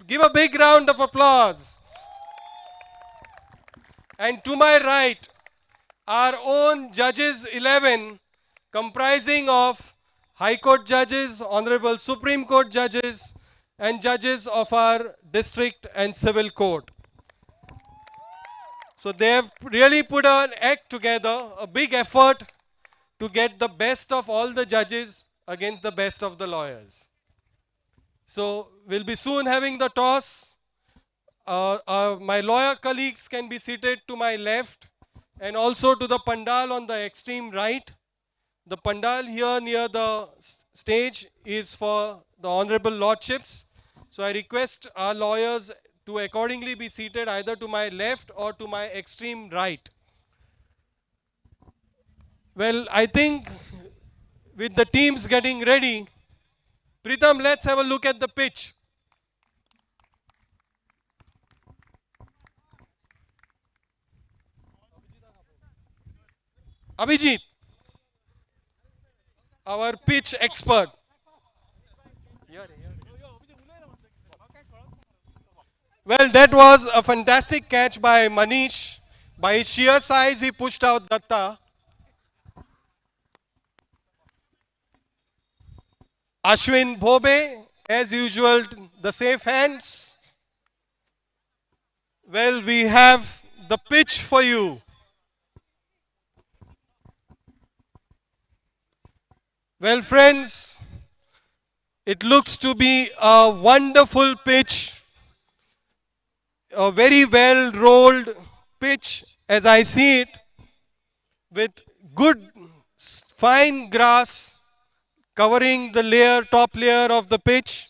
Give a big round of applause. And to my right, our own Judges 11, comprising of High Court judges, Honorable Supreme Court judges, and judges of our district and civil court. So they have really put an act together, a big effort to get the best of all the judges against the best of the lawyers. So we'll be soon having the toss. My lawyer colleagues can be seated to my left and also to the pandal on the extreme right. The pandal here near the stage is for the honorable lordships. So I request our lawyers to accordingly be seated either to my left or to my extreme right. Well, I think with the teams getting ready, Pritham, let's have a look at the pitch. Abhijit, our pitch expert. Well, that was a fantastic catch by Manish. By his sheer size, he pushed out Datta. Ashwin Bhobe, as usual, the safe hands. Well, we have the pitch for you. Well, friends, it looks to be a wonderful pitch, a very well rolled pitch as I see it, with good fine grass covering the top layer of the pitch.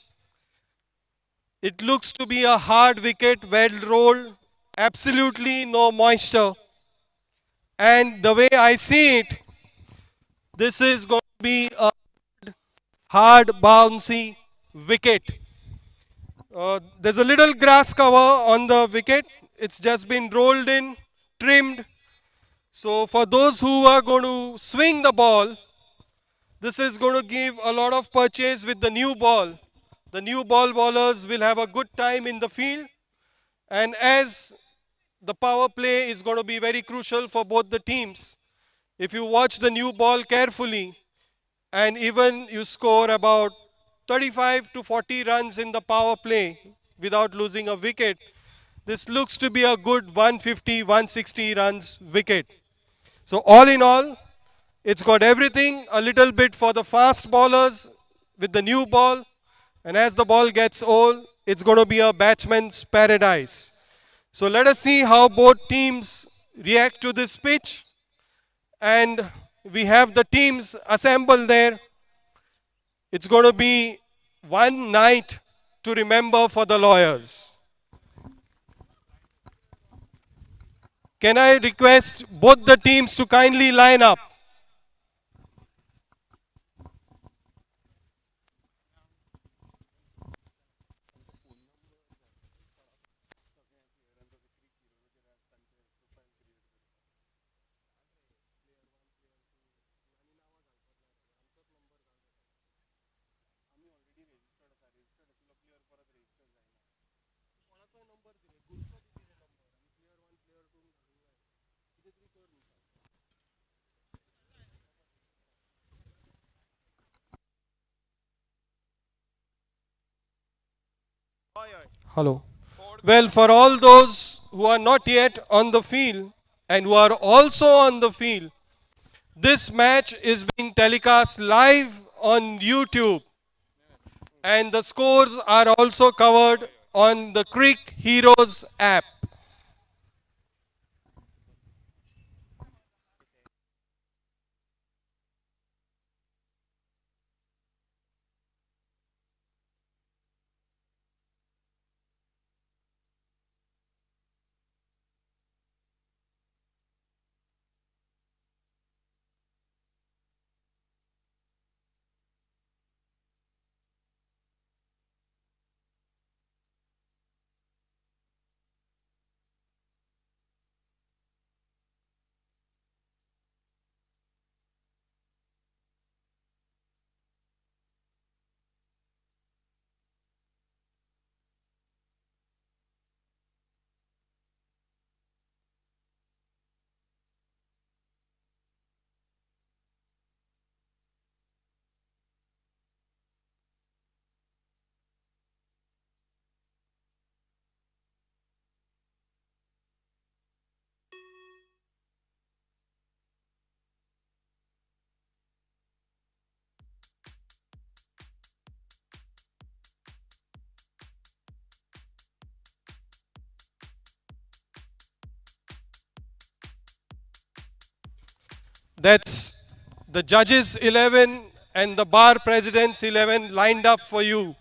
It looks to be a hard wicket, well rolled, absolutely no moisture. And the way I see it, this is going to be a hard, bouncy wicket. There's a little grass cover on the wicket. It's just been rolled in, trimmed. So for those who are going to swing the ball, this is going to give a lot of purchase with the new ball. The new ball bowlers will have a good time in the field. And as the power play is going to be very crucial for both the teams, if you watch the new ball carefully, and even you score about 35 to 40 runs in the power play without losing a wicket, this looks to be a good 150, 160 runs wicket. So all in all, it's got everything, a little bit for the fast bowlers with the new ball, and as the ball gets old, it's going to be a batsman's paradise. So let us see how both teams react to this pitch. And we have the teams assembled there. It's going to be one night to remember for the lawyers. Can I request both the teams to kindly line up? Hello. Well, for all those who are not yet on the field and who are also on the field, this match is being telecast live on YouTube. And the scores are also covered on the Crick Heroes app. That's the judges 11 and the bar presidents 11 lined up for you.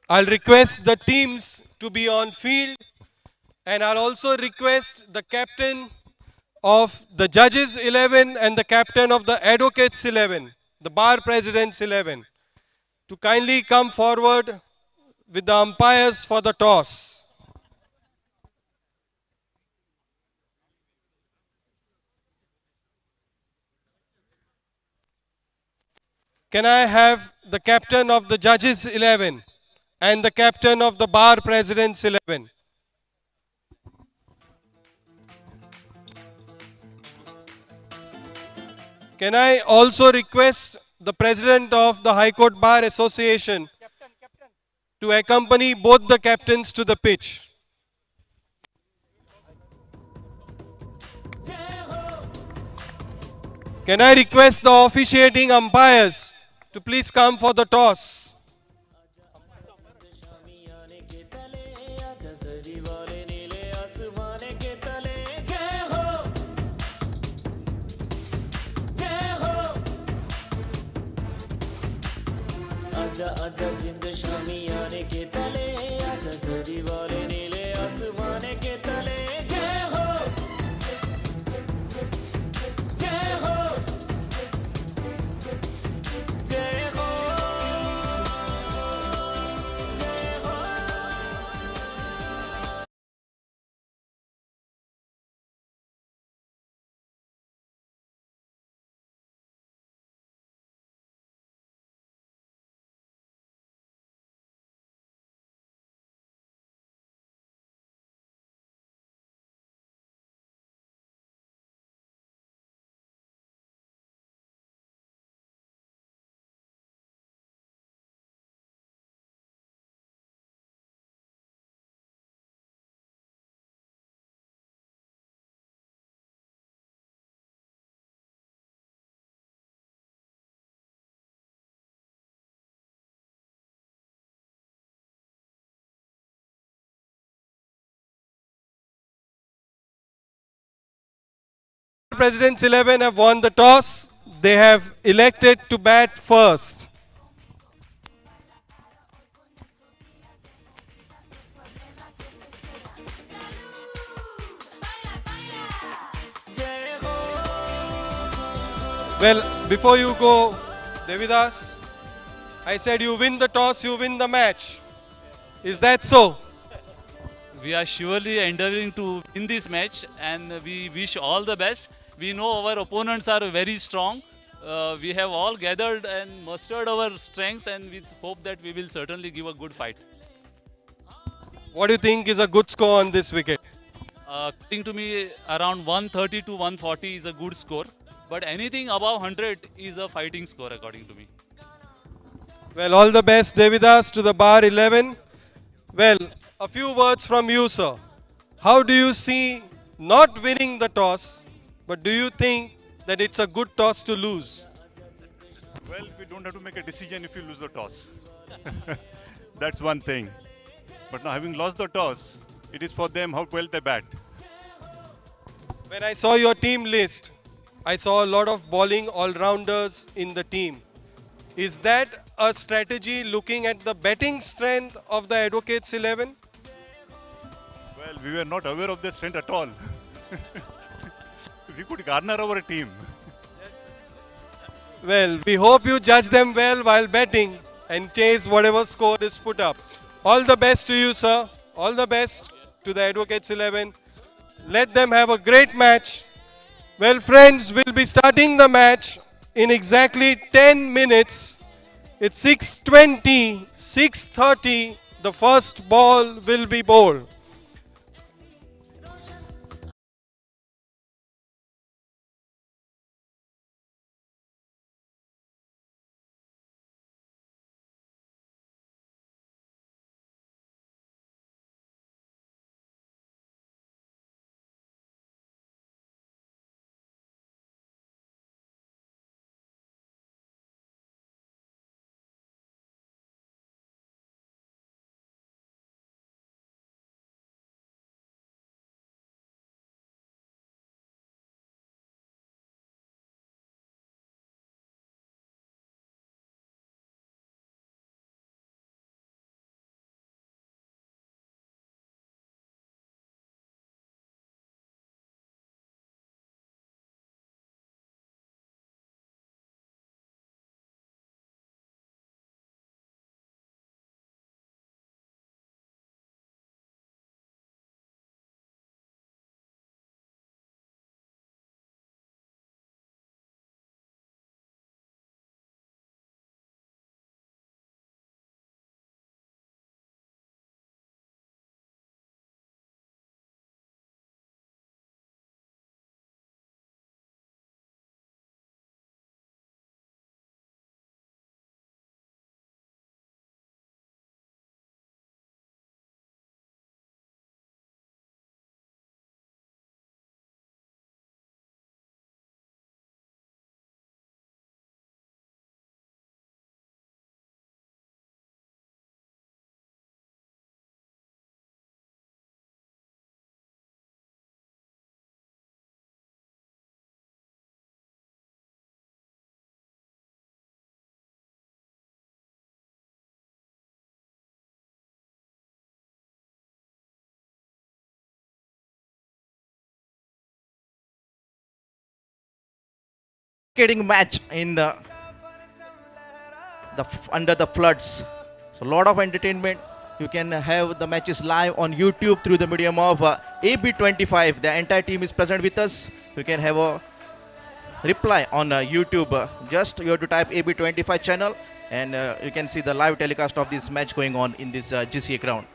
I'll request the teams to be on field, and I'll also request the captain of the judges 11 and the captain of the advocates 11, the bar presidents 11, to kindly come forward with the umpires for the toss. Can I have the captain of the judges 11 and the captain of the bar presidents 11? Can I also request the president of the High Court Bar Association to accompany both the captains to the pitch? Can I request the officiating umpires to please come for the toss? आजा आजा जिंद शामी आने के तले आजा सरी वाले नीले आसमाने के तले जय हो जय हो जय हो जय हो Presidents 11 have won the toss. They have elected to bat first. Well, before you go, Devidas, I said you win the toss, you win the match. Is that so? We are surely endeavoring to win this match, and we wish all the best. We know our opponents are very strong. We have all gathered and mustered our strength, and we hope that we will certainly give a good fight. What do you think is a good score on this wicket? According to me, around 130 to 140 is a good score, but anything above 100 is a fighting score according to me. Well, all the best, Devidas, to the bar 11. Well, a few words from you, sir. How do you see not winning the toss, but do you think that it's a good toss to lose? Well, we don't have to make a decision if you lose the toss. That's one thing. But now having lost the toss, it is for them how well they bat. When I saw your team list, I saw a lot of bowling all-rounders in the team. Is that a strategy looking at the batting strength of the Advocates 11? Well, we were not aware of their strength at all. We could garner our team. Well, we hope you judge them well while batting and chase whatever score is put up. All the best to you, sir. All the best to the Advocates 11. Let them have a great match. Well, friends, we'll be starting the match in exactly 10 minutes. It's 6:20, 6:30. The first ball will be bowled. Cricketing match in under the floods. So a lot of entertainment. You can have the matches live on YouTube through the medium of AB25. The entire team is present with us. You can have a reply on YouTube. Just you have to type AB25 channel, and you can see the live telecast of this match going on in this GCA ground.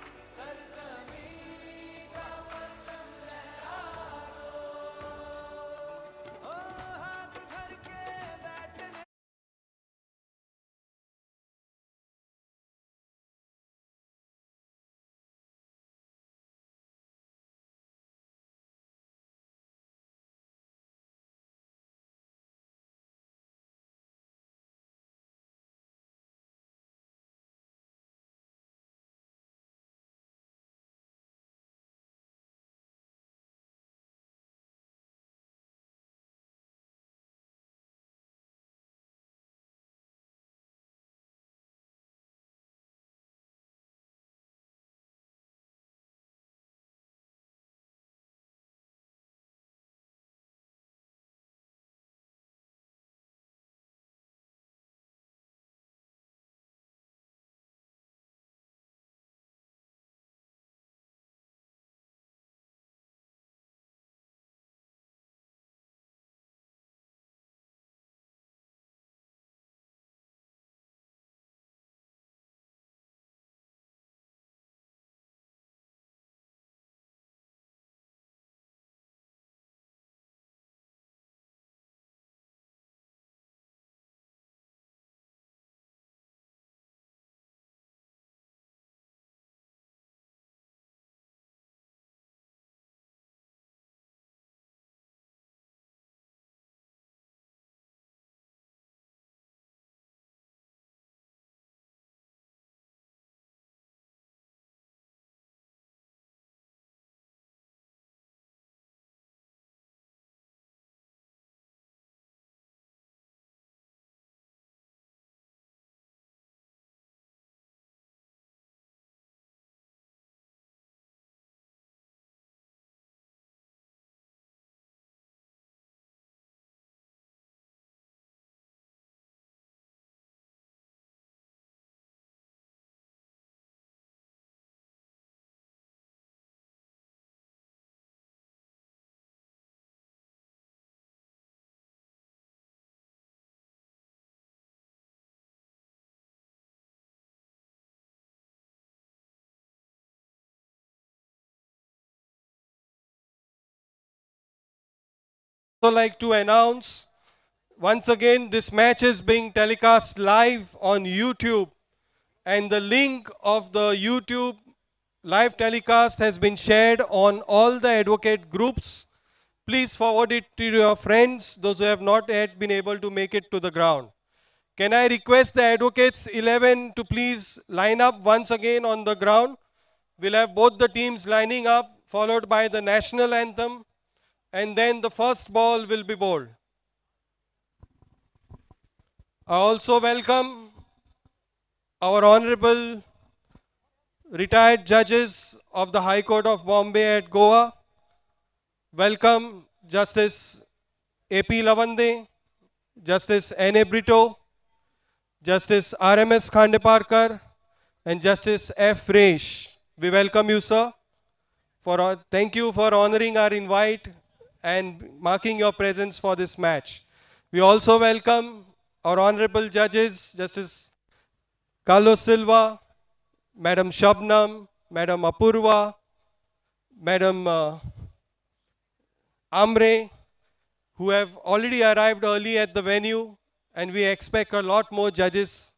also like to announce once again this match is being telecast live on YouTube, and the link of the YouTube live telecast has been shared on all the advocate groups. Please forward it to your friends, those who have not yet been able to make it to the ground. Can I request the advocates 11 to please line up once again on the ground? We'll have both the teams lining up, followed by the national anthem, and then the first ball will be bowled. I also welcome our honorable retired judges of the High Court of Bombay at Goa. Welcome Justice A.P. Lavande, Justice N.A. Brito, Justice R.M.S. Khandeparkar, and Justice F. Reish. We welcome you, sir. Thank you for honoring our invite and marking your presence for this match. We also welcome our honorable judges, Justice Carlos Silva, Madam Shabnam, Madam Apurva, Madam Amre, who have already arrived early at the venue, and we expect a lot more judges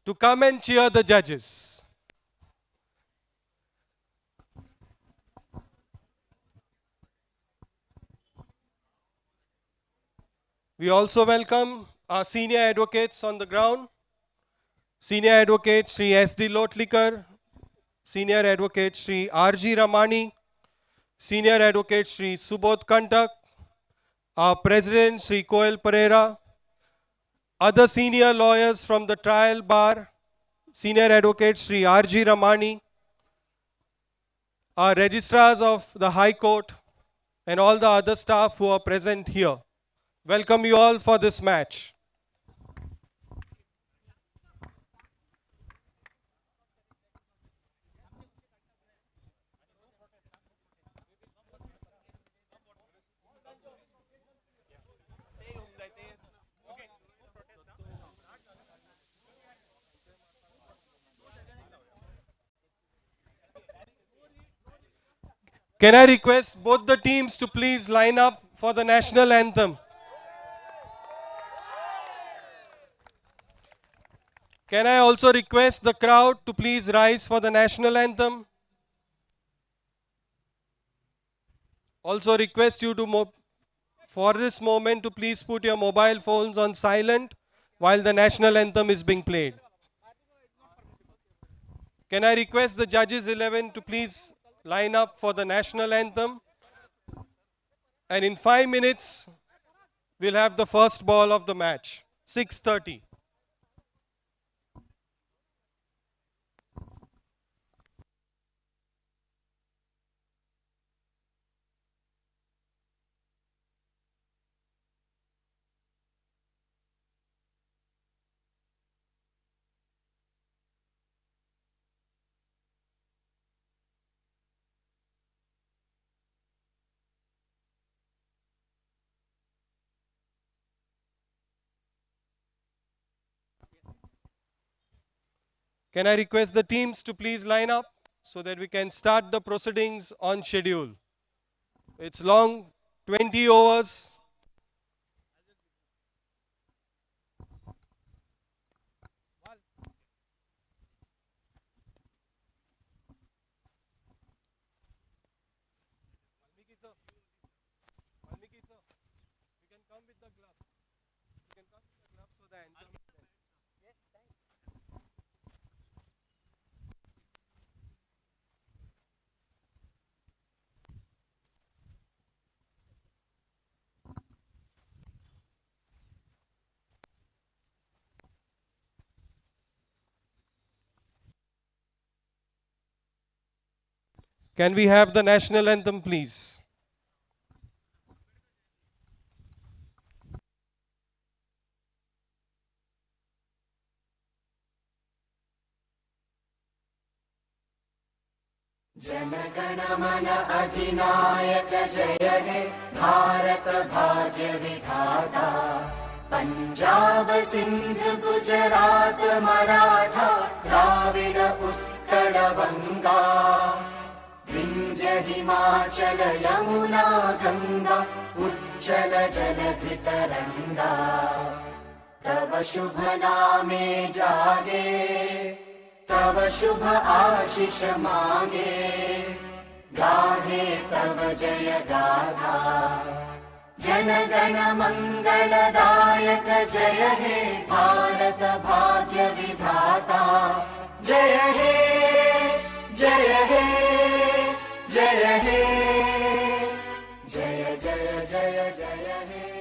to come and cheer the judges. We also welcome our senior advocates on the ground. Senior Advocate Sri S.D. Lotlikar, Senior Advocate Sri R.G. Ramani, Senior Advocate Sri Subodh Kantak, our President Sri Koel Pereira, other senior lawyers from the trial bar, Senior Advocate Sri R.G. Ramani, our registrars of the High Court, and all the other staff who are present here. Welcome you all for this match. Can I request both the teams to please line up for the national anthem? Can I also request the crowd to please rise for the national anthem? Also request you to, for this moment, to please put your mobile phones on silent while the national anthem is being played. Can I request the judges 11 to please line up for the national anthem? And in 5 minutes, we'll have the first ball of the match, 6:30. Can I request the teams to please line up so that we can start the proceedings on schedule? It's long, 20 overs. Can we have the national anthem, please? Jana Gana Mana अधिनायक जय हे भारत भाग्य विधाता पंजाब सिंध गुजरात मराठा द्राविड उत्कल बंगा विंध्य हिमाचल यमुना गंगा चल जलधितरङ्गा तव शुभ नामे जागे तव शुभ आशीष मांगे गाहे तव जय गाथा जनगण मंगलदायक जय हे भारत भाग्य विधाता जय हे जय हे जय हे जय जय जय जय हे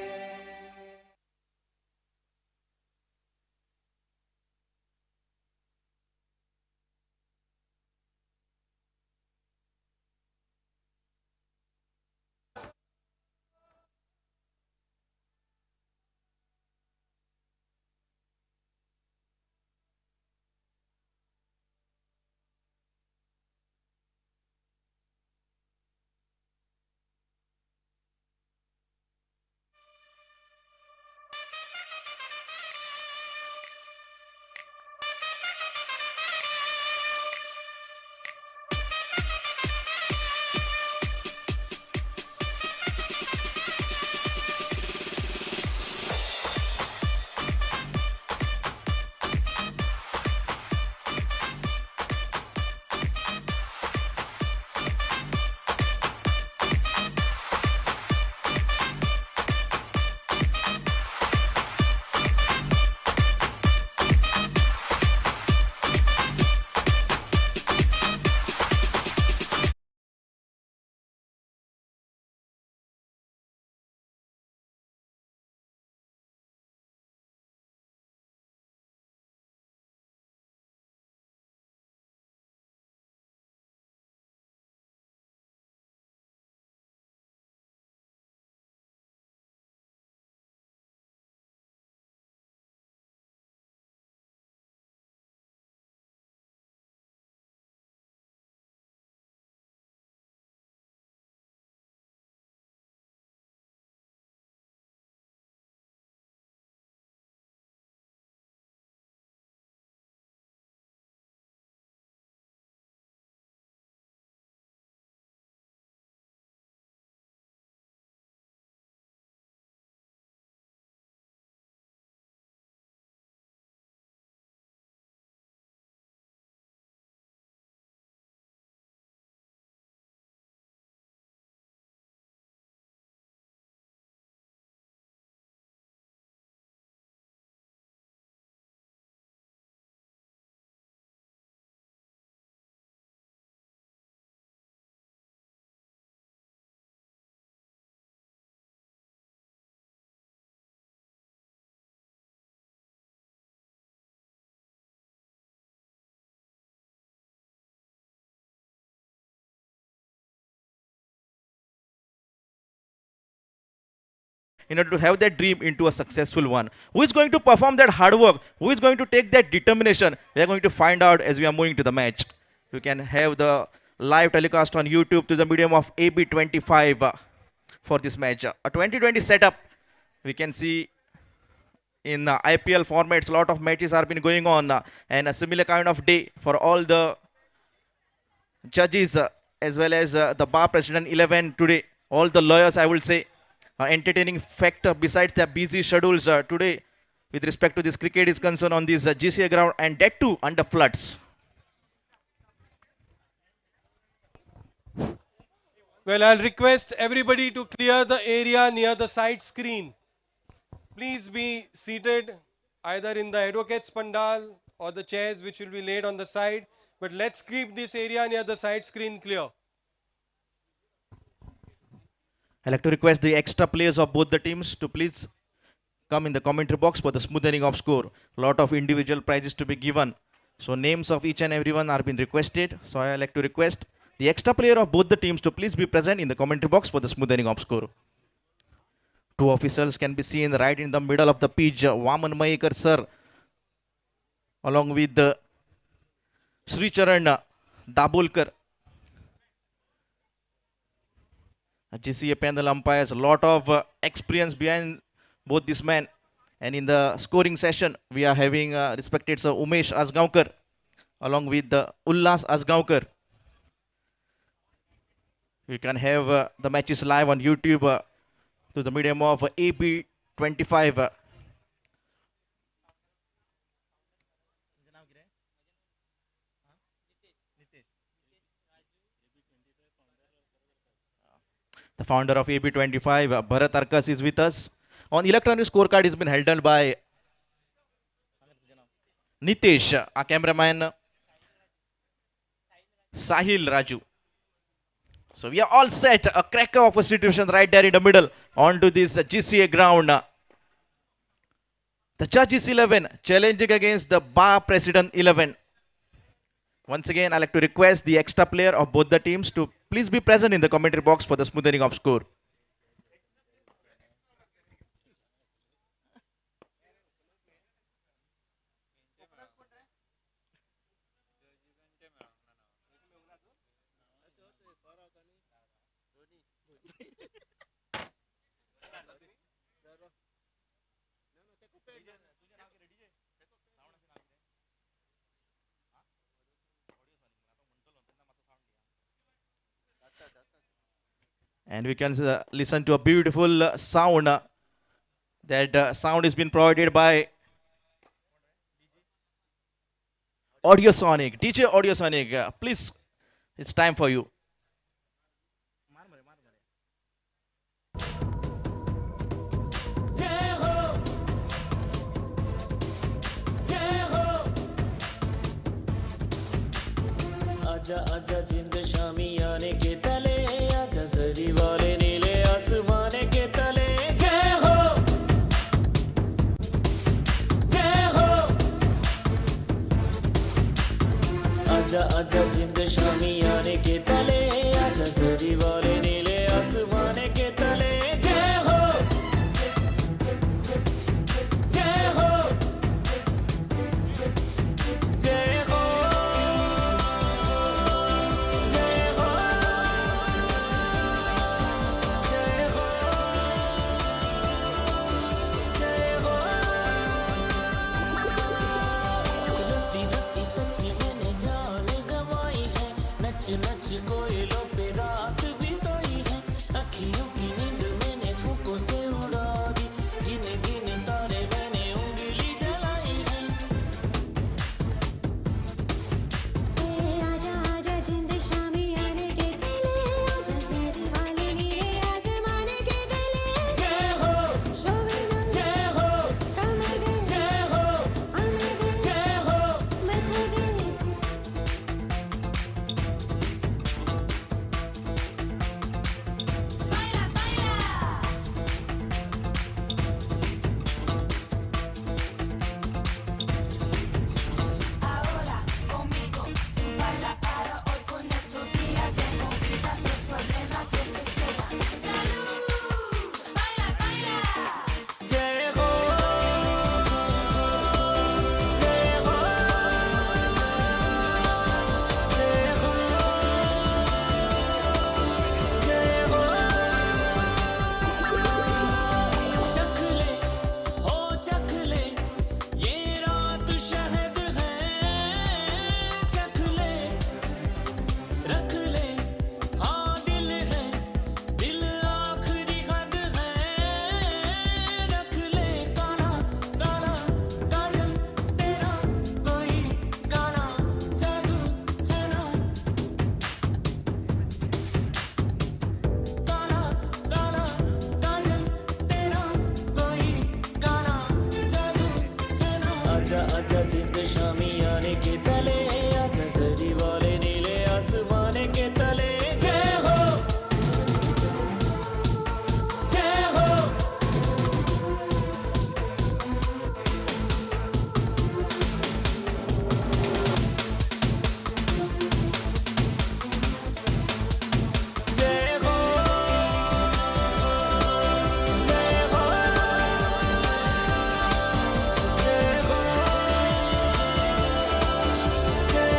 in order to have that dream into a successful one. Who is going to perform that hard work? Who is going to take that determination? We are going to find out as we are moving to the match. You can have the live telecast on YouTube through the medium of AB25 for this match. A 2020 setup, we can see in IPL formats, a lot of matches are been going on and a similar kind of day for all the judges as well as the bar president 11 today. All the lawyers, I will say, entertaining factor besides their busy schedules today with respect to this cricket is concerned on this GCA ground, and that too under floods. Well, I'll request everybody to clear the area near the side screen. Please be seated either in the advocates pandal or the chairs which will be laid on the side. But let's keep this area near the side screen clear. I'd like to request the extra players of both the teams to please come in the commentary box for the smoothing of score. A lot of individual prizes to be given. So names of each and everyone are being requested. So I'd like to request the extra player of both the teams to please be present in the commentary box for the smoothing of score. Two officials can be seen right in the middle of the pitch. Vaman Mayekar sir along with Sri Charan Dabulkar. GCA panel umpires, a lot of experience behind both these men. And in the scoring session, we are having respected Sir Umesh Asgaonkar along with Ullas Asgaonkar. We can have the matches live on YouTube through the medium of AB25. The founder of AB25, Bharat Arkas, is with us. On electronic scorecard has been held by Nitesh, our cameraman, Sahil Raju. So we are all set. A cracker of a situation right there in the middle onto this GCA ground. The judges 11 challenging against the bar president 11. Once again, I'd like to request the extra player of both the teams to please be present in the commentary box for the smoothing of score. And we can listen to a beautiful sound. That sound has been provided by Audiosonic. DJ Audiosonic, please, it's time for you. जय हो जय हो आजा आजा जिंद शामी आने के तले आजा जरी वाले नीले आसमाने के तले जय हो आजा आजा जिंद शामी आने के तले आजा जरी वाले नीले आसमाने के तले जय हो जय हो जय हो जय हो जय हो जय हो रत्ती रत्ती सच्ची मैंने जान गवाई है नच नच कोयलों पे रात बिताई है अखियों की नींद मैंने फूकों से उड़ा दी गिने गिने तारे मैंने उंगली जलाई है आजा आजा जिंद शामी आने के तले आजा जरी वाले नीले आसमाने के तले जय हो शोभना जय हो कमदे जय हो आमदे जय हो मैं खुदे Ahora conmigo, tú baila para hoy con nuestro día de música, sus problemas se sean. Salud, baila, baila. जय हो जय हो जय हो जय हो चख ले हो चख ले ये रात शहद है चख ले रख ले हाँ दिल है दिल आखिरी हद है रख ले काला काला काजल तेरा कोई गाना जादू है ना काला काला काजल तेरा कोई गाना जादू है ना आजा आजा जिंद शामी आने के तले आजा जरी वाले नीले आसमाने के तले जय हो जय हो जय हो जय हो जय हो जय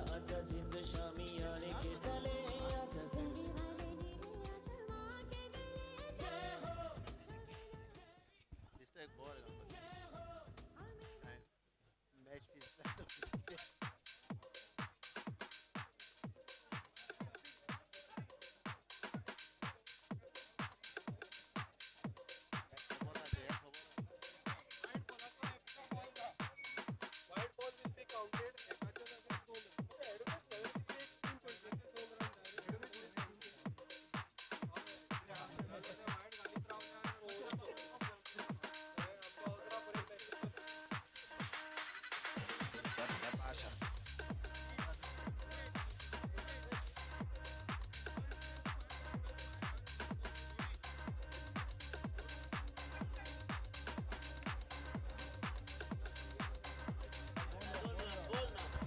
आजा जिंद शामी आने के तले आजा तेरे वाले नीले आसमां के तले जय हो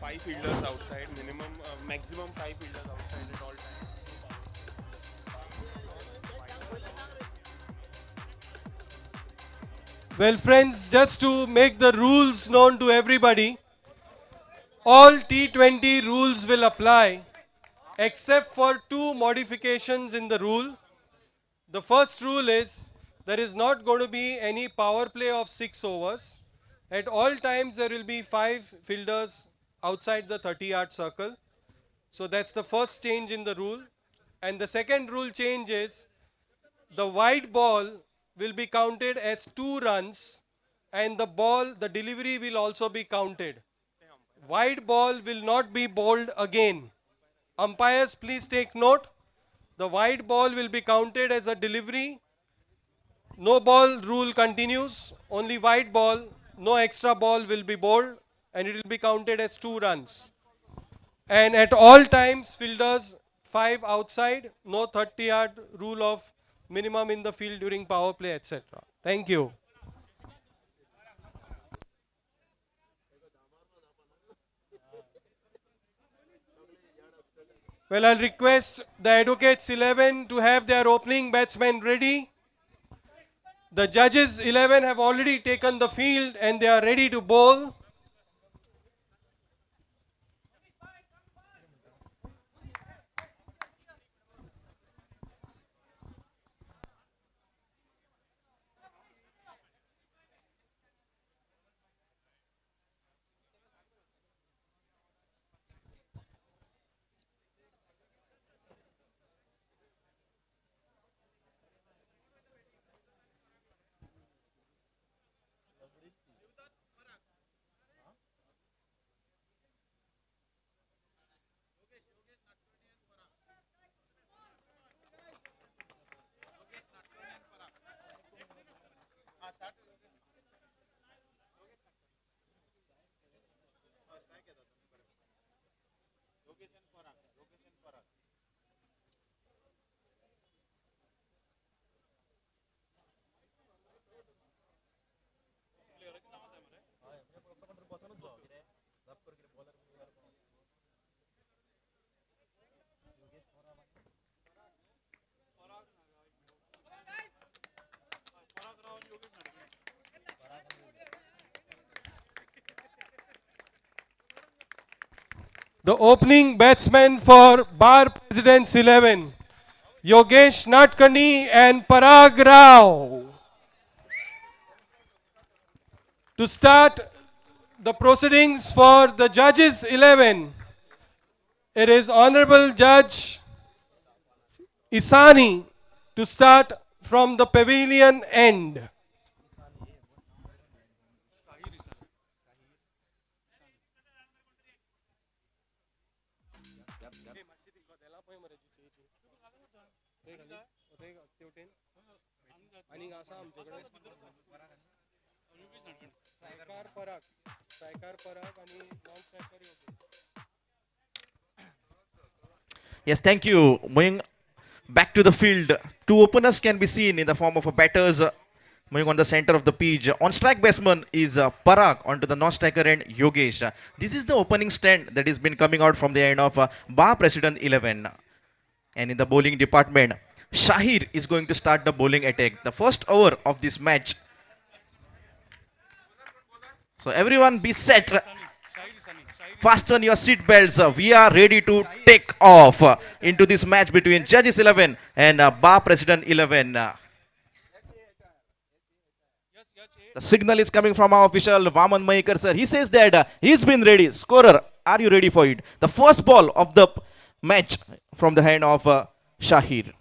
Five fielders outside, minimum, maximum five fielders outside at all times. Well, friends, just to make the rules known to everybody, all T20 rules will apply except for two modifications in the rule. The first rule is there is not going to be any power play of 6 overs. At all times, there will be 5 fielders outside the 30-yard circle. So that's the first change in the rule. And the second rule change is the wide ball will be counted as 2 runs, and the delivery will also be counted. Wide ball will not be bowled again. Umpires, please take note. The wide ball will be counted as a delivery. No ball rule continues. Only wide ball, no extra ball will be bowled, and it will be counted as 2 runs. And at all times, fielders 5 outside, no 30-yard rule of minimum in the field during power play, etc. Thank you. Well, I'll request the Advocates 11 to have their opening batsmen ready. The Judges 11 have already taken the field and they are ready to bowl. The opening batsmen for Bar Presidents 11, Yogesh Natkani and Parag Rao. To start the proceedings for the Judges 11, it is Honorable Judge Isani to start from the pavilion end. Yes, thank you. Moving back to the field, two openers can be seen in the form of a batters moving on the center of the pitch. On strike batsman is Parag, onto the non-striker end Yogesh. This is the opening stand that has been coming out from the end of Bar President 11. And in the bowling department, Shahir is going to start the bowling attack. The first over of this match. So everyone be set. fasten your seat belts. We are ready to take off into this match between Judges 11 and Bar President 11. The signal is coming from our official Vaman Mahikar sir. He says that he's been ready. Scorer, are you ready for it? The first ball of the match from the hand of Shahir.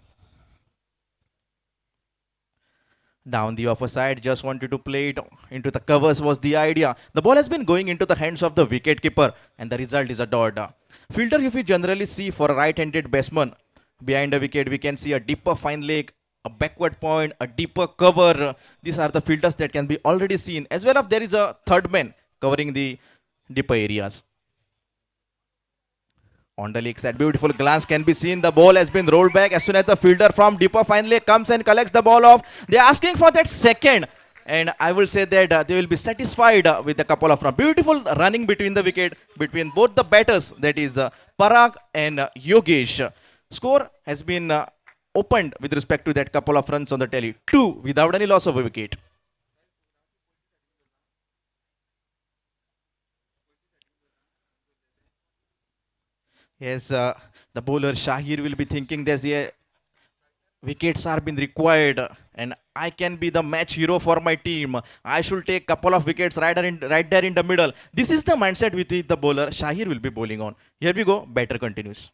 Down the offer side, just wanted to play it into the covers was the idea. The ball has been going into the hands of the wicket keeper and the result is a dot. Fielder, if you generally see for a right-handed batsman, behind the wicket we can see a deeper fine leg, a backward point, a deeper cover. These are the filters that can be already seen, as well as there is a third man covering the deeper areas. On the leg side, beautiful glance can be seen. The ball has been rolled back as soon as the fielder from deeper fine leg comes and collects the ball off. They are asking for that second, and I will say that they will be satisfied with a couple of runs. Beautiful running between the wicket, between both the batters, that is Parag and Yogesh. Score has been opened with respect to that couple of runs on the tally. 2 without any loss of a wicket. Yes, the bowler Shahir will be thinking there's a wickets are being required and I can be the match hero for my team. I should take couple of wickets right there in the middle. This is the mindset with which the bowler Shahir will be bowling on. Here we go, batter continues.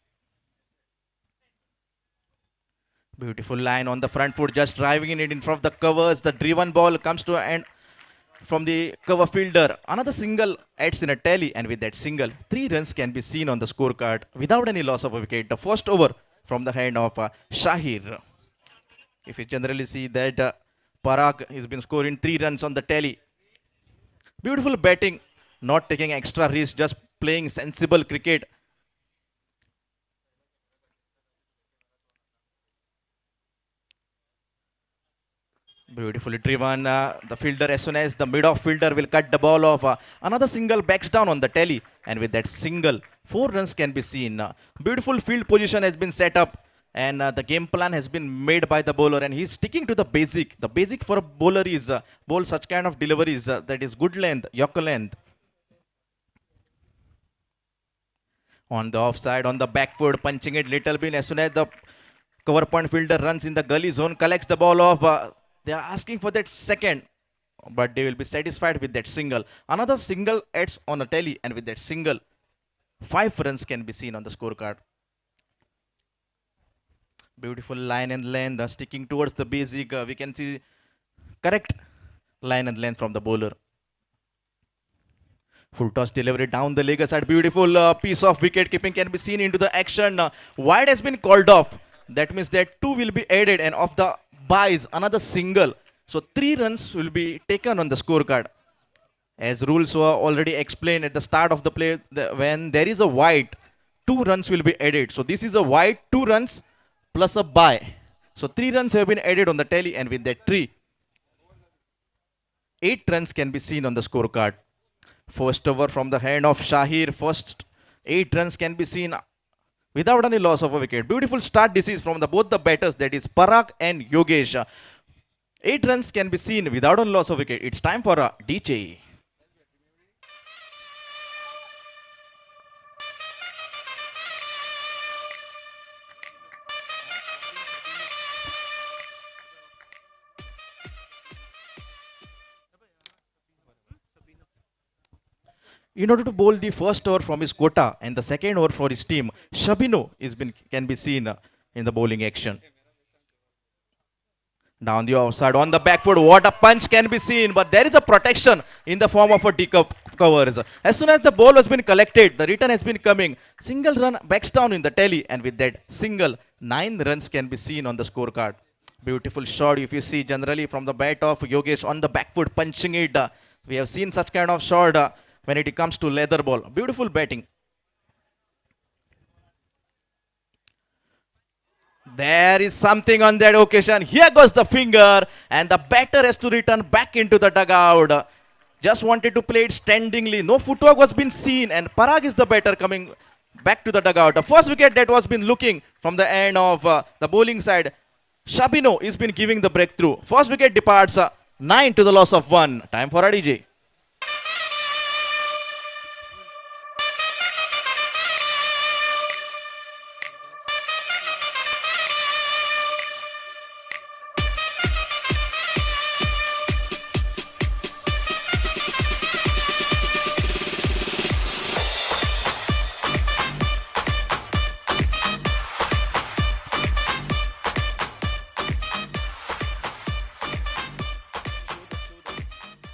Beautiful line on the front foot, just driving it in front of the covers. The driven ball comes to an end from the cover fielder. Another single adds in a tally, and with that single, 3 runs can be seen on the scorecard without any loss of a wicket. The first over from the hand of Shahir. If you generally see that Parag has been scoring 3 runs on the tally. Beautiful batting, not taking extra risk, just playing sensible cricket. Beautifully driven. The fielder, as soon as the mid-off fielder will cut the ball off. Another single backs down on the tally. And with that single, 4 runs can be seen. Beautiful field position has been set up. And the game plan has been made by the bowler. And he's sticking to the basic. The basic for a bowler is bowl such kind of deliveries that is good length, yorker length. On the offside, on the back foot, punching it little bit. As soon as the cover point fielder runs in the gully zone, collects the ball off. They are asking for that second, but they will be satisfied with that single. Another single adds on a tally, and with that single, 5 runs can be seen on the scorecard. Beautiful line and length, sticking towards the basic. We can see correct line and length from the bowler. Full toss delivery down the leg side. Beautiful piece of wicket keeping can be seen into the action. Wide has been called off. That means that 2 will be added, and of the buys another single, so 3 runs will be taken on the scorecard. As rules were already explained at the start of the play, when there is a wide, 2 runs will be added. So this is a wide, 2 runs plus a buy, so 3 runs have been added on the tally, and with that 3, 8 runs can be seen on the scorecard. First over from the hand of Shahir, first 8 runs can be seen without any loss of a wicket. Beautiful start this is from both the batters, that is Parag and Yogesh. 8 runs can be seen without any loss of wicket. It's time for a DJ. In order to bowl the first over from his quota and the second over for his team, Shabino can be seen in the bowling action. Down the offside, on the back foot, what a punch can be seen, but there is a protection in the form of a decoup covers. As soon as the ball has been collected, the return has been coming. Single run backs down in the tally, and with that single, 9 runs can be seen on the scorecard. Beautiful shot if you see generally from the bat of Yogesh on the back foot punching it. We have seen such kind of shot when it comes to leather ball. Beautiful batting. There is something on that occasion. Here goes the finger, and the batter has to return back into the dugout. Just wanted to play it standingly. No footwork was been seen, and Parag is the batter coming back to the dugout. The first wicket that was been looking from the end of the bowling side. Shabino is been giving the breakthrough. First wicket departs 9 to the loss of 1. Time for a DJ.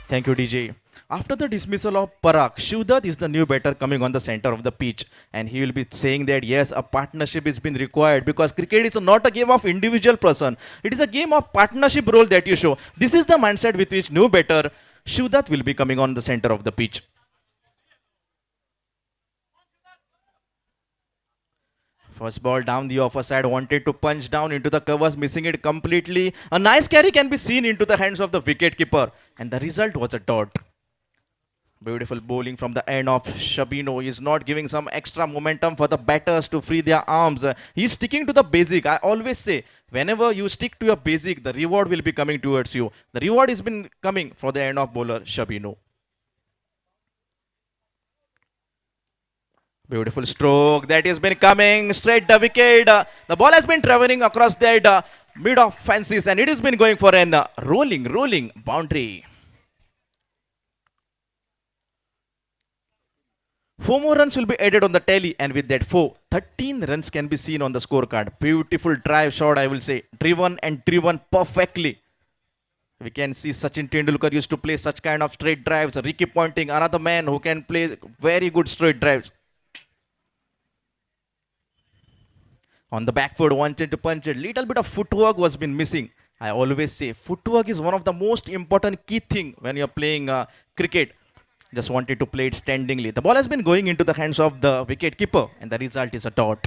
Thank you, DJ. After the dismissal of Parag, Shivdat is the new batter coming on the center of the pitch, and he will be saying that yes, a partnership is been required because cricket is not a game of individual person. It is a game of partnership role that you show. This is the mindset with which new batter Shivdat will be coming on the center of the pitch. First ball down the offer side, wanted to punch down into the covers, missing it completely. A nice carry can be seen into the hands of the wicket keeper, and the result was a dot. Beautiful bowling from the end of Shabino. He is not giving some extra momentum for the batters to free their arms. He's sticking to the basic. I always say, whenever you stick to your basic, the reward will be coming towards you. The reward has been coming for the end of bowler Shabino. Beautiful stroke that has been coming straight the wicket. The ball has been traveling across that mid of fences, and it has been going for an rolling boundary. Four more runs will be added on the tally, and with that 13 runs can be seen on the scorecard. Beautiful drive shot, I will say. Driven perfectly. We can see Sachin Tendulkar used to play such kind of straight drives. Ricky Ponting, another man who can play very good straight drives. On the back foot, wanted to punch it. Little bit of footwork was been missing. I always say footwork is one of the most important key thing when you're playing cricket. Just wanted to play it standingly. The ball has been going into the hands of the wicket keeper, and the result is a dot.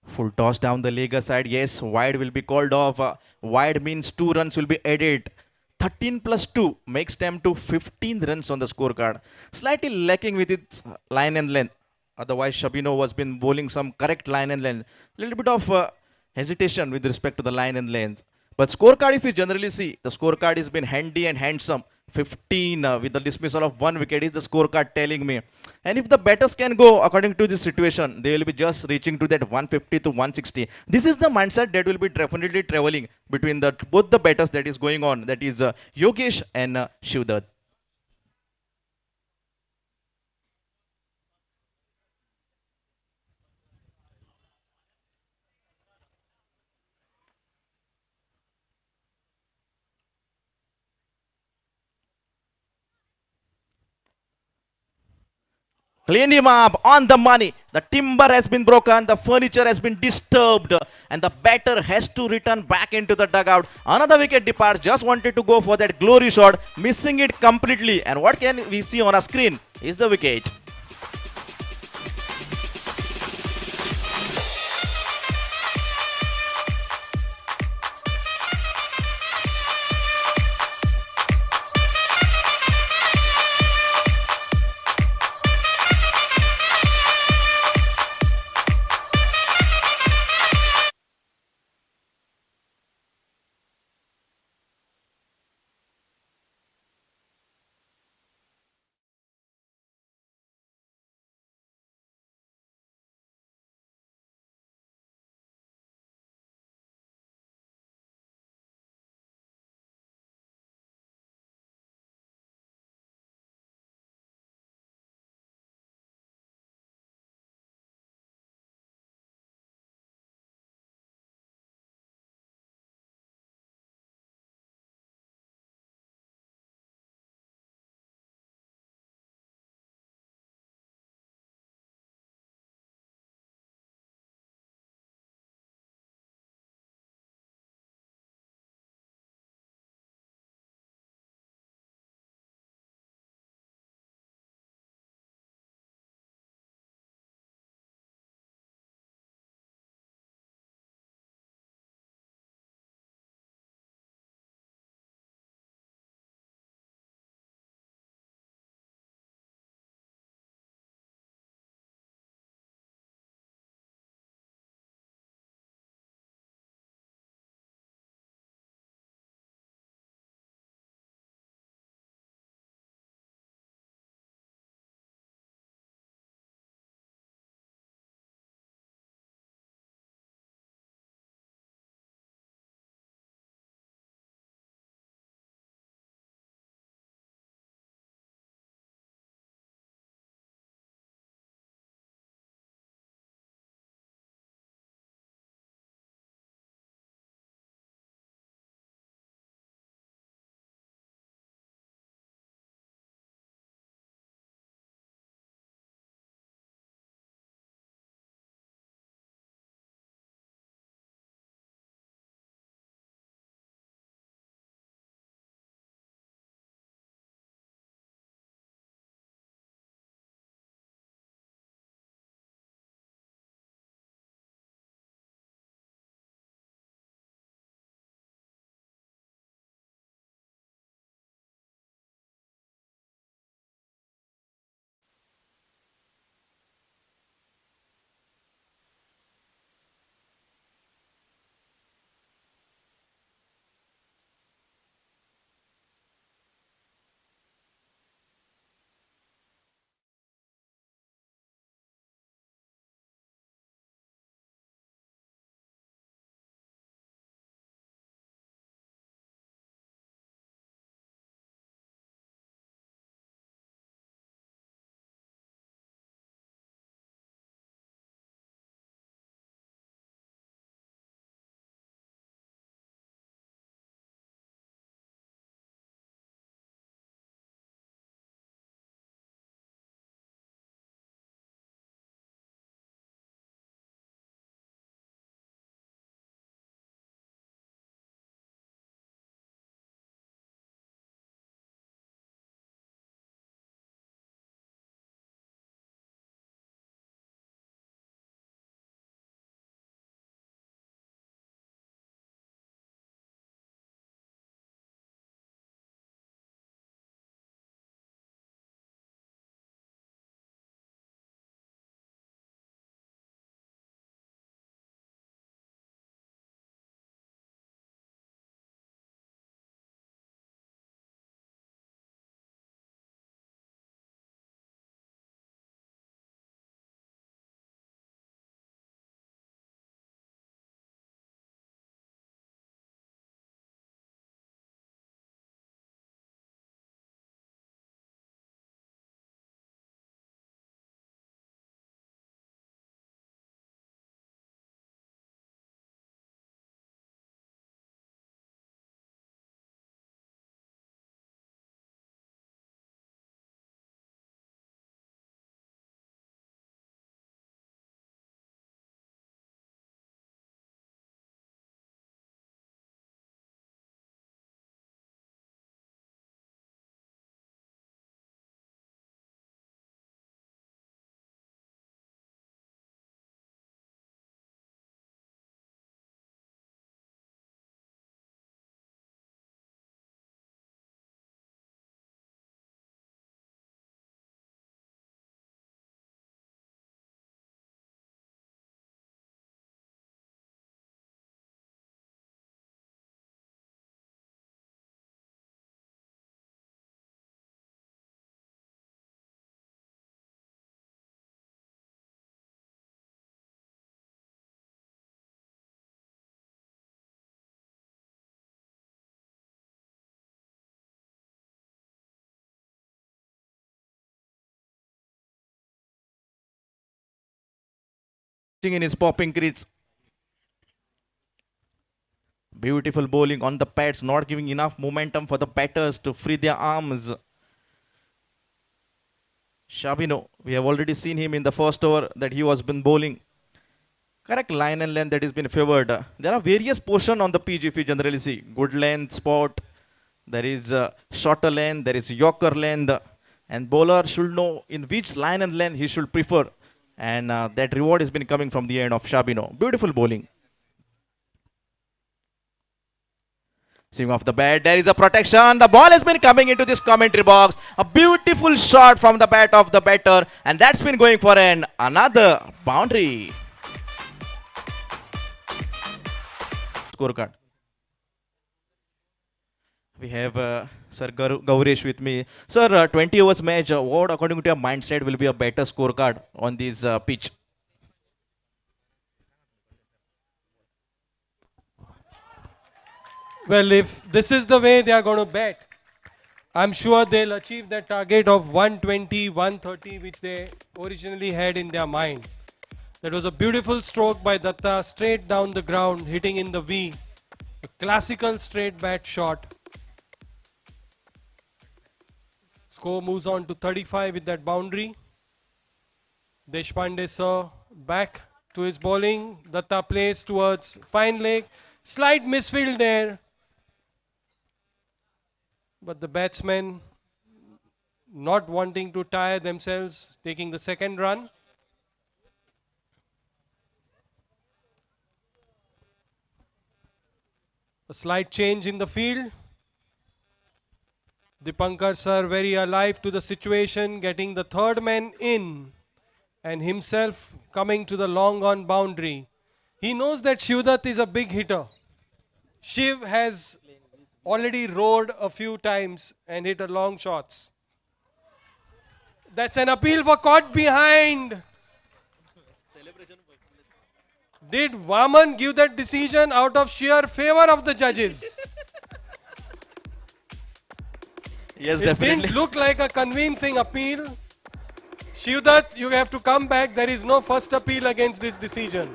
Full toss down the leg side. Yes, wide will be called off. Wide means 2 runs will be added. 13 plus 2 makes them to 15 runs on the scorecard. Slightly lacking with its line and length. Otherwise, Shabino was been bowling some correct line and length. Little bit of hesitation with respect to the line and length. But scorecard, if you generally see, the scorecard has been handy and handsome. 15 with the dismissal of 1 wicket is the scorecard telling me. And if the batters can go according to this situation, they will be just reaching to that 150 to 160. This is the mindset that will be definitely traveling between the both the batters that is going on. That is Yogesh and Shivdat. Clean him up on the money. The timber has been broken, the furniture has been disturbed, and the batter has to return back into the dugout. Another wicket departs, just wanted to go for that glory shot, missing it completely. And what can we see on a screen is the wicket. in his popping crease. Beautiful bowling on the pads, not giving enough momentum for the batters to free their arms. Shabino, we have already seen him in the first over that he was been bowling. Correct line and length that has been favored. There are various portion on the pitch if you generally see. Good length spot. There is shorter length. There is Yorker length. And bowler should know in which line and length he should prefer. And that reward has been coming from the end of Shabino. Beautiful bowling. Swing off the bat. There is a protection. The ball has been coming into this commentary box. A beautiful shot from the bat of the batter. And that's been going for another boundary. Scorecard. We have Sir Gaurish with me. Sir, 20 overs match. What, according to your mindset, will be a better scorecard on this pitch? Well, if this is the way they are going to bat, I'm sure they'll achieve that target of 120, 130, which they originally had in their mind. That was a beautiful stroke by Datta, straight down the ground, hitting in the V. A classical straight bat shot. Score moves on to 35 with that boundary. Deshpande sir back to his bowling. Datta plays towards fine leg. Slight misfield there. But the batsmen not wanting to tire themselves, taking the second run. A slight change in the field. Dipankar sir very alive to the situation, getting the third man in and himself coming to the long on boundary. He knows that Shivdutt is a big hitter. Shiv has already roared a few times and hit a long shots. That's an appeal for caught behind. Did Vaman give that decision out of sheer favor of the judges? Yes, It definitely. didn't look like a convincing appeal. Shivdutt, you have to come back. There is no first appeal against this decision.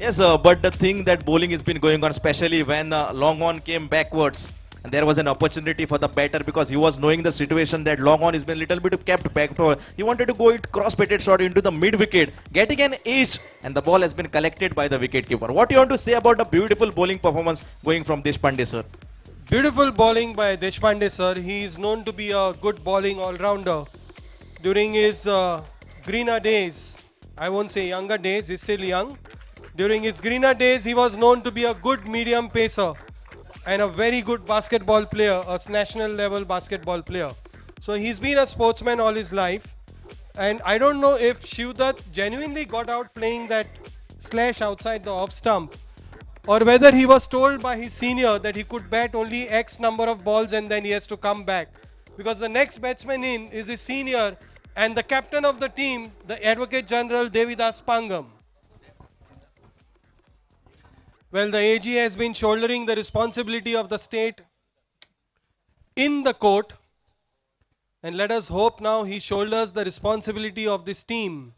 Yes, but the thing that bowling has been going on, especially when long on came backwards, and there was an opportunity for the batter because he was knowing the situation that long on has been a little bit kept back. He wanted to go it cross-pitted shot into the mid wicket, getting an edge, and the ball has been collected by the wicketkeeper. What do you want to say about the beautiful bowling performance going from Deshpande sir? Beautiful bowling by Deshpande sir. He is known to be a good bowling all-rounder. During his greener days, I won't say younger days, he's still young. During his greener days, he was known to be a good medium pacer and a very good basketball player, a national level basketball player. So he's been a sportsman all his life. And I don't know if Shivdutt genuinely got out playing that slash outside the off stump, or whether he was told by his senior that he could bat only X number of balls and then he has to come back. Because the next batsman in is his senior and the captain of the team, the Advocate General Devidas Pangam. Well, the AG has been shouldering the responsibility of the state in the court. And let us hope now he shoulders the responsibility of this team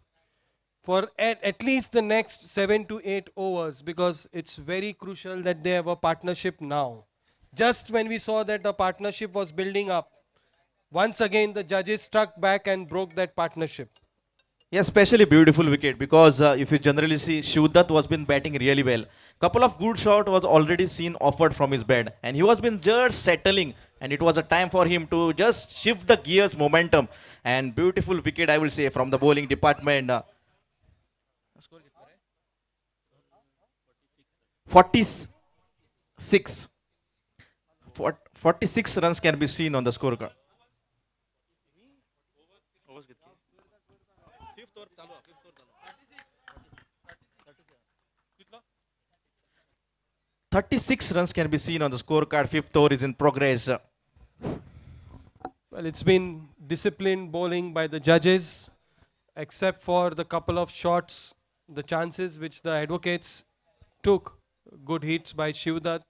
for at least the next 7 to 8 overs, because it's very crucial that they have a partnership now. Just when we saw that the partnership was building up, once again the judges struck back and broke that partnership. Yeah, especially beautiful wicket because if you generally see, Shivdutt was been batting really well. Couple of good shot was already seen offered from his bat, and he was been just settling, and it was a time for him to just shift the gears momentum. And beautiful wicket, I will say, from the bowling department. 46. 46 runs can be seen on the scorecard. 36 runs can be seen on the scorecard. Fifth over is in progress. Well, it's been disciplined bowling by the judges, except for the couple of shots, the chances which the advocates took. Good hits by Shivdutt,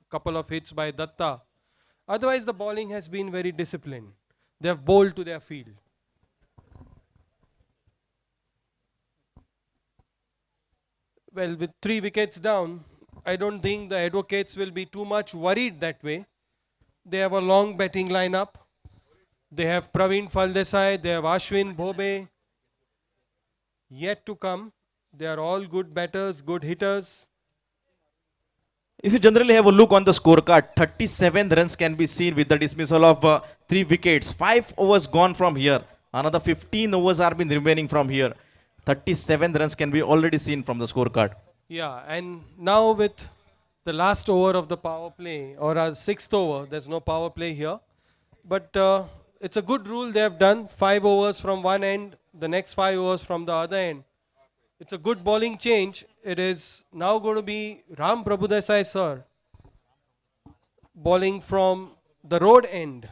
couple of hits by Datta. Otherwise, the bowling has been very disciplined. They have bowled to their field. Well, with 3 wickets down, I don't think the Advocates will be too much worried that way. They have a long batting lineup. They have Praveen Faldesai, they have Ashwin Bhobe yet to come. They are all good batters, good hitters. If you generally have a look on the scorecard, 37 runs can be seen with the dismissal of 3 wickets. 5 overs gone from here. Another 15 overs are been remaining from here. 37 runs can be already seen from the scorecard. Yeah, and now with the last over of the power play, or our sixth over, there's no power play here. But it's a good rule they have done. 5 overs from one end, the next 5 overs from the other end. It's a good bowling change. It is now going to be Ram Prabhudesai sir bowling from the road end.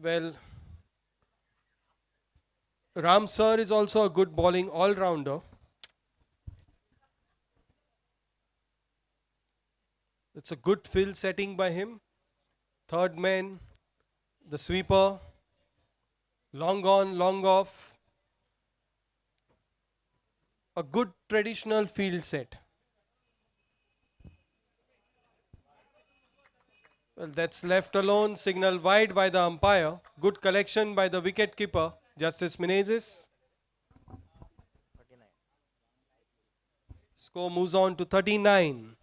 Well, Ram sir is also a good bowling all-rounder. It's a good field setting by him. Third man, the sweeper, long on, long off. A good traditional field set. Well, that's left alone, signal wide by the umpire. Good collection by the wicket keeper, Justice Menezes. Score moves on to 39.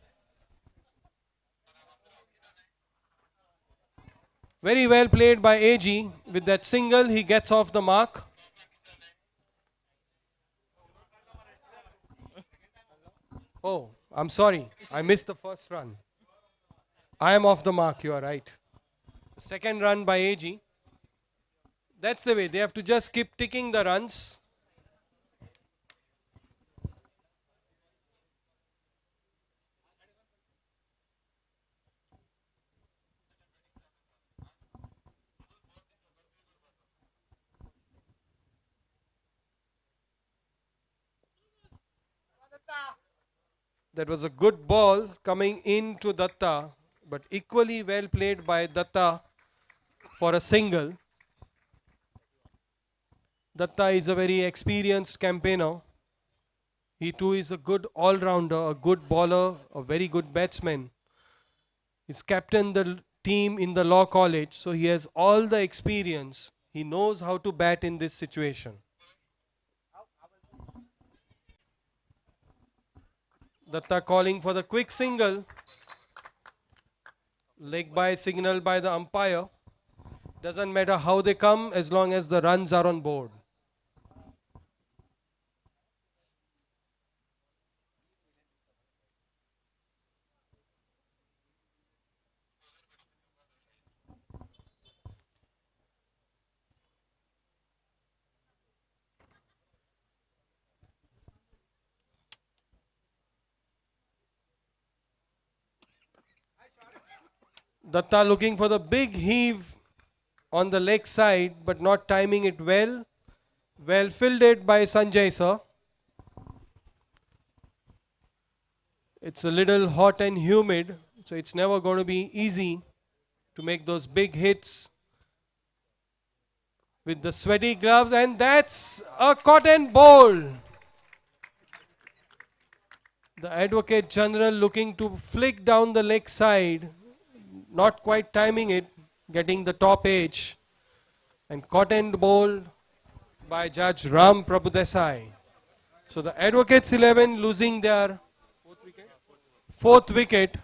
Very well played by AG. With that single, he gets off the mark. Oh, I'm sorry. I missed the first run. I am off the mark, you are right. Second run by AG. That's the way. They have to just keep ticking the runs. That was a good ball coming into Datta, but equally well played by Datta for a single. Datta is a very experienced campaigner. He too is a good all-rounder, a good bowler, a very good batsman. He's captained the team in the law college, so he has all the experience. He knows how to bat in this situation. Datta calling for the quick single. Leg by signal by the umpire. Doesn't matter how they come as long as the runs are on board. Datta looking for the big heave on the leg side, but not timing it well. Well fielded by Sanjay sir. It's a little hot and humid, so it's never going to be easy to make those big hits with the sweaty gloves, and that's a cotton bowl. The Advocate General looking to flick down the leg side, not quite timing it, getting the top edge, and cotton bowl by Judge Ram Prabhudesai. So the Advocates 11 losing their fourth wicket.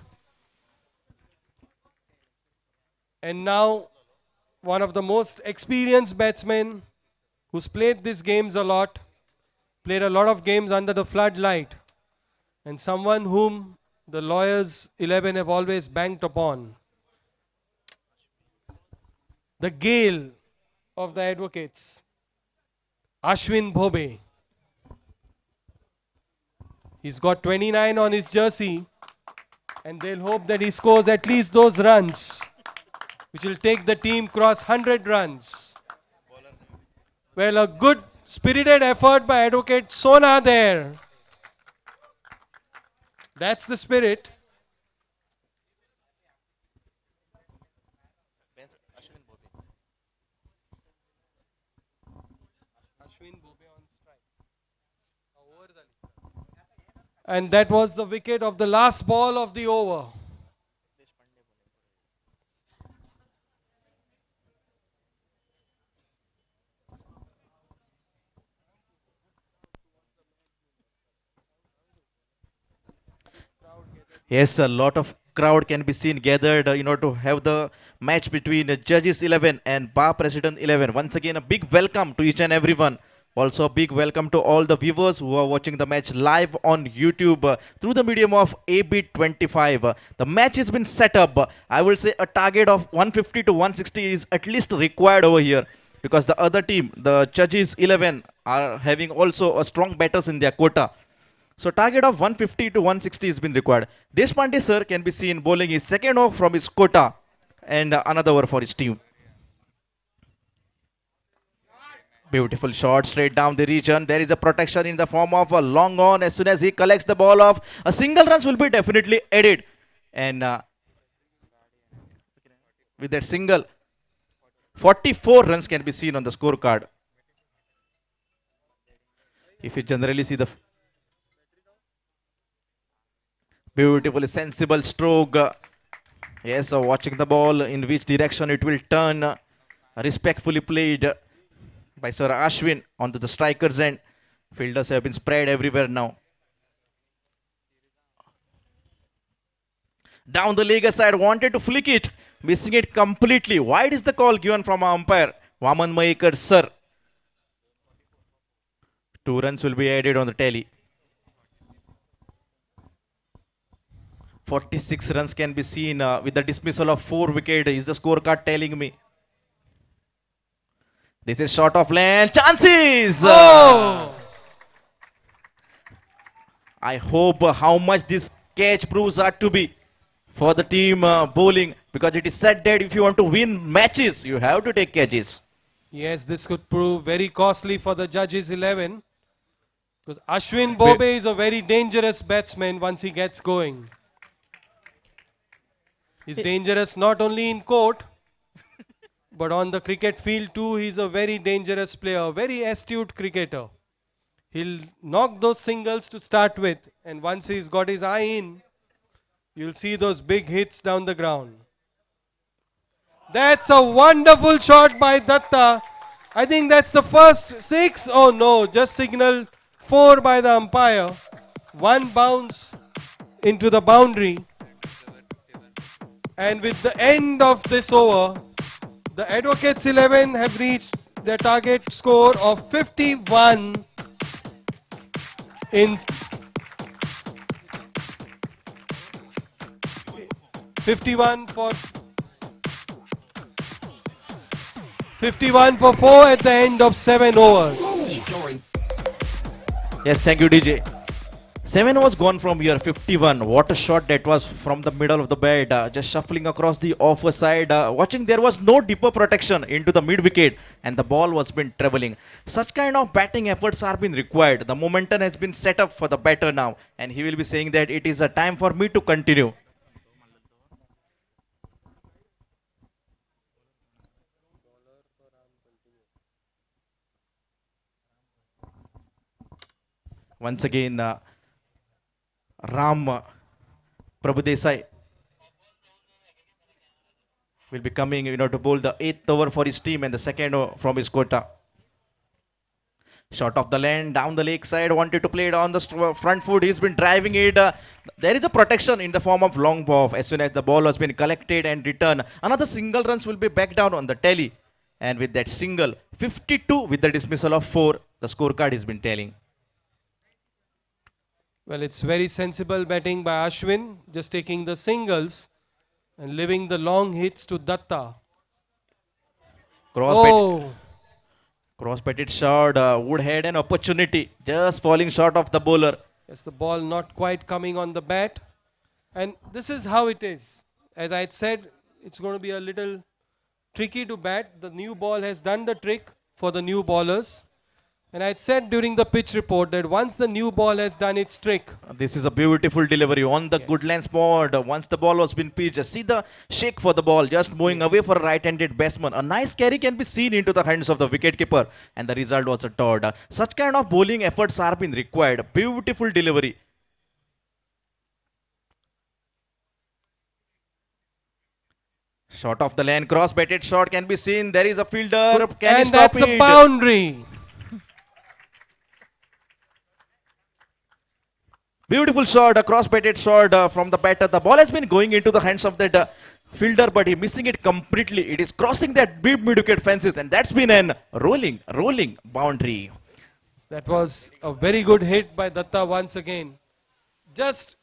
And now one of the most experienced batsmen who's played these games a lot, played a lot of games under the floodlight, and someone whom the lawyers 11 have always banked upon. The Gale of the Advocates, Ashwin Bhobe. He's got 29 on his jersey, and they'll hope that he scores at least those runs, which will take the team cross 100 runs. Well, a good spirited effort by Advocate Sona there. That's the spirit. And that was the wicket of the last ball of the over. Yes, a lot of crowd can be seen gathered, to have the match between Judges 11 and Bar President 11. Once again, a big welcome to each and everyone. Also, a big welcome to all the viewers who are watching the match live on YouTube through the medium of AB25. The match has been set up. I will say a target of 150 to 160 is at least required over here because the other team, the Judges 11, are having also a strong batters in their quota. So target of 150 to 160 has been required. Deshpande sir can be seen bowling his second over from his quota and another over for his team. Beautiful shot straight down the region. There is a protection in the form of a long on. As soon as he collects the ball off, a single runs will be definitely added. And with that single, 44 runs can be seen on the scorecard. If you generally see the beautifully sensible stroke. Yes, watching the ball in which direction it will turn. Respectfully played by Sir Ashwin onto the striker's end. Fielders have been spread everywhere now. Down the leg side, wanted to flick it, missing it completely. Wide is the call given from our umpire, Vaman Maikar sir. 2 runs will be added on the tally. 46 runs can be seen with the dismissal of 4 wickets. Is the scorecard telling me? This is short of length. Chances! Oh! I hope how much this catch proves out to be for the team bowling, because it is said that if you want to win matches, you have to take catches. Yes, this could prove very costly for the Judges 11. Because Ashwin Bobe is a very dangerous batsman once he gets going. He's dangerous not only in court, but on the cricket field too. He's a very dangerous player, very astute cricketer. He'll knock those singles to start with, and once he's got his eye in, you'll see those big hits down the ground. That's a wonderful shot by Datta. I think that's the first 6. Oh no, just signal 4 by the umpire. 1 bounce into the boundary. And with the end of this over, the Advocates 11 have reached their target score of 51 in 51 for 4 at the end of 7 overs. Yes, thank you, DJ. 7 was gone from here, 51. What a shot that was from the middle of the bat, just shuffling across the offer side. Watching, there was no deeper protection into the mid wicket, and the ball was been traveling. Such kind of batting efforts are been required. The momentum has been set up for the batter now, and he will be saying that it is a time for me to continue. Once again, Ram Prabhu Desai will be coming, to bowl the 8th over for his team and the second over from his quota. Shot off the land, down the leg side, wanted to play it on the front foot. He's been driving it. There is a protection in the form of long ball. As soon as the ball has been collected and returned, another single runs will be back down on the tally. And with that single, 52 with the dismissal of 4, the scorecard has been telling. Well, it's very sensible batting by Ashwin, just taking the singles and leaving the long hits to Datta. Cross-batted shot would had an opportunity, just falling short of the bowler. Yes, the ball not quite coming on the bat. And this is how it is. As I had said, it's going to be a little tricky to bat. The new ball has done the trick for the new bowlers. And I had said during the pitch report that once the new ball has done its trick, This is a beautiful delivery on the good lens board. Once the ball was been pitched, see the shake for the ball, just moving away for a right-handed batsman. A nice carry can be seen into the hands of the wicketkeeper, and the result was a dot. Such kind of bowling efforts are been required. Beautiful delivery. Shot off the lane, cross-batted shot can be seen. There is a fielder. Can he and stop that's a it? boundary. Beautiful shot, a cross-batted shot from the batter. The ball has been going into the hands of that fielder, but he missing it completely. It is crossing that big mid-wicket fences, and that's been an rolling boundary. That was a very good hit by Datta once again. Just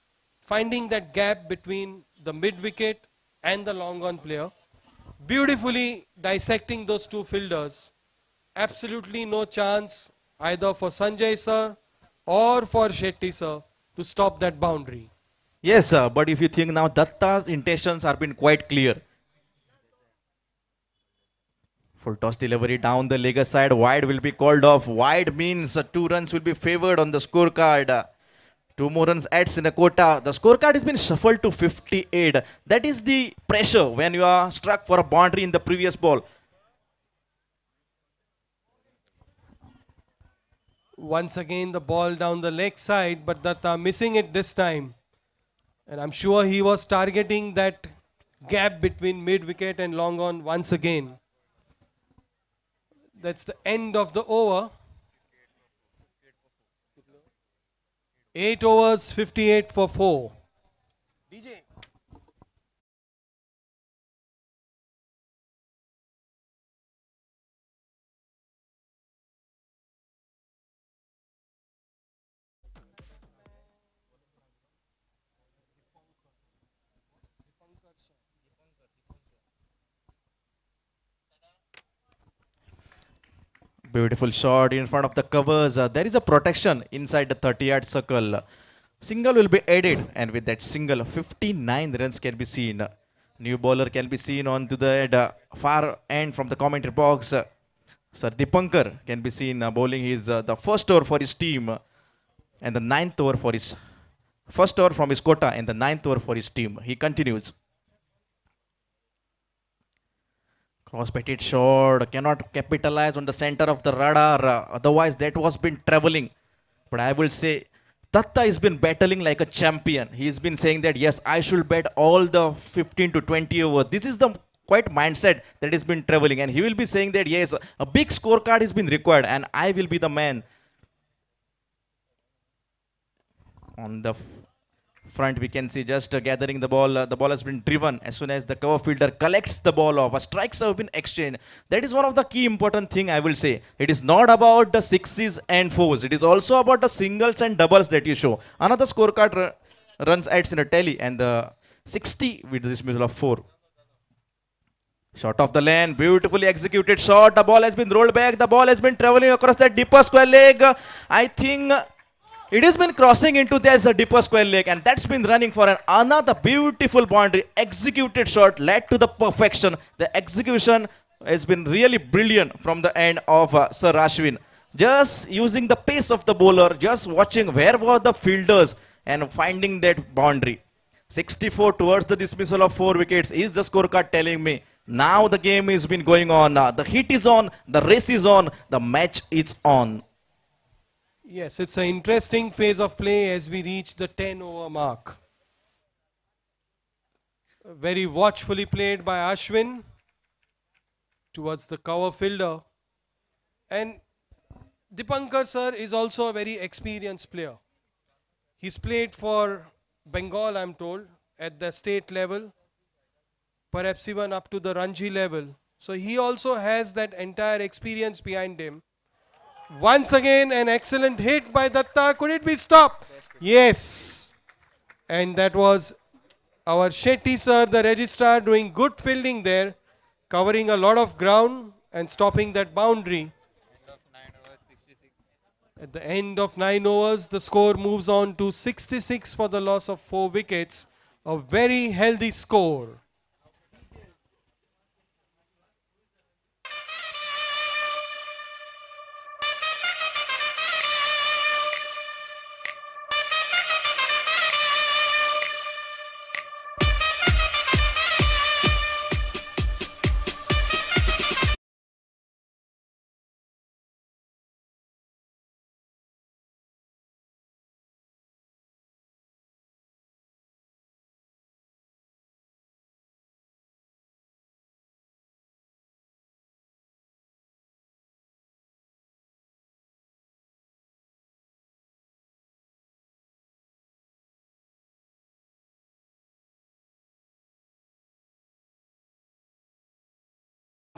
finding that gap between the mid-wicket and the long-on player. Beautifully dissecting those two fielders. Absolutely no chance either for Sanjay sir or for Shetty sir to stop that boundary. Yes, sir, but if you think now, Datta's intentions are been quite clear. Full toss delivery down the leg side. Wide will be called off. Wide means 2 runs will be favored on the scorecard. 2 more runs adds in a quota. The scorecard has been shuffled to 58. That is the pressure when you are struck for a boundary in the previous ball. Once again the ball down the leg side, but Datta missing it this time. And I'm sure he was targeting that gap between mid-wicket and long-on once again. That's the end of the over. 8 overs, 58 for 4. Beautiful shot in front of the covers. There is a protection inside the 30-yard circle. Single will be added, and with that single, 59 runs can be seen. New bowler can be seen on to the far end from the commentary box. Sir Dipankar can be seen bowling his the first over for his team, and the ninth over for his first over from his quota, and the ninth over for his team. He continues. Cross-batted shot, cannot capitalize on the center of the radar. Otherwise, that was been traveling. But I will say, Datta has been battling like a champion. He's been saying that, yes, I should bet all the 15 to 20 over. This is the quite mindset that has been traveling. And he will be saying that, yes, a big scorecard has been required and I will be the man. On the front, we can see just gathering the ball. The ball has been driven as soon as the cover fielder collects the ball off. Strikes have been exchanged. That is one of the key important thing I will say. It is not about the sixes and fours. It is also about the singles and doubles that you show. Another scorecard runs adds in a tally, and the 60 with the dismissal of 4. Shot off the lane, beautifully executed shot. The ball has been rolled back. The ball has been traveling across that deeper square leg. I think it has been crossing into there's a deeper square leg, and that's been running for another beautiful boundary. Executed shot led to the perfection. The execution has been really brilliant from the end of Sir Ashwin. Just using the pace of the bowler, just watching where were the fielders and finding that boundary. 64 towards the dismissal of 4 wickets is the scorecard telling me. Now the game has been going on. The heat is on. The race is on. The match is on. Yes, it's an interesting phase of play as we reach the 10 over mark. Very watchfully played by Ashwin towards the cover fielder. And Dipankar sir is also a very experienced player. He's played for Bengal, I'm told, at the state level, perhaps even up to the Ranji level. So he also has that entire experience behind him. Once again, an excellent hit by Datta. Could it be stopped? Yes. And that was our Shetty sir, the registrar, doing good fielding there, covering a lot of ground and stopping that boundary. At the end of 9 overs, the score moves on to 66 for the loss of 4 wickets. A very healthy score.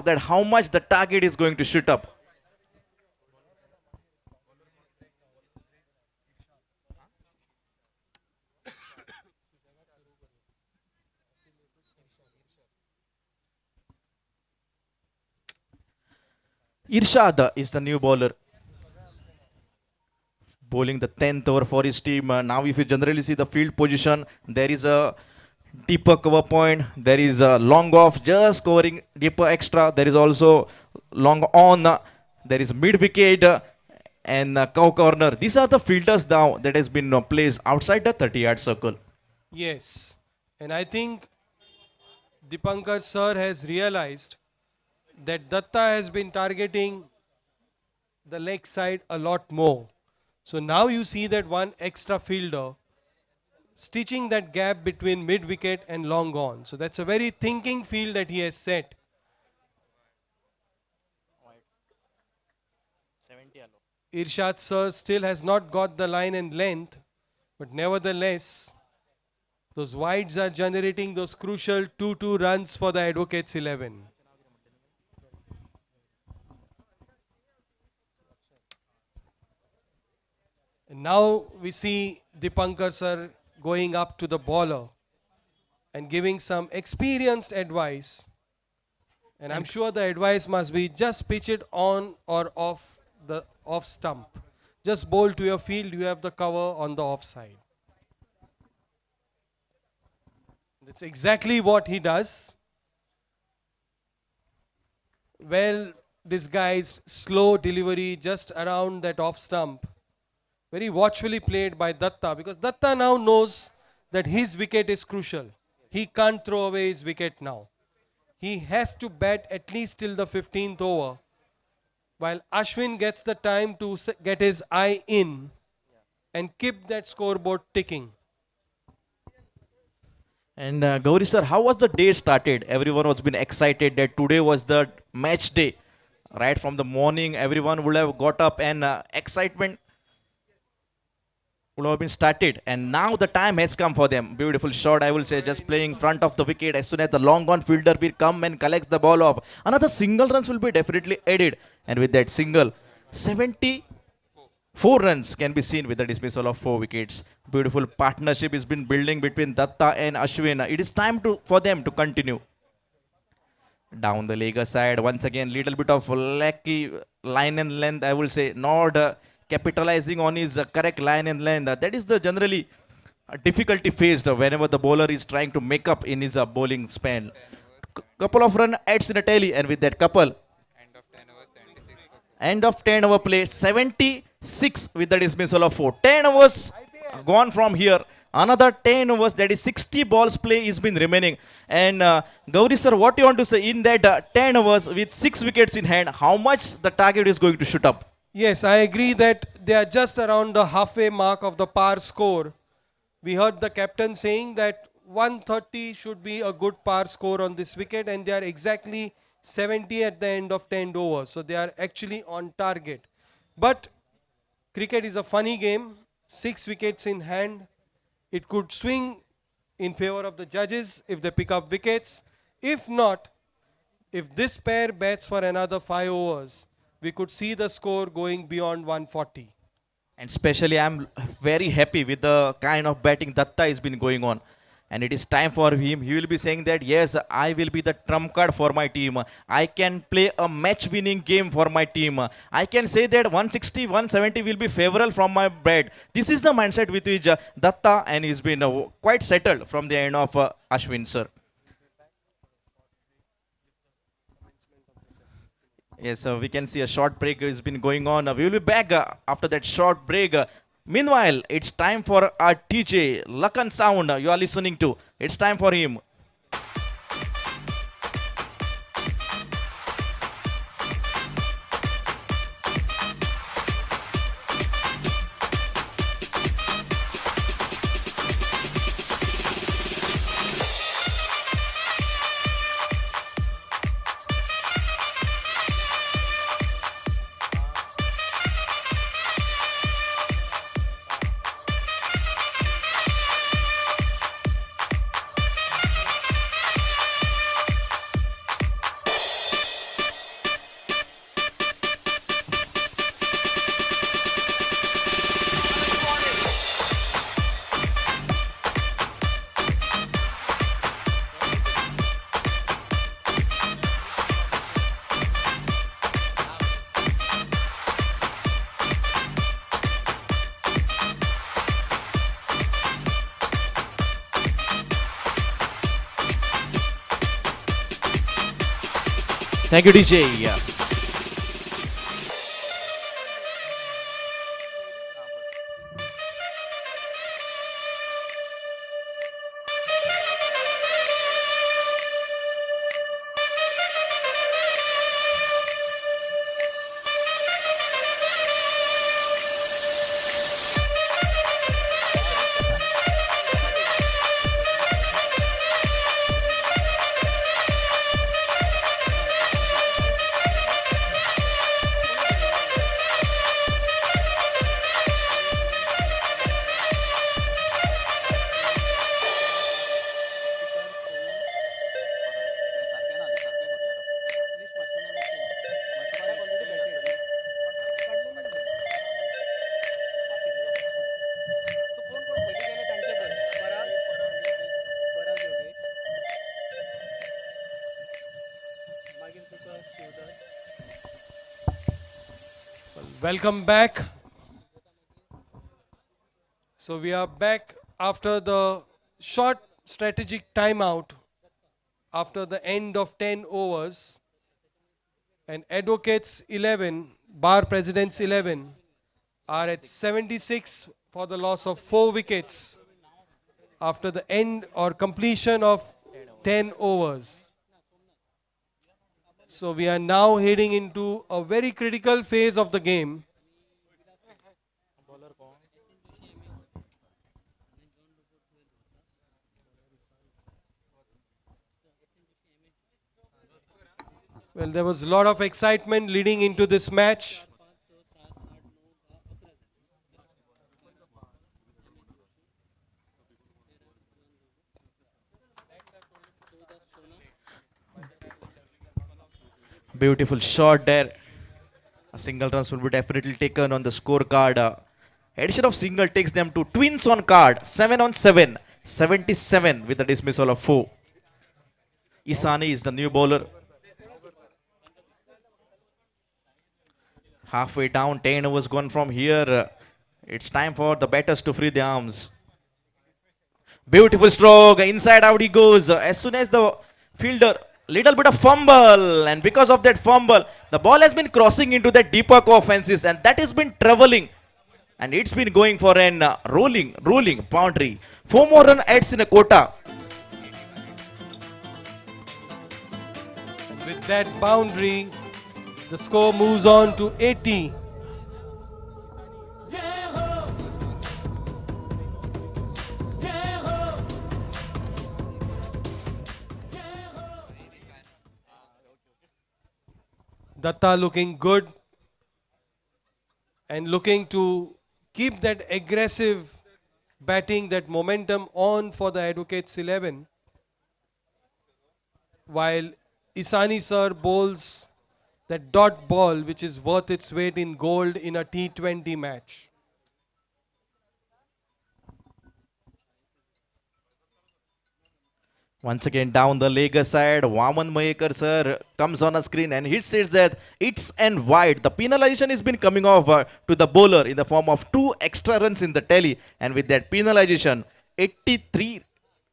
that how much the target is going to shoot up. Irshad is the new bowler, bowling the 10th over for his team. Now, if you generally see the field position, there is a deeper cover point, there is a long off, just covering deeper extra. There is also long on, there is mid wicket, and cow corner. These are the filters now that has been placed outside the 30-yard circle. Yes. And I think Dipankar sir has realized that Datta has been targeting the leg side a lot more. So now you see that one extra fielder stitching that gap between mid wicket and long on. So that's a very thinking field that he has set. Irshad sir still has not got the line and length, but nevertheless, those wides are generating those crucial 2-2 runs for the Advocates 11. And now we see Dipankar sir going up to the bowler and giving some experienced advice. And I'm sure the advice must be just pitch it on or off the off stump. Just bowl to your field, you have the cover on the offside. That's exactly what he does. Well disguised, slow delivery just around that off stump. Very watchfully played by Datta, because Datta now knows that his wicket is crucial. He can't throw away his wicket now. He has to bat at least till the 15th over, while Ashwin gets the time to get his eye in and keep that scoreboard ticking. And Gauri sir, how was the day started? Everyone was been excited that today was the match day. Right from the morning, everyone would have got up and excitement would have been started. And now the time has come for them. Beautiful shot, I will say, just playing front of the wicket. As soon as the long on fielder will come and collects the ball off, another single runs will be definitely added. And with that single, 74 runs can be seen with the dismissal of 4 wickets. Beautiful partnership has been building between Datta and Ashwin. It is time for them to continue. Down the leg side, once again, little bit of lacky line and length, I will say, not capitalizing on his correct line and length. That is the generally difficulty faced whenever the bowler is trying to make up in his bowling span. Couple of run adds in a tally, and with that couple, end of 10 over play, 76 with the dismissal of 4. 10 overs gone from here. Another 10 overs, that is 60 balls play is been remaining. And Gauri sir, what you want to say in that 10 overs with 6 wickets in hand, how much the target is going to shoot up? Yes, I agree that they are just around the halfway mark of the par score. We heard the captain saying that 130 should be a good par score on this wicket, and they are exactly 70 at the end of 10 overs. So they are actually on target. But cricket is a funny game. 6 wickets in hand. It could swing in favor of the judges if they pick up wickets. If not, if this pair bats for another 5 overs, we could see the score going beyond 140. And especially I'm very happy with the kind of batting Datta has been going on. And it is time for him. He will be saying that, yes, I will be the trump card for my team. I can play a match-winning game for my team. I can say that 160, 170 will be favorable from my bat. This is the mindset with which Datta, and he's been quite settled from the end of Ashwin, sir. Yes, we can see a short break has been going on. We will be back after that short break. Meanwhile, it's time for our TJ, Lakan Sound, you are listening to. It's time for him. Thank you, DJ. Welcome back. So we are back after the short strategic timeout after the end of 10 overs, and Advocates 11, Bar Presidents 11 are at 76 for the loss of 4 wickets after the end or completion of 10 overs. So we are now heading into a very critical phase of the game. Well, there was a lot of excitement leading into this match. Beautiful shot there. A single runs will be definitely taken on the scorecard. Addition of single takes them to twins on card. 7 on 7. 77 with the dismissal of 4. Isani is the new bowler. Halfway down, 10 overs gone from here. It's time for the batters to free their arms. Beautiful stroke. Inside out he goes. As soon as the fielder, little bit of fumble, and because of that fumble, the ball has been crossing into that deeper fences, and that has been traveling, and it's been going for an rolling boundary. 4 more run adds in a quota. With that boundary, the score moves on to 80. जय हो जय हो जय हो Datta looking good and looking to keep that aggressive batting, that momentum on for the Advocates 11, while Isani sir bowls that dot ball which is worth its weight in gold in a T20 match. Once again down the leg side, Vaman Mayekar sir comes on a screen and he says that it's and wide. The penalization has been coming off to the bowler in the form of 2 extra runs in the tally, and with that penalization, 83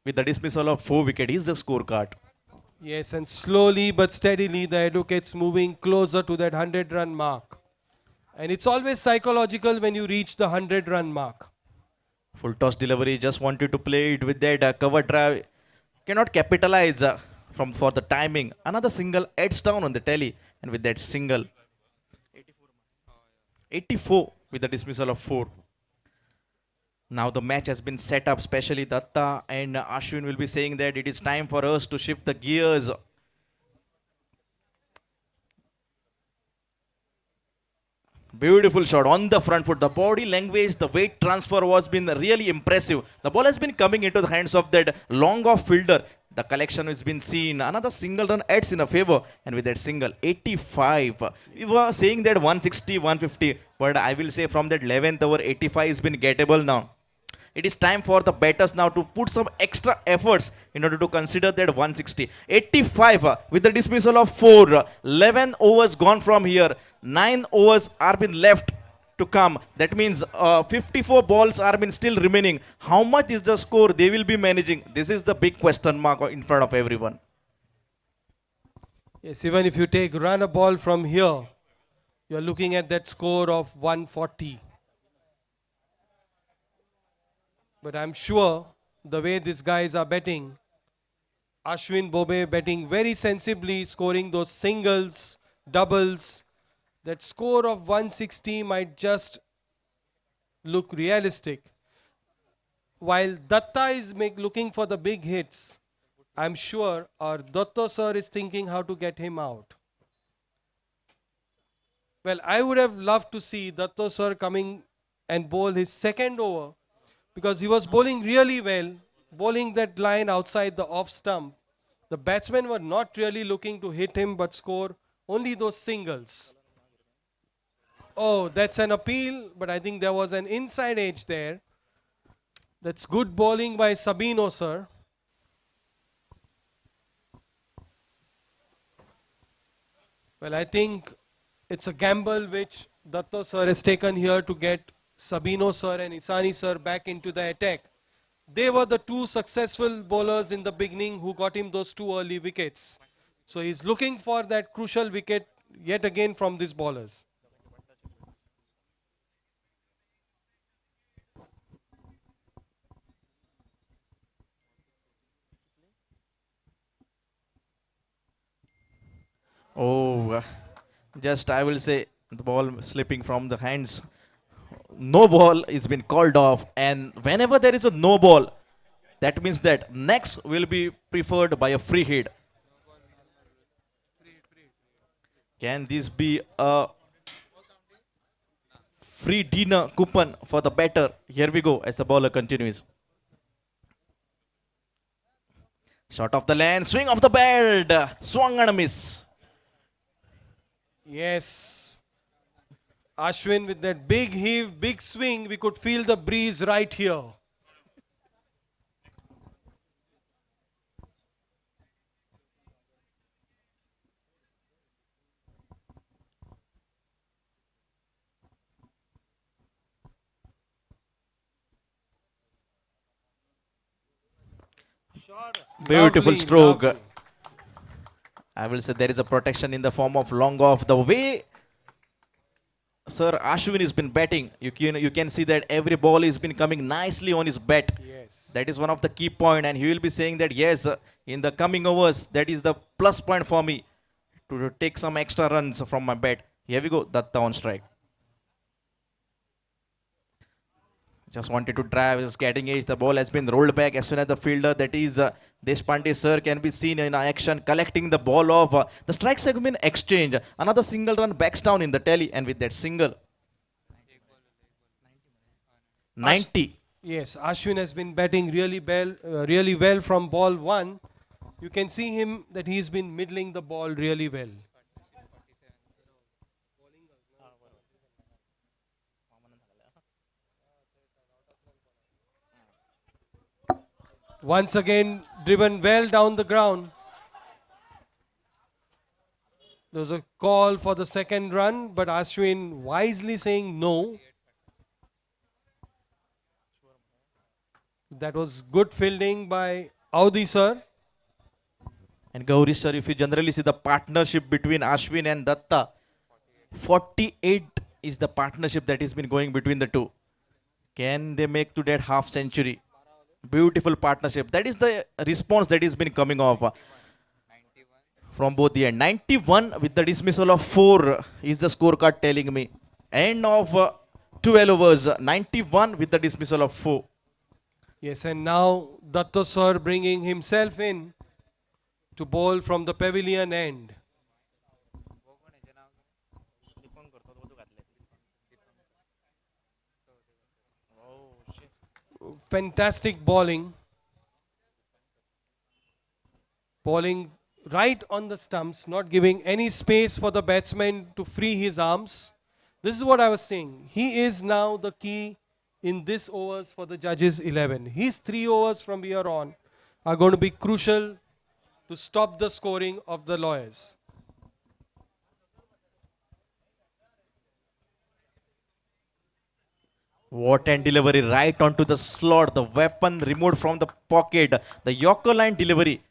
with the dismissal of 4 wicket is the scorecard. Yes, and slowly but steadily the Advocates moving closer to that 100-run mark. And it's always psychological when you reach the 100-run mark. Full toss delivery, just wanted to play it with that cover drive. Cannot capitalize for the timing. Another single edge down on the tally, and with that single, 84 with the dismissal of 4. Now the match has been set up, especially Datta and Ashwin will be saying that it is time for us to shift the gears. Beautiful shot on the front foot. The body language, the weight transfer was been really impressive. The ball has been coming into the hands of that long off fielder. The collection has been seen. Another single run adds in a favor, and with that single, 85. We were saying that 160, 150, but I will say from that 11th over, 85 has been gettable now. It is time for the batters now to put some extra efforts in order to consider that 160. 85 with the dismissal of 4. 11 overs gone from here. 9 overs are been left to come. That means 54 balls are been still remaining. How much is the score they will be managing? This is the big question mark in front of everyone. Yes, even if you take run a ball from here, you're looking at that score of 140. But I'm sure the way these guys are betting, Ashwin Bobe betting very sensibly, scoring those singles, doubles. That score of 160 might just look realistic. While Datta is looking for the big hits, I'm sure our Datta sir is thinking how to get him out. Well, I would have loved to see Datta sir coming and bowl his second over because he was bowling really well, bowling that line outside the off stump. The batsmen were not really looking to hit him but score only those singles. Oh, that's an appeal, but I think there was an inside edge there. That's good bowling by Sabino, sir. Well, I think it's a gamble which Datto sir has taken here to get Sabino sir and Isani sir back into the attack. They were the two successful bowlers in the beginning who got him those two early wickets. So he's looking for that crucial wicket yet again from these bowlers. Oh, just I will say the ball slipping from the hands. No ball is been called off, and whenever there is a no ball, that means that next will be preferred by a free hit. Can this be a free dinner coupon for the batter? Here we go as the bowler continues. Shot off the land, swing off the bat, swung and a miss. Yes. Ashwin with that big heave, big swing, we could feel the breeze right here. Beautiful Lovely, stroke. lovely. I will say there is a protection in the form of long off. The way Sir Ashwin has been batting, you can see that every ball has been coming nicely on his bat. Yes. That is one of the key point, and he will be saying that yes, in the coming overs, that is the plus point for me to take some extra runs from my bat. Here we go, Datta on strike. Just wanted to drive, is getting edge. The ball has been rolled back as soon as the fielder, that is Deshpande sir, can be seen in action, collecting the ball off. The strikes have been exchanged. Another single run backs down in the tally, and with that single, 90. Yes, Ashwin has been batting really well from ball one. You can see him that he's been middling the ball really well. Once again, driven well down the ground. There was a call for the second run, but Ashwin wisely saying no. That was good fielding by Audi sir. And Gauri sir, if you generally see the partnership between Ashwin and Datta, 48 is the partnership that has been going between the two. Can they make to that half century? Beautiful partnership. That is the response that has been coming off from both the end. 91 with the dismissal of 4 is the scorecard telling me. End of 12 overs. 91 with the dismissal of 4. Yes, and now Datto sir bringing himself in to bowl from the pavilion end. Fantastic bowling. Bowling right on the stumps, not giving any space for the batsman to free his arms. This is what I was saying. He is now the key in this overs for the judges 11. His 3 overs from here on are going to be crucial to stop the scoring of the lawyers. What and delivery right onto the slot. The weapon removed from the pocket. The Yorker line delivery.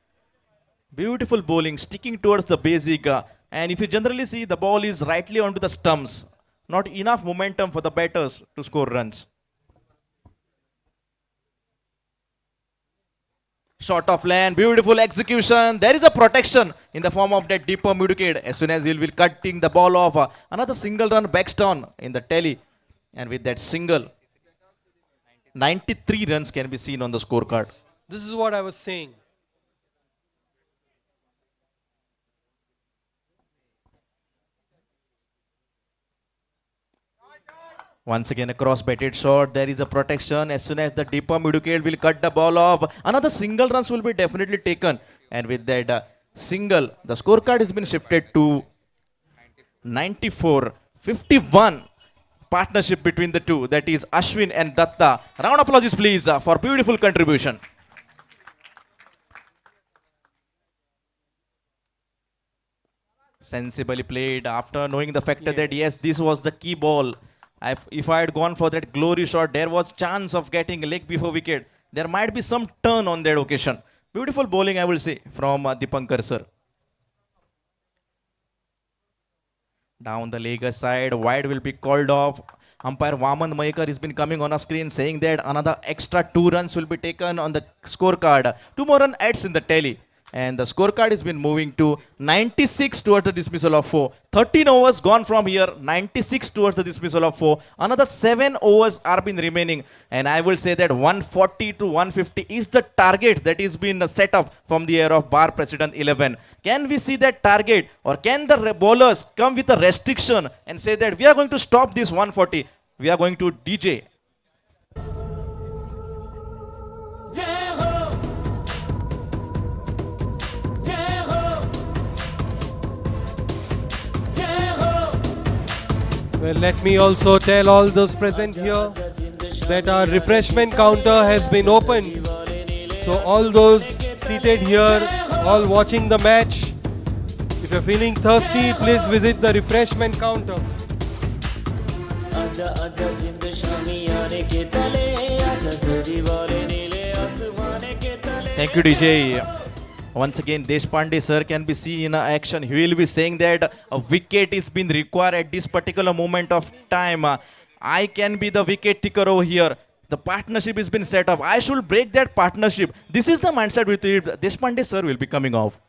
Beautiful bowling, sticking towards the basic. And if you generally see, the ball is rightly onto the stumps. Not enough momentum for the batters to score runs. Shot of land, beautiful execution. There is a protection in the form of that deeper mid-wicket. As soon as he will cutting the ball off, another single run backstone in the tally. And with that single, 93 runs can be seen on the scorecard. This is what I was saying. Once again, a cross-batted shot. There is a protection. As soon as the deeper mid-wicket will cut the ball off, another single runs will be definitely taken. And with that single, the scorecard has been shifted to 94-51. Partnership between the two. That is Ashwin and Datta. Round of applause, please, for beautiful contribution. Sensibly played after knowing the factor that yes, this was the key ball. If I had gone for that glory shot, there was chance of getting a leg before wicket. There might be some turn on that occasion. Beautiful bowling, I will say, from Dipankar sir. Down the leg side, wide will be called off. Umpire Vaman Mayekar has been coming on a screen saying that another extra 2 runs will be taken on the scorecard. 2 more run adds in the tally. And the scorecard has been moving to 96 towards the dismissal of 4. 13 overs gone from here, 96 towards the dismissal of 4. Another 7 overs are been remaining. And I will say that 140 to 150 is the target that is been set up from the air of Bar President 11. Can we see that target, or can the bowlers come with a restriction and say that we are going to stop this 140? We are going to DJ. जय हो जय हो जय हो Well, let me also tell all those present here that our refreshment counter has been opened. So all those seated here, all watching the match, if you're feeling thirsty, please visit the refreshment counter. आजा आजा जिंद शामियाने के तले आजा सरी वाले नीले आसमाने के तले Thank you, DJ. Once again, Deshpande sir can be seen in action. He will be saying that a wicket is being required at this particular moment of time. I can be the wicket taker over here. The partnership has been set up. I should break that partnership. This is the mindset with which Deshpande sir will be coming off.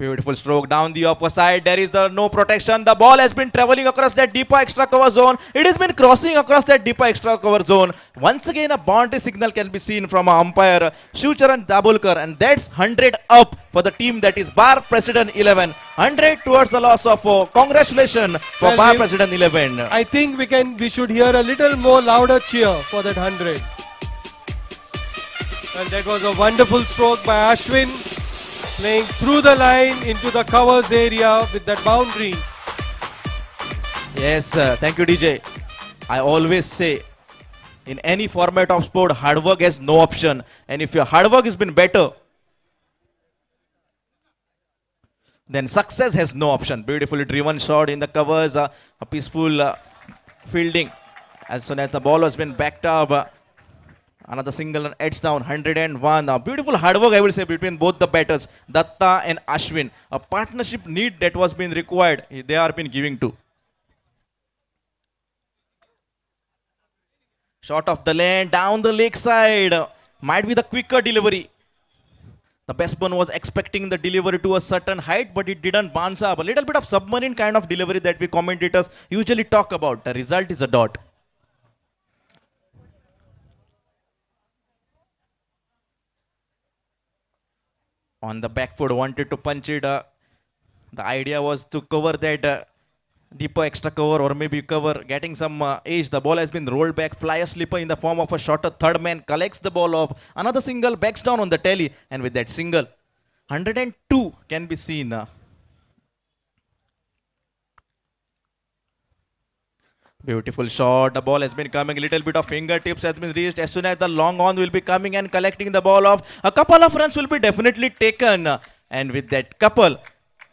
Beautiful stroke down the upper side. There is no protection. The ball has been traveling across that deeper extra cover zone. It has been crossing across that deeper extra cover zone. Once again, a boundary signal can be seen from our umpire Shivcharan Dabulkar, and that's 100 up for the team that is Bar President 11. 100 towards the loss of 4. Congratulations for Well, Bar we- President 11. I think we should hear a little more louder cheer for that 100. Well, that was a wonderful stroke by Ashwin, playing through the line into the covers area with that boundary. Yes, thank you, DJ. I always say, in any format of sport, hard work has no option. And if your hard work has been better, then success has no option. Beautifully driven shot in the covers, a peaceful fielding. As soon as the ball has been backed up, another single and edge down, 101. Beautiful hard work, I will say, between both the batters, Datta and Ashwin. A partnership need that was being required, they are been giving to. Shot of the lane, down the leg side. Might be the quicker delivery. The batsman was expecting the delivery to a certain height, but it didn't bounce up. A little bit of submarine kind of delivery that we commentators usually talk about. The result is a dot. On the back foot, wanted to punch it. The idea was to cover that deeper extra cover, or maybe cover getting some edge. The ball has been rolled back. Flyer slipper in the form of a shorter third man collects the ball off. Another single backs down on the tally, and with that single, 102 can be seen. Beautiful shot. The ball has been coming. A little bit of fingertips has been reached. As soon as the long on will be coming and collecting the ball off, a couple of runs will be definitely taken. And with that couple,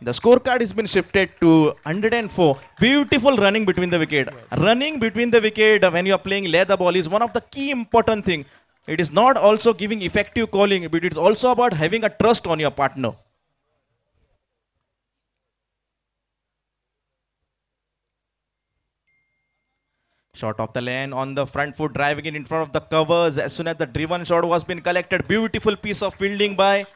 The scorecard has been shifted to 104. Beautiful running between the wicket. Running between the wicket when you are playing leather ball is one of the key important thing. It is not also giving effective calling, but it's also about having a trust on your partner. Shot off the lane on the front foot, driving it in front of the covers. As soon as the driven shot was been collected, beautiful piece of fielding by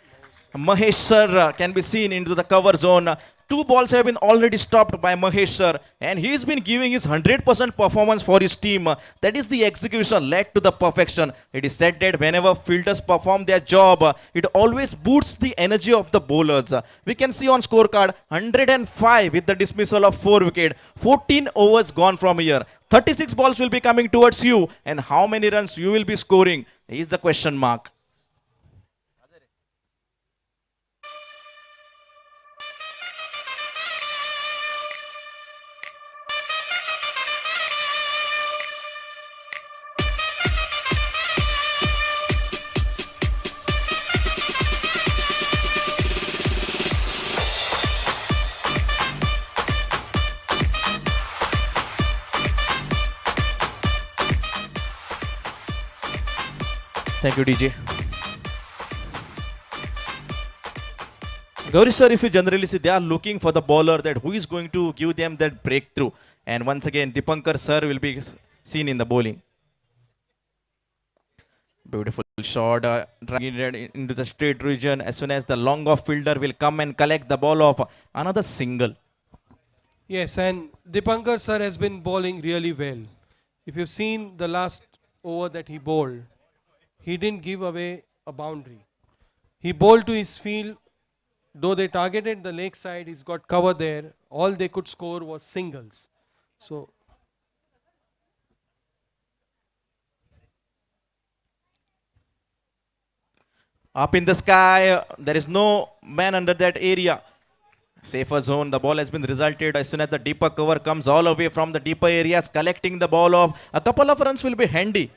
Mahesh sir can be seen into the cover zone. Two balls have been already stopped by Mahesh sir, and he's been giving his 100% performance for his team. That is the execution led to the perfection. It is said that whenever fielders perform their job, it always boosts the energy of the bowlers. We can see on scorecard 105 with the dismissal of 4 wicket. 14 overs gone from here. 36 balls will be coming towards you, and how many runs you will be scoring is the question mark. Thank you, DJ. Gauri sir, if you generally see, they are looking for the bowler that who is going to give them that breakthrough. And once again, Dipankar sir will be seen in the bowling. Beautiful shot, dragging it into the straight region. As soon as the long off fielder will come and collect the ball off, another single. Yes, and Dipankar sir has been bowling really well. If you've seen the last over that he bowled, he didn't give away a boundary. He bowled to his field. Though they targeted the leg side, he's got cover there. All they could score was singles. So Up in the sky, there is no man under that area. Safer zone, the ball has been resulted. As soon as the deeper cover comes all away from the deeper areas, collecting the ball off, a couple of runs will be handy.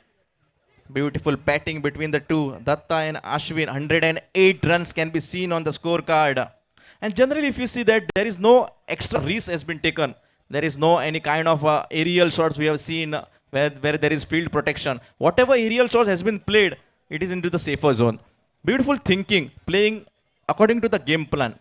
Beautiful batting between the two. Datta and Ashwin, 108 runs can be seen on the scorecard. And generally, if you see that there is no extra risk has been taken. There is no any kind of aerial shots we have seen where there is field protection. Whatever aerial shots has been played, it is into the safer zone. Beautiful thinking, playing according to the game plan.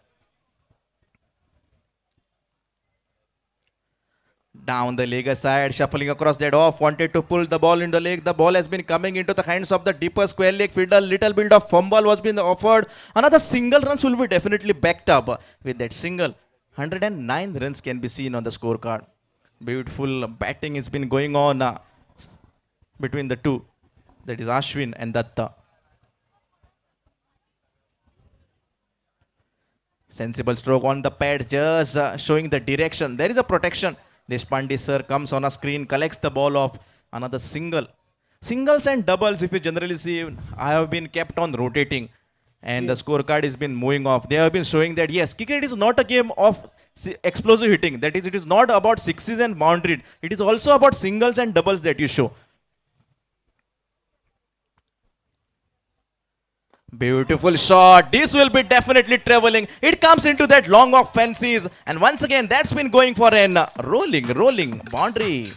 Down the leg side, shuffling across that off, wanted to pull the ball into the leg. The ball has been coming into the hands of the deeper square leg fielder. Little bit of fumble was being offered. Another single runs will be definitely backed up with that single. 109 runs can be seen on the scorecard. Beautiful batting has been going on between the two. That is Ashwin and Datta. Sensible stroke on the pad, just showing the direction. There is a protection. Deshpande sir comes on a screen, collects the ball off. Another single. Singles and doubles, if you generally see, I have been kept on rotating. And the scorecard has been moving off. They have been showing that, yes, cricket is not a game of explosive hitting. That is, it is not about sixes and boundary. It is also about singles and doubles that you show. Beautiful shot. This will be definitely traveling. It comes into that long off fences. And once again, that's been going for an rolling boundary.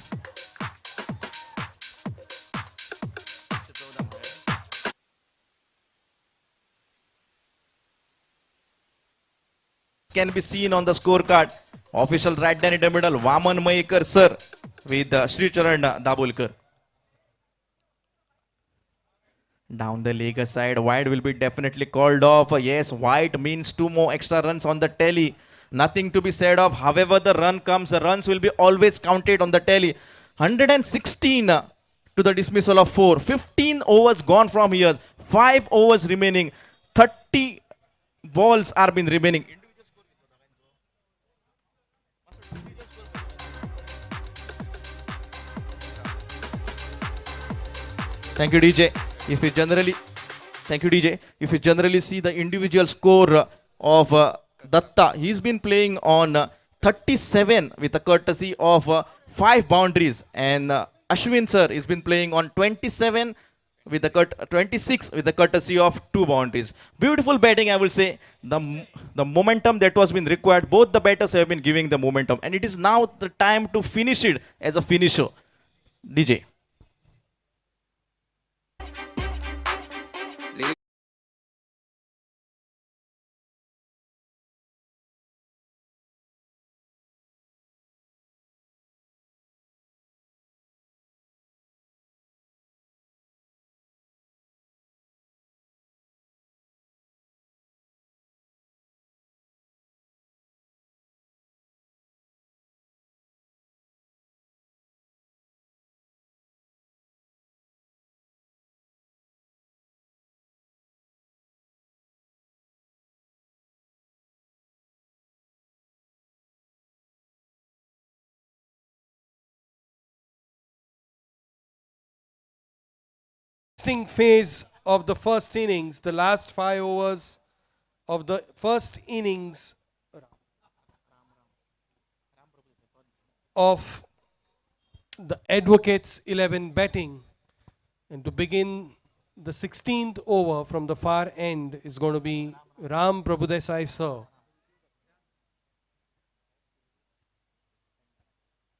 Can be seen on the scorecard. Official right down in the middle, Vaman Maikar sir with Sri Charan Dabulkar. Down the leg side, wide will be definitely called off. Yes, wide means 2 more extra runs on the tally. Nothing to be said of. However, the run comes, the runs will be always counted on the tally. 116 to the dismissal of 4. 15 overs gone from here. 5 overs remaining. 30 balls are been remaining. Thank you, DJ. If you generally, thank you, DJ. If you generally see the individual score of Datta, he's been playing on 37 with a courtesy of 5 boundaries, and Ashwin sir has been playing on 27 with the 26 with the courtesy of 2 boundaries. Beautiful batting, I will say. The momentum that was been required, both the batters have been giving the momentum, and it is now the time to finish it as a finisher. DJ. Phase of the first innings, the last 5 overs of the first innings of the Advocates 11 batting. And to begin the 16th over from the far end is going to be Ram Prabhudesai sir.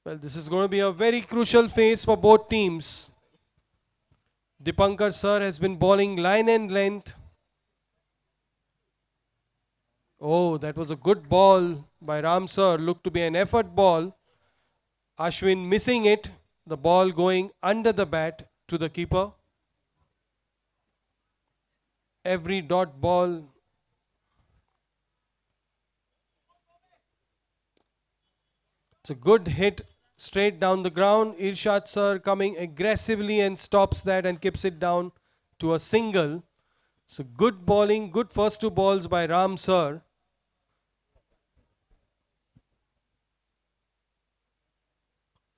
Well, this is going to be a very crucial phase for both teams. Dipankar sir has been bowling line and length. Oh, that was a good ball by Ram sir. Looked to be an effort ball. Ashwin missing it. The ball going under the bat to the keeper. Every dot ball. It's a good hit straight down the ground. Irshad sir coming aggressively and stops that and keeps it down to a single. So good bowling, good first 2 balls by Ram sir.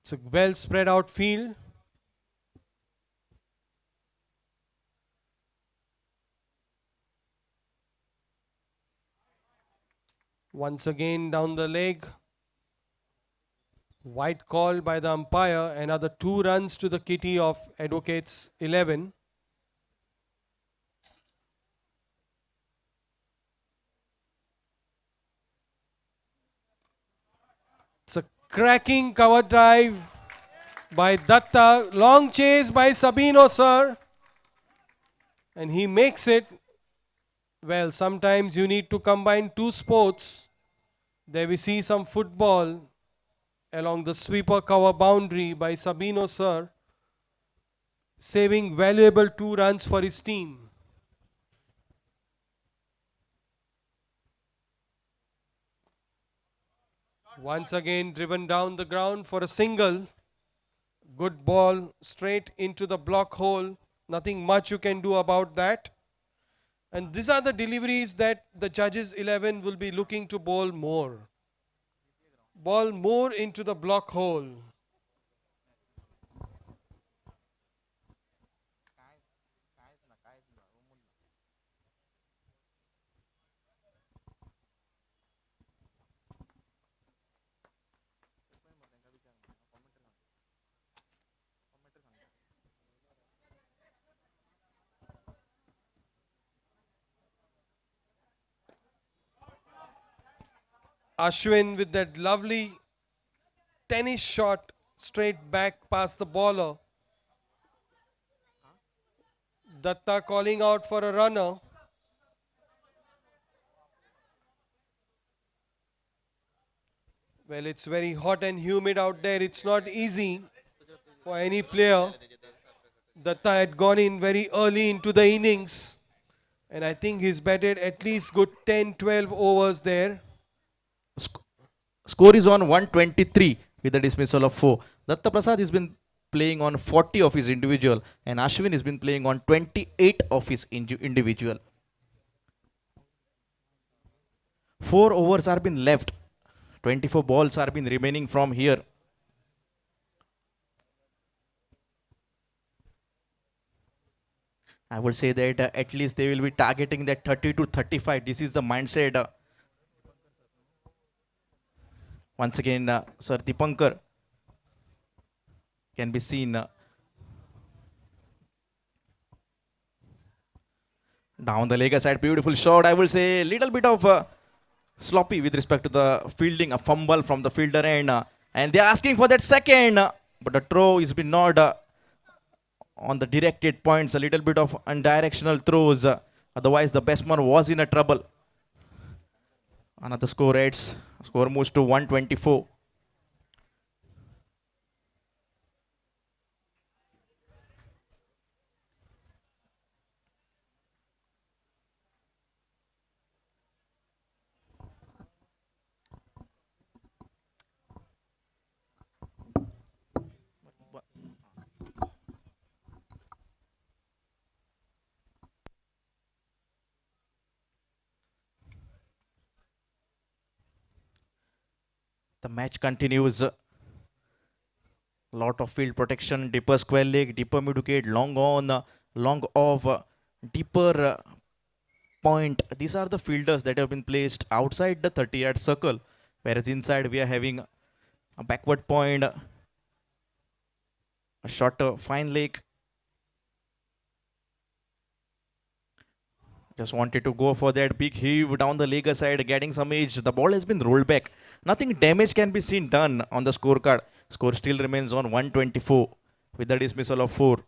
It's a well spread out field. Once again down the leg. White call by the umpire. Another 2 runs to the kitty of Advocates 11. It's a cracking cover drive by Datta. Long chase by Sabino sir. And he makes it. Well, sometimes you need to combine 2 sports. There we see some football along the sweeper cover boundary by Sabino sir, saving valuable 2 runs for his team. Once again driven down the ground for a single. Good ball straight into the block hole. Nothing much you can do about that. And these are the deliveries that the judges 11 will be looking to bowl more. Ball more into the block hole. Ashwin with that lovely tennis shot straight back past the bowler. Datta calling out for a runner. Well, it's very hot and humid out there. It's not easy for any player. Datta had gone in very early into the innings. And I think he's batted at least good 10-12 overs there. Score is on 123 with the dismissal of 4. Datta Prasad has been playing on 40 of his individual, and Ashwin has been playing on 28 of his individual. 4 overs are been left. 24 balls are been remaining from here. I would say that at least they will be targeting that 30 to 35. This is the mindset. Once again, Sir Dipankar can be seen Down the leg side, beautiful shot. I will say little bit of sloppy with respect to the fielding, a fumble from the fielder end, and they're asking for that second, but the throw is been not on the directed points. A little bit of undirectional throws. Otherwise, the batsman was in a trouble. Another score adds. Score moves to 124. The match continues. Lot of field protection, deeper square leg, deeper mid wicket, long on, long off, deeper point. These are the fielders that have been placed outside the 30-yard circle, whereas inside we are having a backward point, a shorter fine leg. Just wanted to go for that big heave down the leg side, getting some edge. The ball has been rolled back. Nothing damage can be seen done on the scorecard. Score still remains on 124 with the dismissal of 4.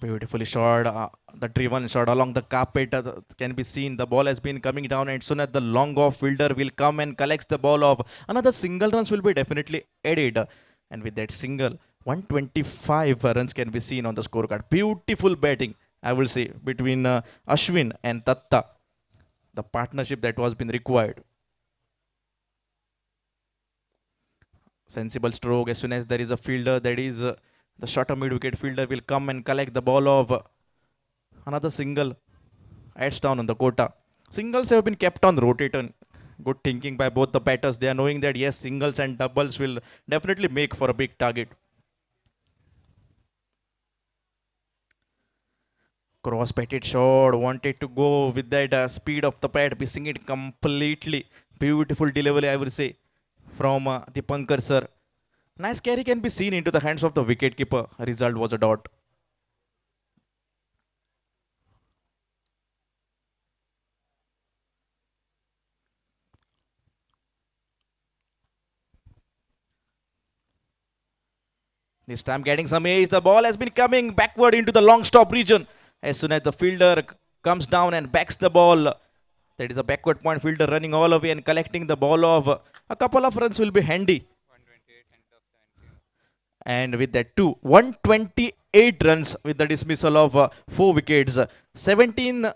Beautifully shot. The driven shot along the carpet can be seen. The ball has been coming down, and soon as the long off fielder will come and collects the ball off, another single runs will be definitely added. And with that single, 125 runs can be seen on the scorecard. Beautiful batting, I will say, between Ashwin and Tatta. The partnership that was been required. Sensible stroke. As soon as there is a fielder that is the shorter mid wicket fielder will come and collect the ball of another single. Adds down on the quota. Singles have been kept on rotation. Good thinking by both the batters. They are knowing that yes, singles and doubles will definitely make for a big target. Cross batted shot. Wanted to go with that speed of the bat, missing it completely. Beautiful delivery, I would say, from the Pankar sir. Nice carry can be seen into the hands of the wicketkeeper. Result was a dot. This time getting some edge. The ball has been coming backward into the long stop region. As soon as the fielder comes down and backs the ball, that is a backward point fielder running all the way and collecting the ball of a couple of runs will be handy. And with that 128 runs with the dismissal of 4 wickets. 17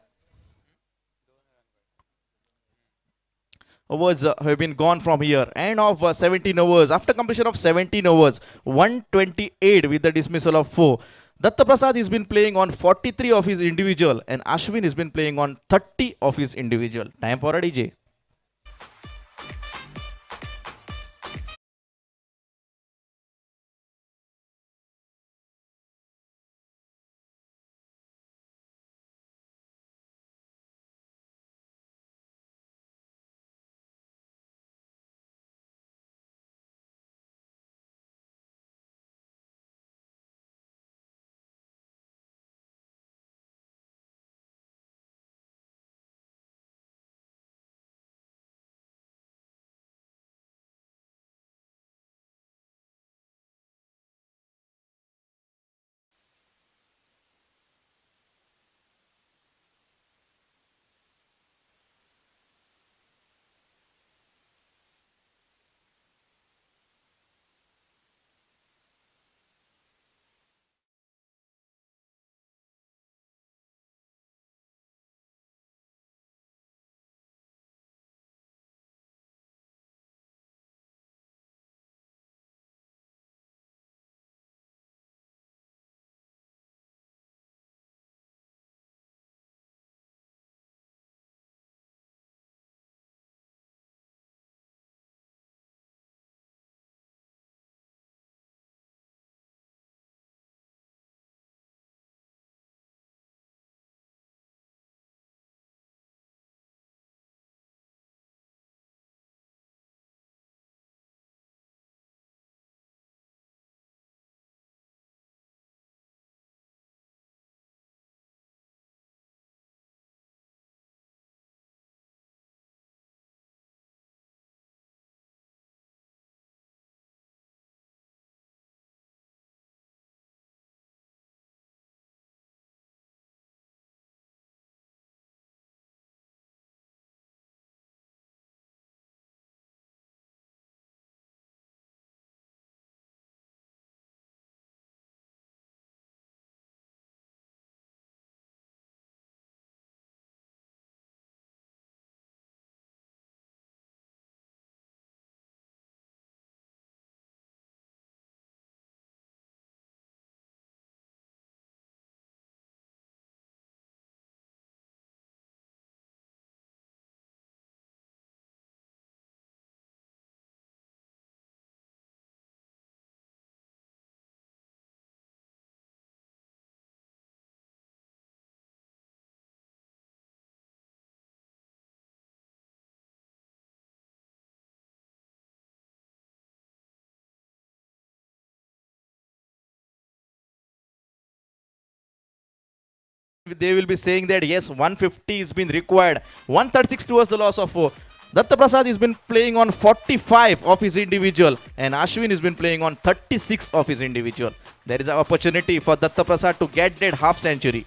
overs have been gone from here, and of 17 overs, after completion of 17 overs, 128 with the dismissal of 4. Datta Prasad has been playing on 43 of his individual, and Ashwin has been playing on 30 of his individual. Time for a DJ. They will be saying that yes, 150 is been required. 136 towards the loss of 4. Datta Prasad has been playing on 45 of his individual, and Ashwin has been playing on 36 of his individual. There is an opportunity for Datta Prasad to get that half century.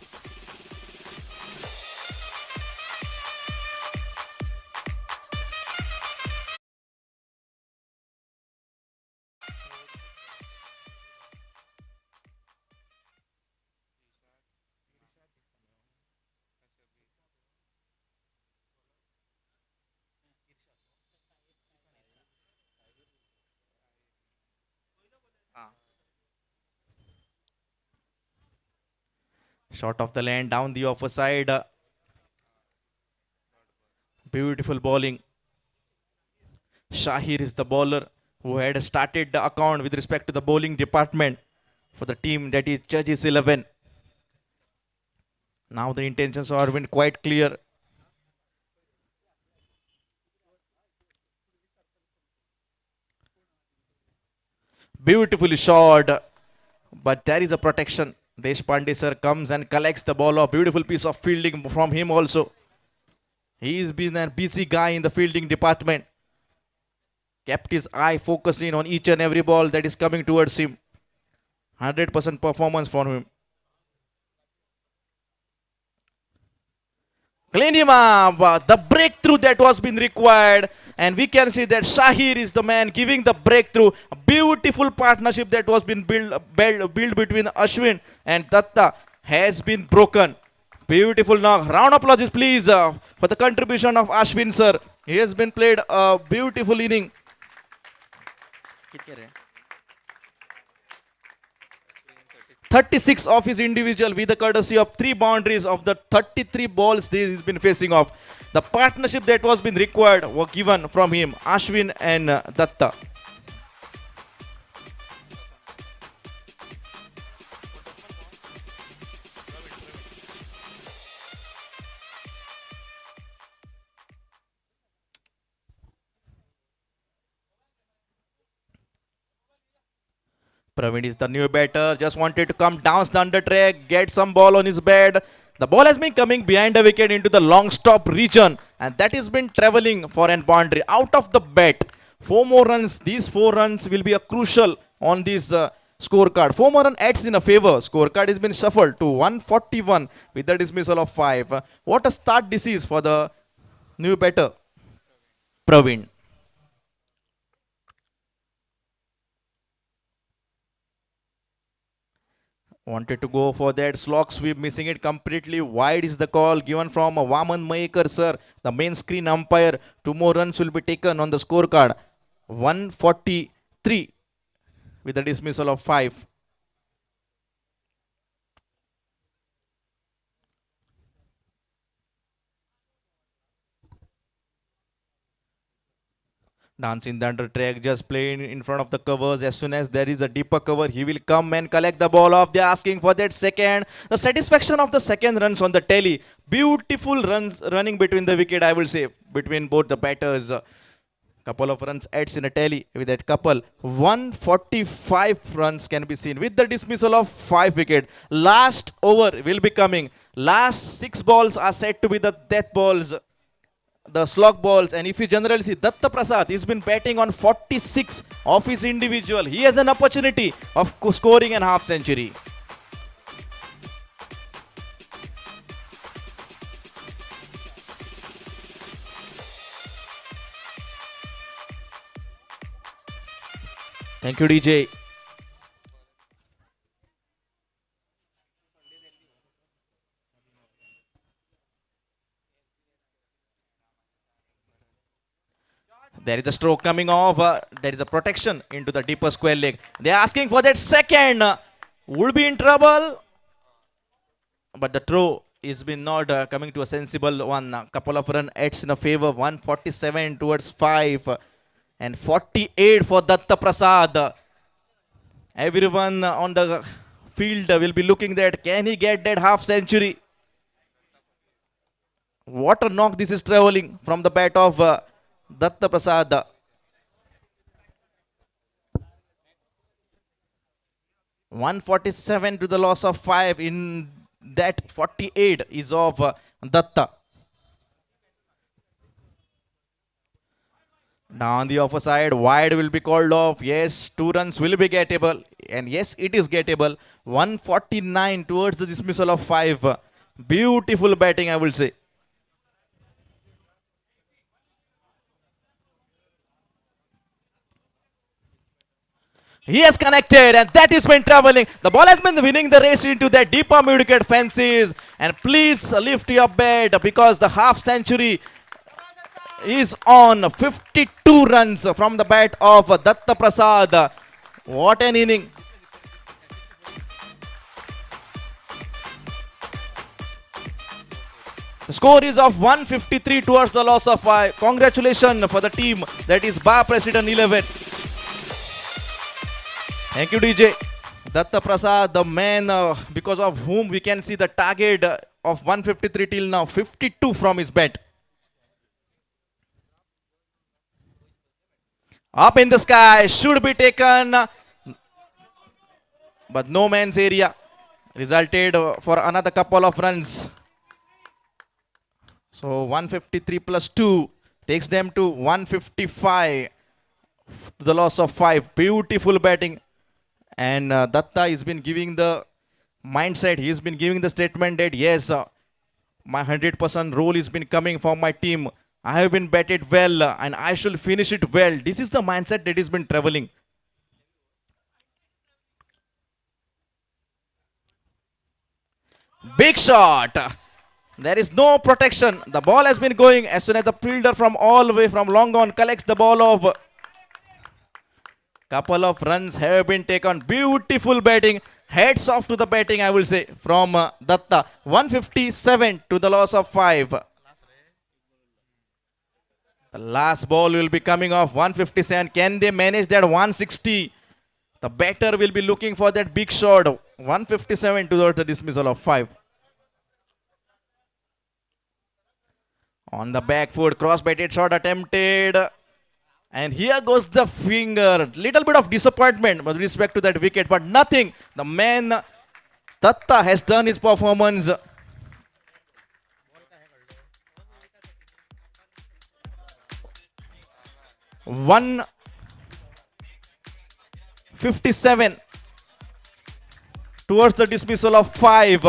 Shot of the land down the offer side. Beautiful bowling. Shahir is the bowler who had started the account with respect to the bowling department for the team, that is Judges 11. Now the intentions are been quite clear. Beautifully shot, but there is a protection. Deshpande sir comes and collects the ball off. Beautiful piece of fielding from him also. He's been a busy guy in the fielding department. Kept his eye focusing on each and every ball that is coming towards him. 100% performance for him. Clean him up. The breakthrough that was been required. And we can see that Shahir is the man giving the breakthrough. A beautiful partnership that was been built between Ashwin and Datta has been broken. Beautiful knock. Round of applause, please, for the contribution of Ashwin sir. He has been played a beautiful inning. 36 of his individual with the courtesy of 3 boundaries of the 33 balls this has been facing off. The partnership that was been required were given from him, Ashwin and Datta. Praveen is the new batter, just wanted to come down the under track, get some ball on his bed. The ball has been coming behind the wicket into the long stop region, and that has been traveling for an boundary out of the bat. 4 more runs, these 4 runs will be a crucial on this scorecard. 4 more runs adds in a favor. Scorecard has been shuffled to 141 with the dismissal of 5. What a start this is for the new batter, Praveen. Wanted to go for that slog sweep, missing it completely. Wide is the call given from Vaman Mayekar sir, the main screen umpire. 2 more runs will be taken on the scorecard. 143 with the dismissal of 5. Dancing the under track, just playing in front of the covers. As soon as there is a deeper cover, he will come and collect the ball off. They're asking for that second. The satisfaction of the second runs on the telly. Beautiful runs running between the wicket, I will say, between both the batters. Couple of runs adds in a tally with that couple. 145 runs can be seen with the dismissal of 5 wicket. Last over will be coming. Last 6 balls are said to be the death balls, the slog balls. And if you generally see, Datta Prasad has been batting on 46 of his individual. He has an opportunity of scoring a half century. Thank you, DJ. There is a stroke coming off. There is a protection into the deeper square leg. They are asking for that second. Would be in trouble. But the throw is been not coming to a sensible one. A couple of run adds in a favor. 147 towards 5. And 48 for Datta Prasad. Everyone on the field will be looking that, can he get that half century? What a knock this is traveling from the bat of Datta Prasad. .147 to the loss of 5 in That 48 is of Datta. Now on the offer side, wide will be called off. Yes, 2 runs will be gettable. And yes, it is gettable. 149 towards the dismissal of 5. Beautiful batting, I will say. He has connected, and that has been traveling. The ball has been winning the race into the deeper mid-wicket fences. And please lift your bat because the half century is on. 52 runs from the bat of Datta Prasad. What an inning. The score is of 153 towards the loss of 5. Congratulations for the team that is Bar President 11. Thank you, DJ. Datta Prasad, the man because of whom we can see the target of 153 till now, 52 from his bat. Up in the sky, should be taken, but no man's area. Resulted for another couple of runs. So 153 plus 2 takes them to 155. The loss of 5. Beautiful batting. And Datta has been giving the mindset. He has been giving the statement that yes, my 100% role has been coming from my team. I have been batted well and I should finish it well. This is the mindset that has been traveling. Big shot. There is no protection. The ball has been going as soon as the fielder from all the way from long on collects the ball off. Couple of runs have been taken. Beautiful batting. Heads off to the batting, I will say, from Datta. 157 to the loss of 5. The last ball will be coming off. 157. Can they manage that 160? The batter will be looking for that big shot. 157 towards the dismissal of 5. On the back foot, cross-batted shot attempted. And here goes the finger. Little bit of disappointment with respect to that wicket, but nothing. The man, Datta, has done his performance. One 57 towards the dismissal of 5.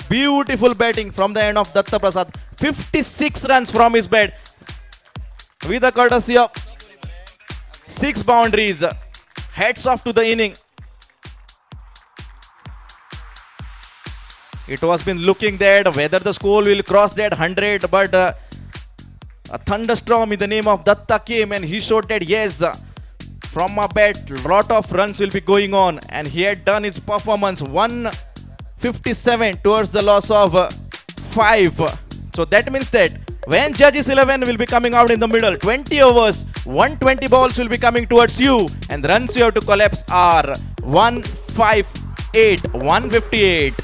Beautiful batting from the end of Datta Prasad. 56 runs from his bat with a courtesy of 6 boundaries. Heads off to the inning. It was been looking that whether the score will cross that 100, but a thunderstorm in the name of Datta came and he showed that yes, from my bat, lot of runs will be going on, and he had done his performance. 157 towards the loss of 5. So that means that when Judges 11 will be coming out in the middle, 20 overs, 120 balls will be coming towards you, and the runs you have to collapse are 158, 158.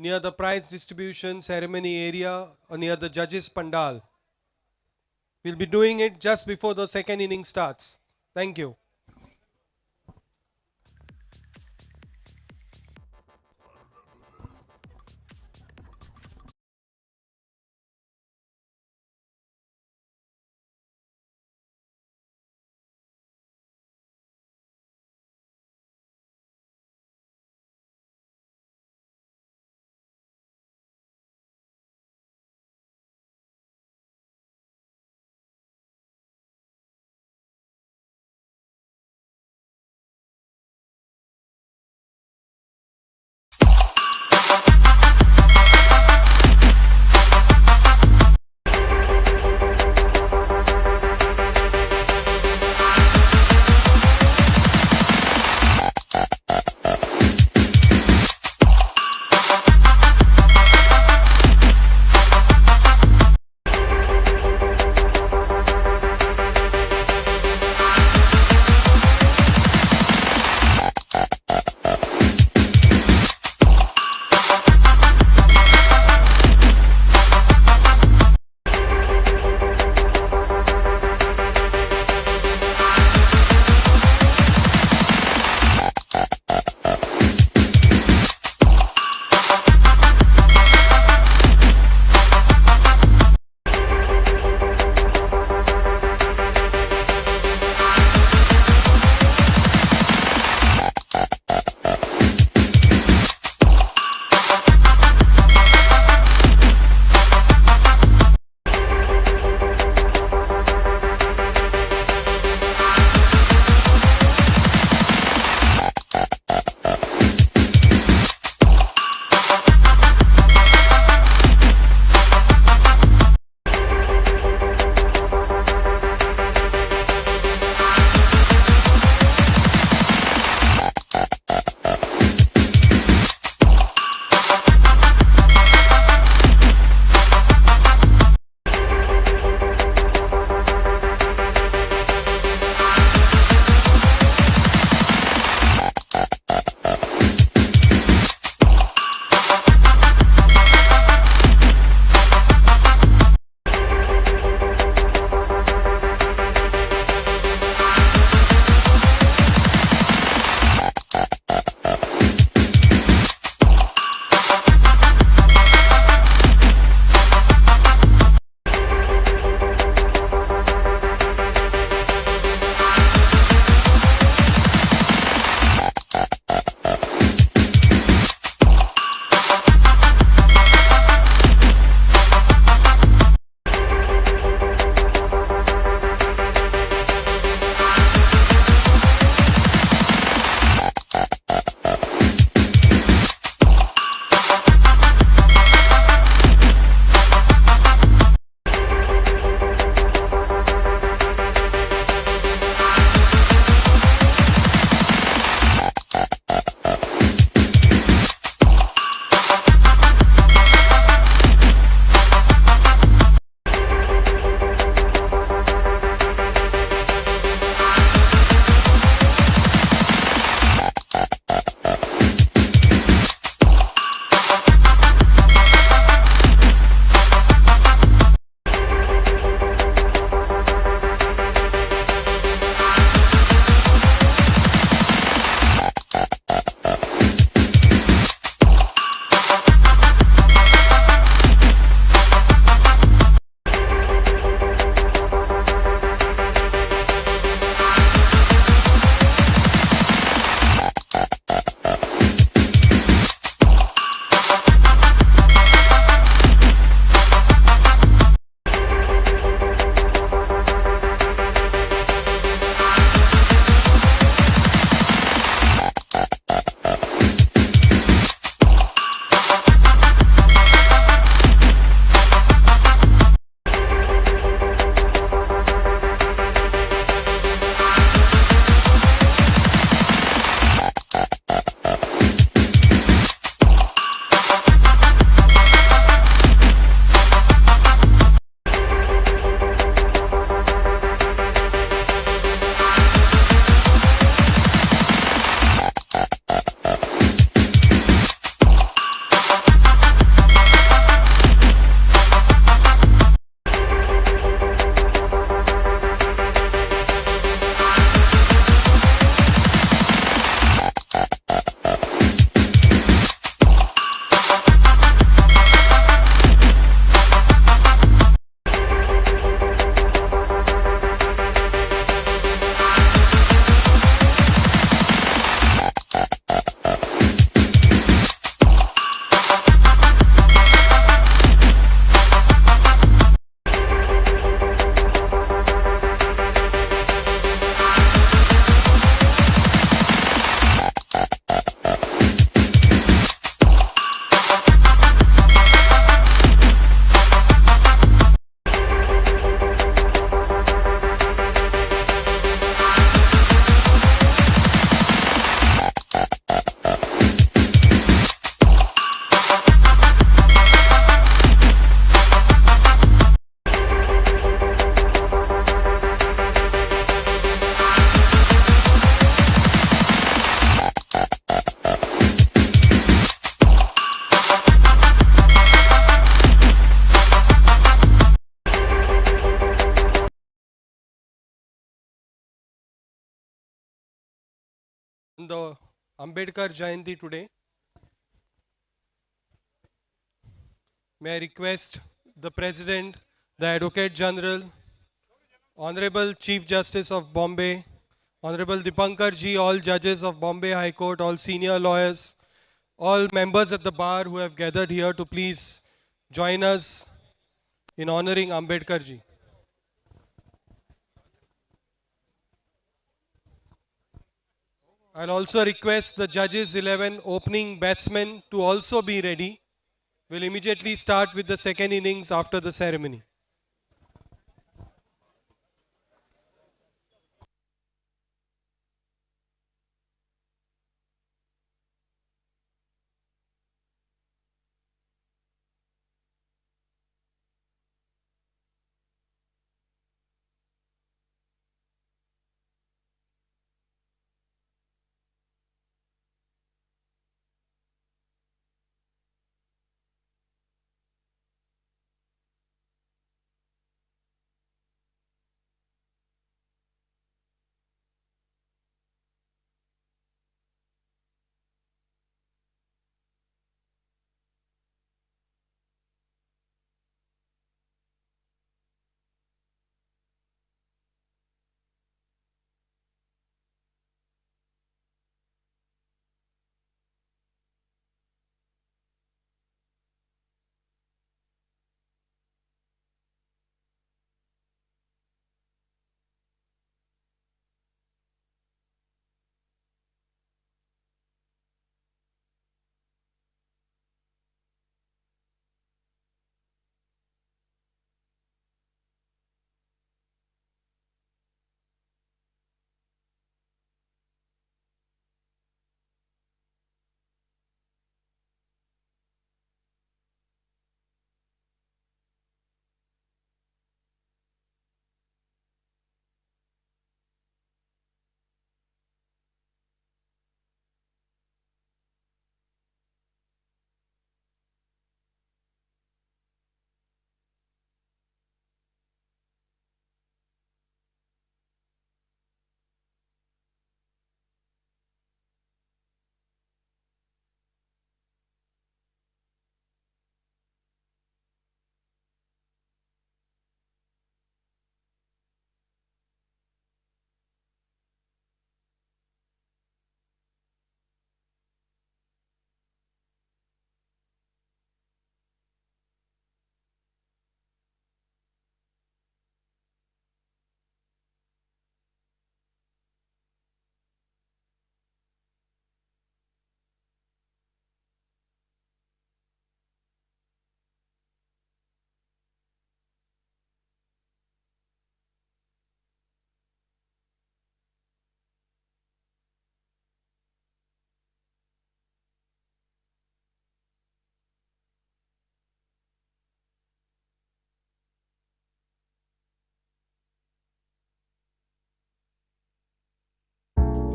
near the prize distribution ceremony area or near the judges' pandal. We'll be doing it just before the second inning starts. Thank you. the Ambedkar Jayanti today. May I request the President, the Advocate General, Honorable Chief Justice of Bombay, Honorable Dipankar Ji, all judges of Bombay High Court, all senior lawyers, all members at the bar who have gathered here to please join us in honoring Ambedkar Ji. I'll also request the judges 11 opening batsmen to also be ready. We'll immediately start with the second innings after the ceremony.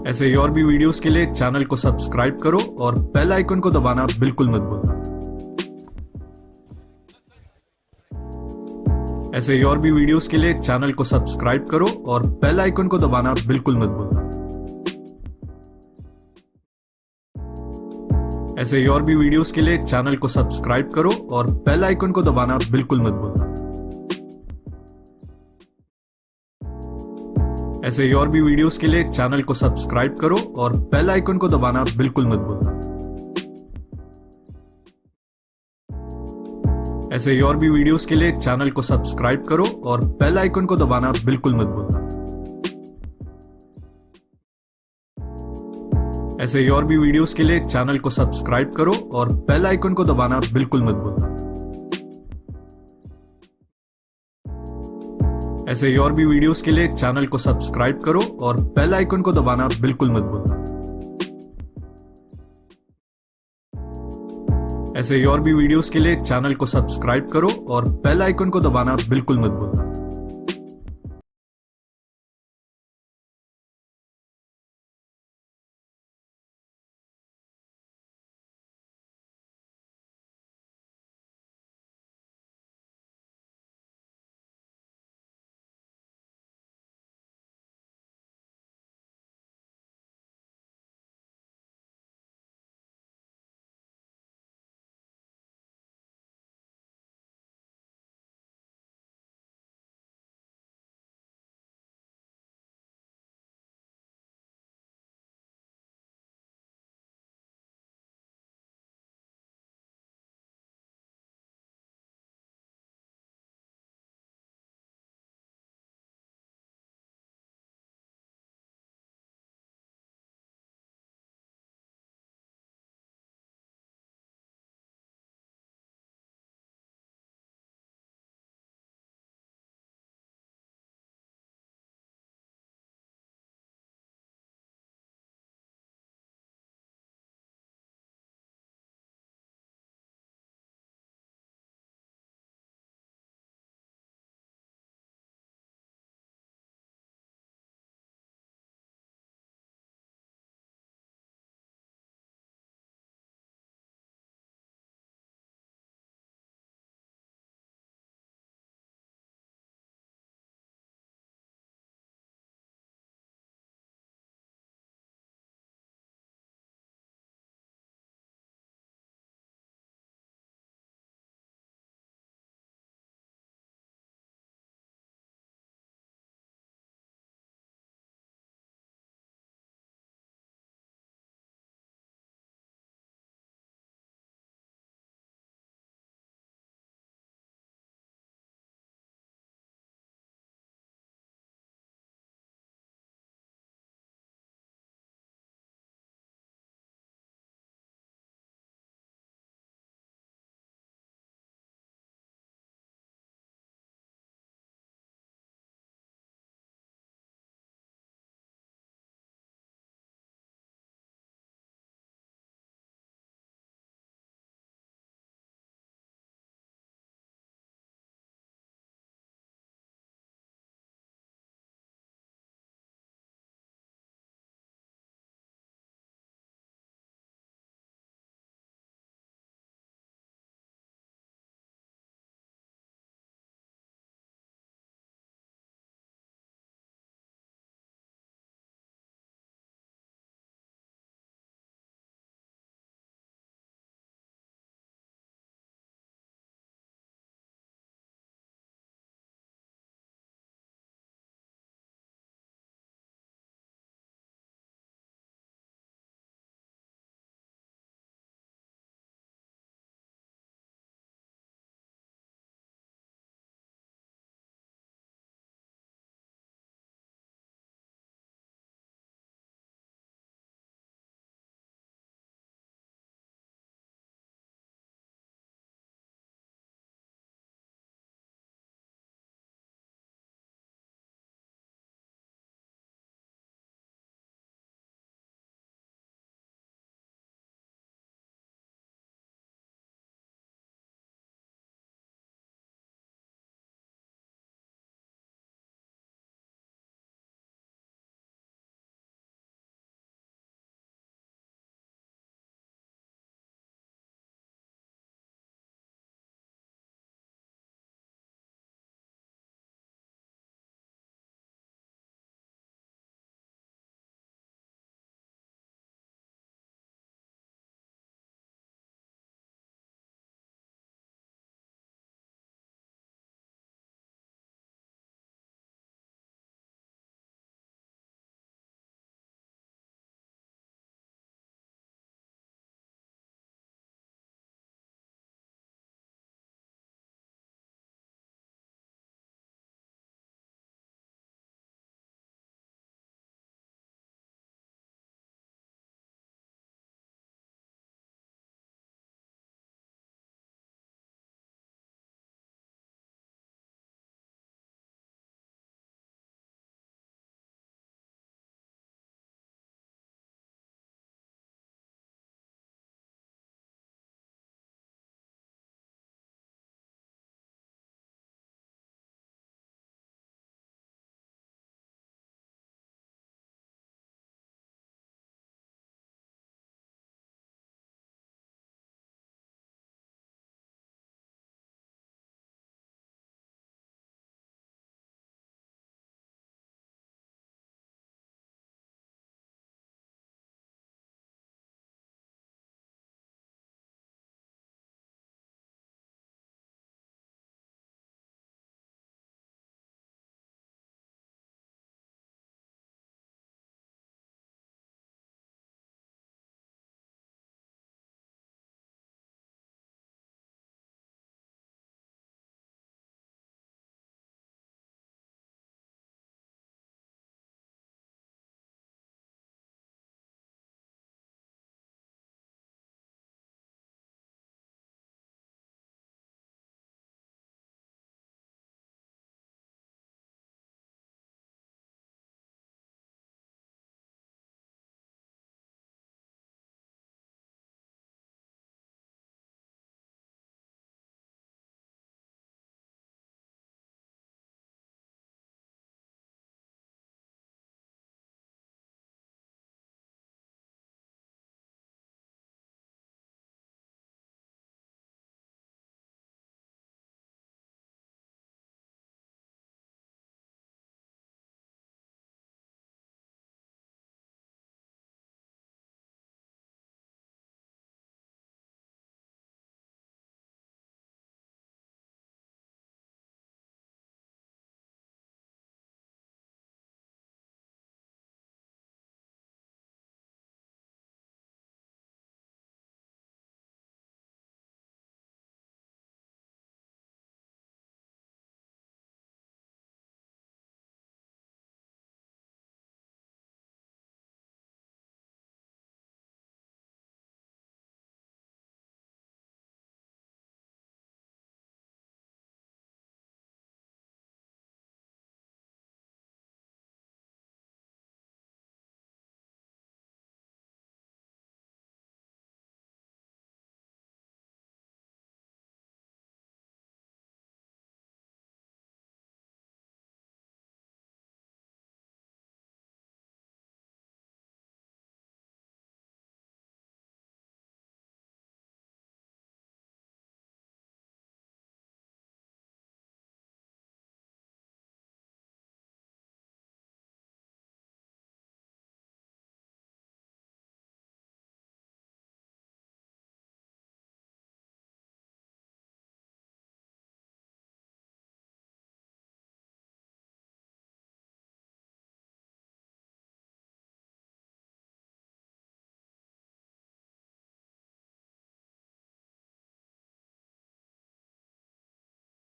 ऐसे ही और भी videos के लिए channel को subscribe करो और bell icon को दबाना बिल्कुल मत भूलना। ऐसे ही और भी वीडियोस के लिए चैनल को सब्सक्राइब करो और बेल आइकन को दबाना बिल्कुल मत भूलना। ऐसे ही और भी वीडियोस के लिए चैनल को सब्सक्राइब करो और बेल आइकन को दबाना बिल्कुल मत भूलना। ऐसे ही और भी वीडियोस के लिए चैनल को सब्सक्राइब करो और बेल आइकन को दबाना बिल्कुल मत भूलना। ऐसे ही और भी वीडियोस के लिए चैनल को सब्सक्राइब करो और बेल आइकन को दबाना बिल्कुल मत भूलना। ऐसे ही और भी वीडियोस के लिए चैनल को सब्सक्राइब करो और बेल आइकन को दबाना बिल्कुल मत भूलना। ऐसे ही और भी वीडियोस के लिए चैनल को सब्सक्राइब करो और बेल आइकन को दबाना बिल्कुल मत भूलना। ऐसे ही और भी वीडियोस के लिए चैनल को सब्सक्राइब करो और बेल आइकन को दबाना बिल्कुल मत भूलना।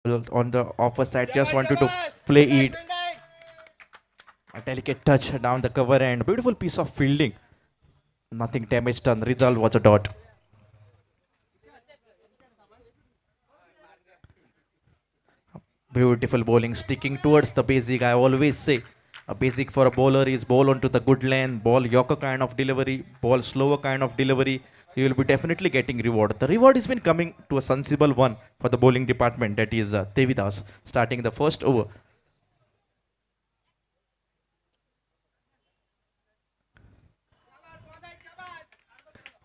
On the offer side, just wanted to play it. A delicate touch down the cover and beautiful piece of fielding. Nothing damage done. Result was a dot. Beautiful bowling, sticking towards the basic. I always say a basic for a bowler is ball onto the good lane, ball yorker kind of delivery, ball slower kind of delivery. You will be definitely getting reward. The reward has been coming to a sensible one for the bowling department. That is Devidas starting the first over.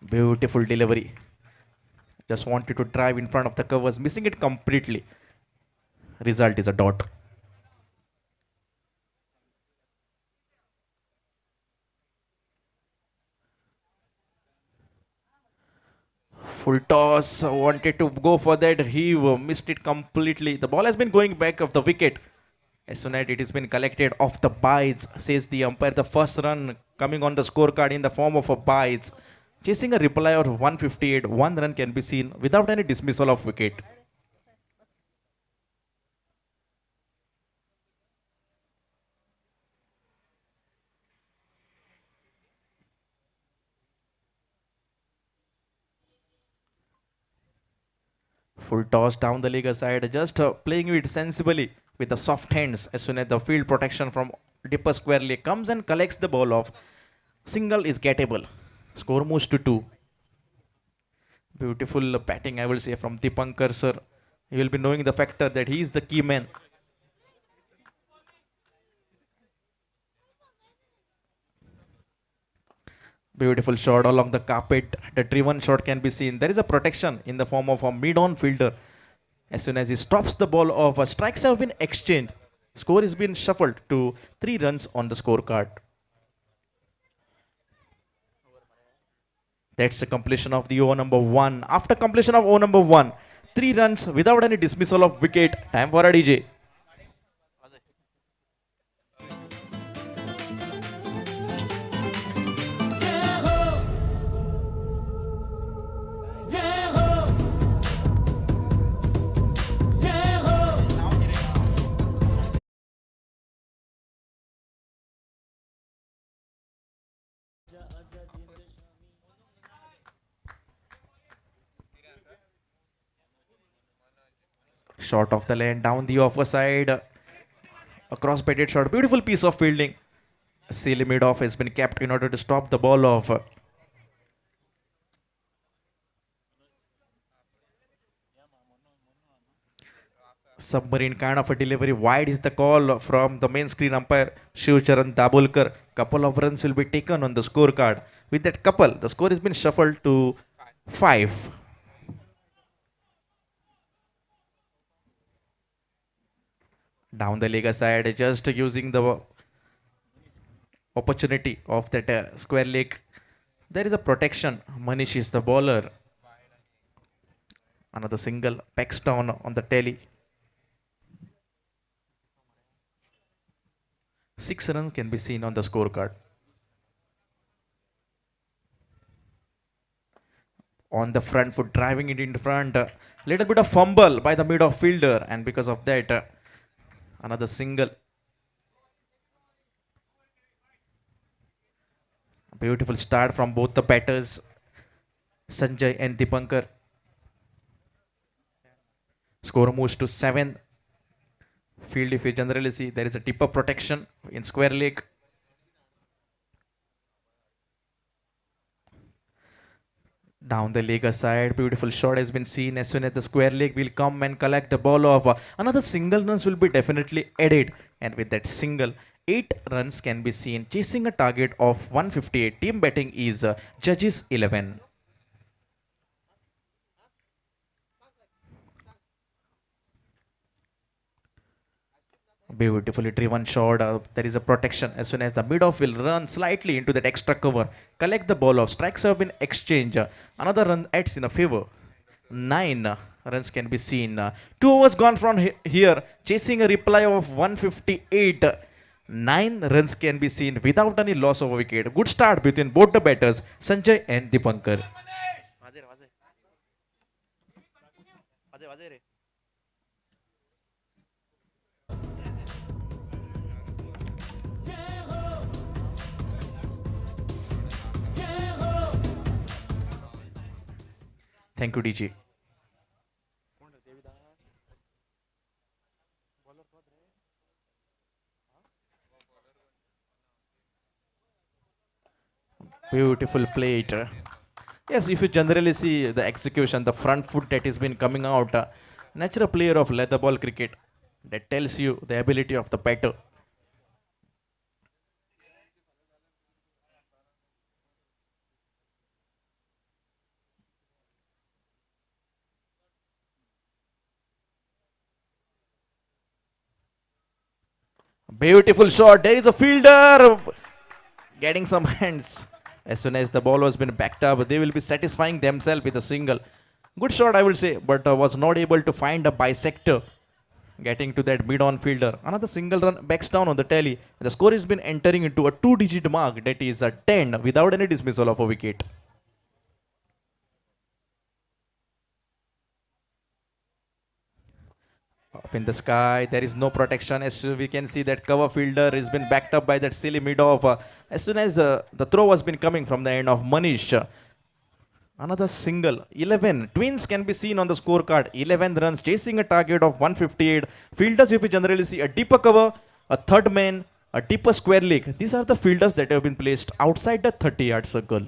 Beautiful delivery. Just wanted to drive in front of the covers, missing it completely. Result is a dot. Full toss, wanted to go for that. He missed it completely. The ball has been going back of the wicket. As soon as it has been collected off the bites, says the umpire. The first run coming on the scorecard in the form of a bites. Chasing a reply of 158, one run can be seen without any dismissal of wicket. Full toss down the leg side, just playing it sensibly with the soft hands. As soon as the field protection from Dipper squarely comes and collects the ball off, single is gettable. Score moves to 2. Beautiful batting, I will say, from Dipankar sir. You will be knowing the factor that he is the key man. Beautiful shot along the carpet. The driven shot can be seen. There is a protection in the form of a mid-on fielder. As soon as he stops the ball off, strikes have been exchanged. Score has been shuffled to 3 runs on the scorecard. That's the completion of the over number 1. After completion of over number 1, 3 runs without any dismissal of wicket. Time for a DJ. Short of the lane, down the offer side. A cross-batted shot. Beautiful piece of fielding. Silly mid-off has been kept in order to stop the ball off. Submarine kind of a delivery. Wide is the call from the main screen umpire Shiv Charan Dabholkar. Couple of runs will be taken on the scorecard. With that couple, the score has been shuffled to 5. Down the leg side, just using the opportunity of that square leg. There is a protection. Manish is the bowler. Another single. Pecks down on the telly. 6 runs can be seen on the scorecard. On the front foot, driving it in front. Little bit of fumble by the mid-off fielder, and because of that, another single. Beautiful start from both the batters, Sanjay and Dipankar. Score moves to 7. Field, if you generally see, there is a deeper protection in square leg. Down the leg side, beautiful shot has been seen. As soon as the square leg will come and collect the ball off, another single runs will be definitely added. And with that single, 8 runs can be seen, chasing a target of 158. Team batting is Judges 11. Beautifully driven shot. There is a protection. As soon as the mid-off will run slightly into that extra cover, collect the ball off. Strikes have been exchanged. Another run adds in a favor. 9 runs can be seen. 2 overs gone from here, chasing a reply of 158. 9 runs can be seen without any loss of a wicket. Good start between both the batters, Sanjay and Dipankar. Thank you, DG. Beautiful plate. Yes, if you generally see the execution, the front foot that has been coming out, natural player of leather ball cricket, that tells you the ability of the batter. Beautiful shot. There is a fielder getting some hands. As soon as the ball has been backed up, they will be satisfying themselves with a single. Good shot, I will say, but was not able to find a bisector getting to that mid-on fielder. Another single run backs down on the tally. The score has been entering into a two-digit mark, that is a 10 without any dismissal of a wicket. Up in the sky, there is no protection. As we can see, that cover fielder has been backed up by that silly mid-off. As soon as the throw has been coming from the end of Manish, another single. 11 twins can be seen on the scorecard. 11 runs chasing a target of 158. Fielders, if you generally see a deeper cover, a third man, a deeper square leg. These are the fielders that have been placed outside the 30-yard circle.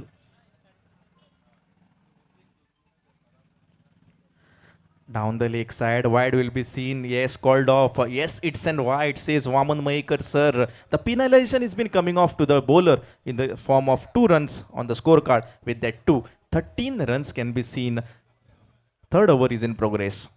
Down the leg side, wide will be seen. Yes, called off. Yes, it's and wide, says Vaman Maikar, sir. The penalization has been coming off to the bowler in the form of 2 runs on the scorecard. With that 2, 13 runs can be seen. Third over is in progress.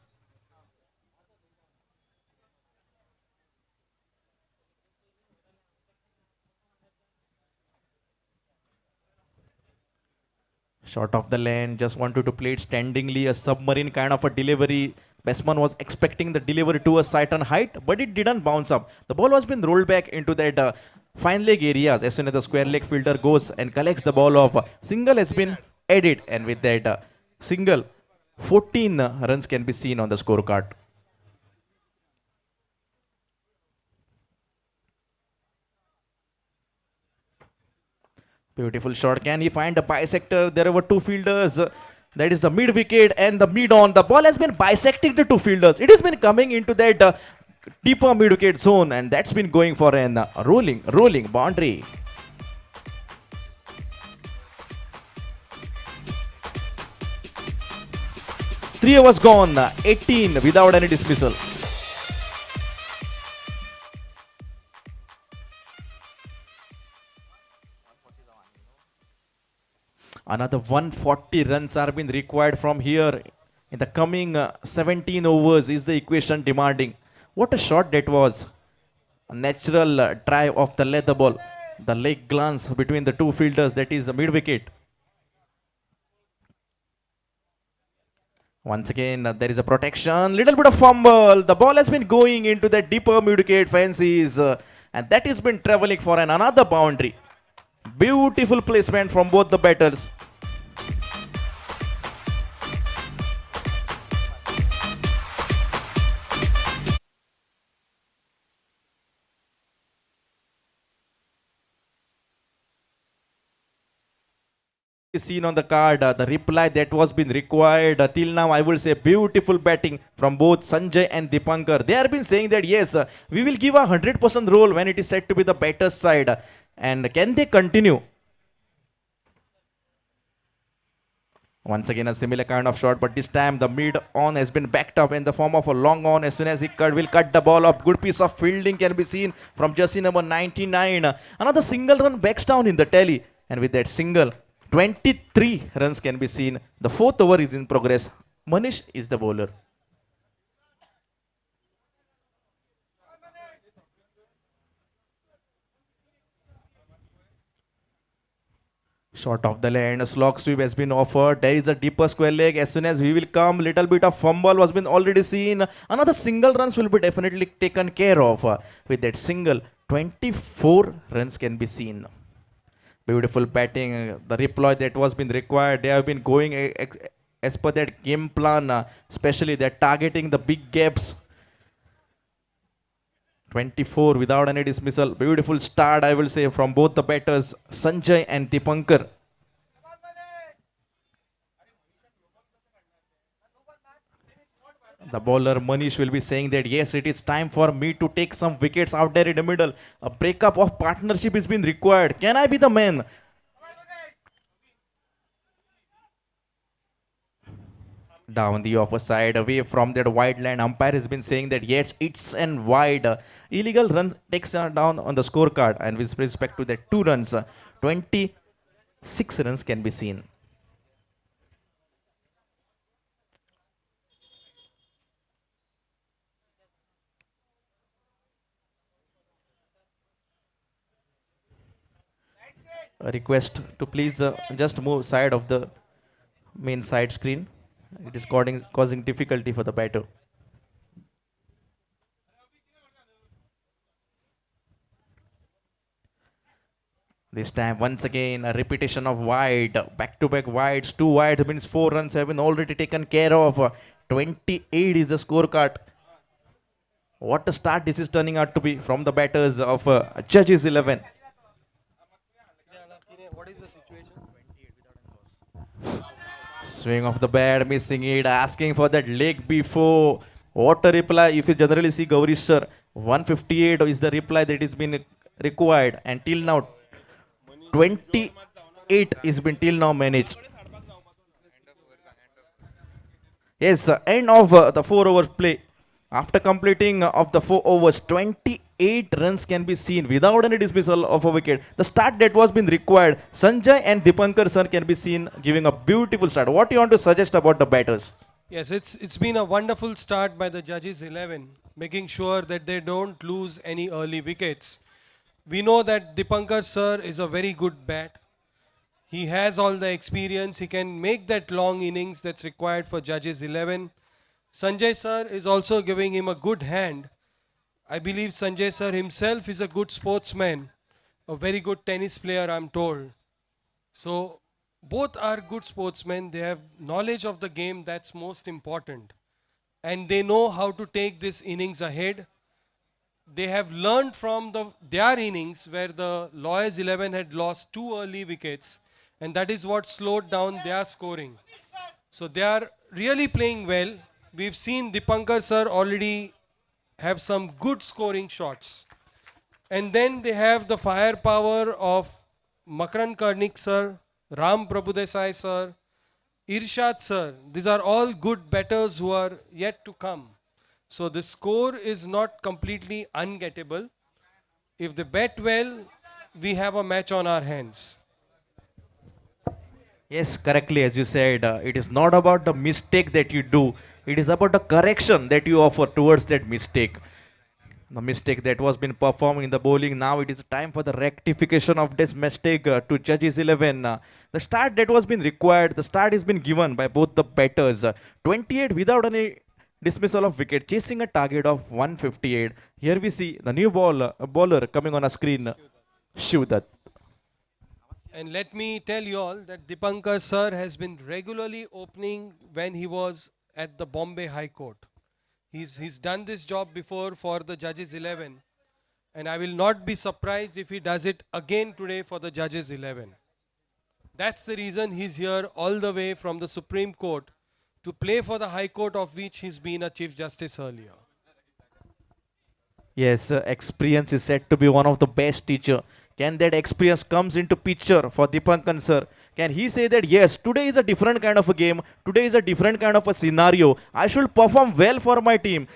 Short of the lane, just wanted to play it standingly, a submarine kind of a delivery. Batsman was expecting the delivery to a certain height, but it didn't bounce up. The ball has been rolled back into that fine leg areas. As soon as the square leg fielder goes and collects the ball off, single has been added, and with that single, 14 runs can be seen on the scorecard. Beautiful shot. Can he find a bisector? There were 2 fielders. That is the mid wicket and the mid on. The ball has been bisecting the 2 fielders. It has been coming into that deeper mid wicket zone, and that's been going for an rolling boundary. 3 overs gone. 18 without any dismissal. Another 140 runs are being required from here in the coming 17 overs is the equation demanding. What a shot that was. A natural drive of the leather ball. The leg glance between the 2 fielders, that is the mid wicket. Once again, there is a protection, little bit of fumble. The ball has been going into the deeper mid wicket fences, and that has been traveling for another boundary. Beautiful placement from both the batters. Seen on the card, the reply that was been required till now, I will say beautiful batting from both Sanjay and Dipankar. They have been saying that yes, we will give a 100% role when it is said to be the batter's side. And can they continue? Once again, a similar kind of shot, but this time the mid on has been backed up in the form of a long on. As soon as he will cut the ball off. Good piece of fielding can be seen from jersey number 99. Another single run backs down in the tally, and with that single, 23 runs can be seen. The 4th over is in progress. Manish is the bowler. Short of the lane, a slog sweep has been offered. There is a deeper square leg. As soon as we will come, little bit of fumble was been already seen. Another single runs will be definitely taken care of. With that single, 24 runs can be seen. Beautiful batting. The reply that was been required. They have been going as per that game plan. Especially they're targeting the big gaps. 24 without any dismissal. Beautiful start, I will say, from both the batters, Sanjay and Dipankar. The bowler Manish will be saying that yes, it is time for me to take some wickets out there in the middle. A breakup of partnership is being required. Can I be the man? Down the offer side, away from that wide line, umpire has been saying that yes, it's and wide. Illegal run takes down on the scorecard, and with respect to the 2 runs, 26 runs can be seen. A request to please just move side of the main side screen. It is causing difficulty for the batter. This time, once again, a repetition of wide, back-to-back wides, 2 wides means 4 runs have been already taken care of. 28 is the scorecard. What a start this is turning out to be from the batters of Judges 11. What is the situation? Swing of the bat, missing it, asking for that leg before. What a reply. If you generally see Gauri sir, 158 is the reply that is been required. And till now, 28 is been till now managed. Yes, end of the 4 over play. After completing of the 4 overs, 28 runs can be seen without any dismissal of a wicket. The start that was been required, Sanjay and Dipankar sir can be seen giving a beautiful start. What do you want to suggest about the batters? Yes, it's been a wonderful start by the Judges 11, making sure that they don't lose any early wickets. We know that Dipankar sir is a very good bat. He has all the experience. He can make that long innings that's required for Judges 11. Sanjay sir is also giving him a good hand. I believe Sanjay sir himself is a good sportsman, a very good tennis player, I'm told. So both are good sportsmen. They have knowledge of the game, that's most important. And they know how to take this innings ahead. They have learned from their innings where the Lawyers 11 had lost 2 early wickets, and that is what slowed down their scoring. So they are really playing well. We've seen Dipankar sir already have some good scoring shots. And then they have the firepower of Makaran Karnik sir, Ram Prabhudesai sir, Irshad sir. These are all good batters who are yet to come. So the score is not completely ungettable. If they bat well, we have a match on our hands. Yes, correctly, as you said, it is not about the mistake that you do, it is about the correction that you offer towards that mistake. The mistake that was been performed in the bowling, now it is time for the rectification of this mistake to Judges 11. The start that was been required, the start has been given by both the batters. 28 without any dismissal of wicket, chasing a target of 158. Here we see the new bowler coming on a screen, Shivdat. And let me tell you all that Dipankar sir has been regularly opening when he was at the Bombay High Court. He's done this job before for the Judges 11, and I will not be surprised if he does it again today for the Judges 11. That's the reason he's here all the way from the Supreme Court to play for the High Court, of which he's been a Chief Justice earlier. Yes, experience is said to be one of the best teacher. Can that experience comes into picture for Dipankar sir? Can he say that yes, today is a different kind of a game, today is a different kind of a scenario, I should perform well for my team?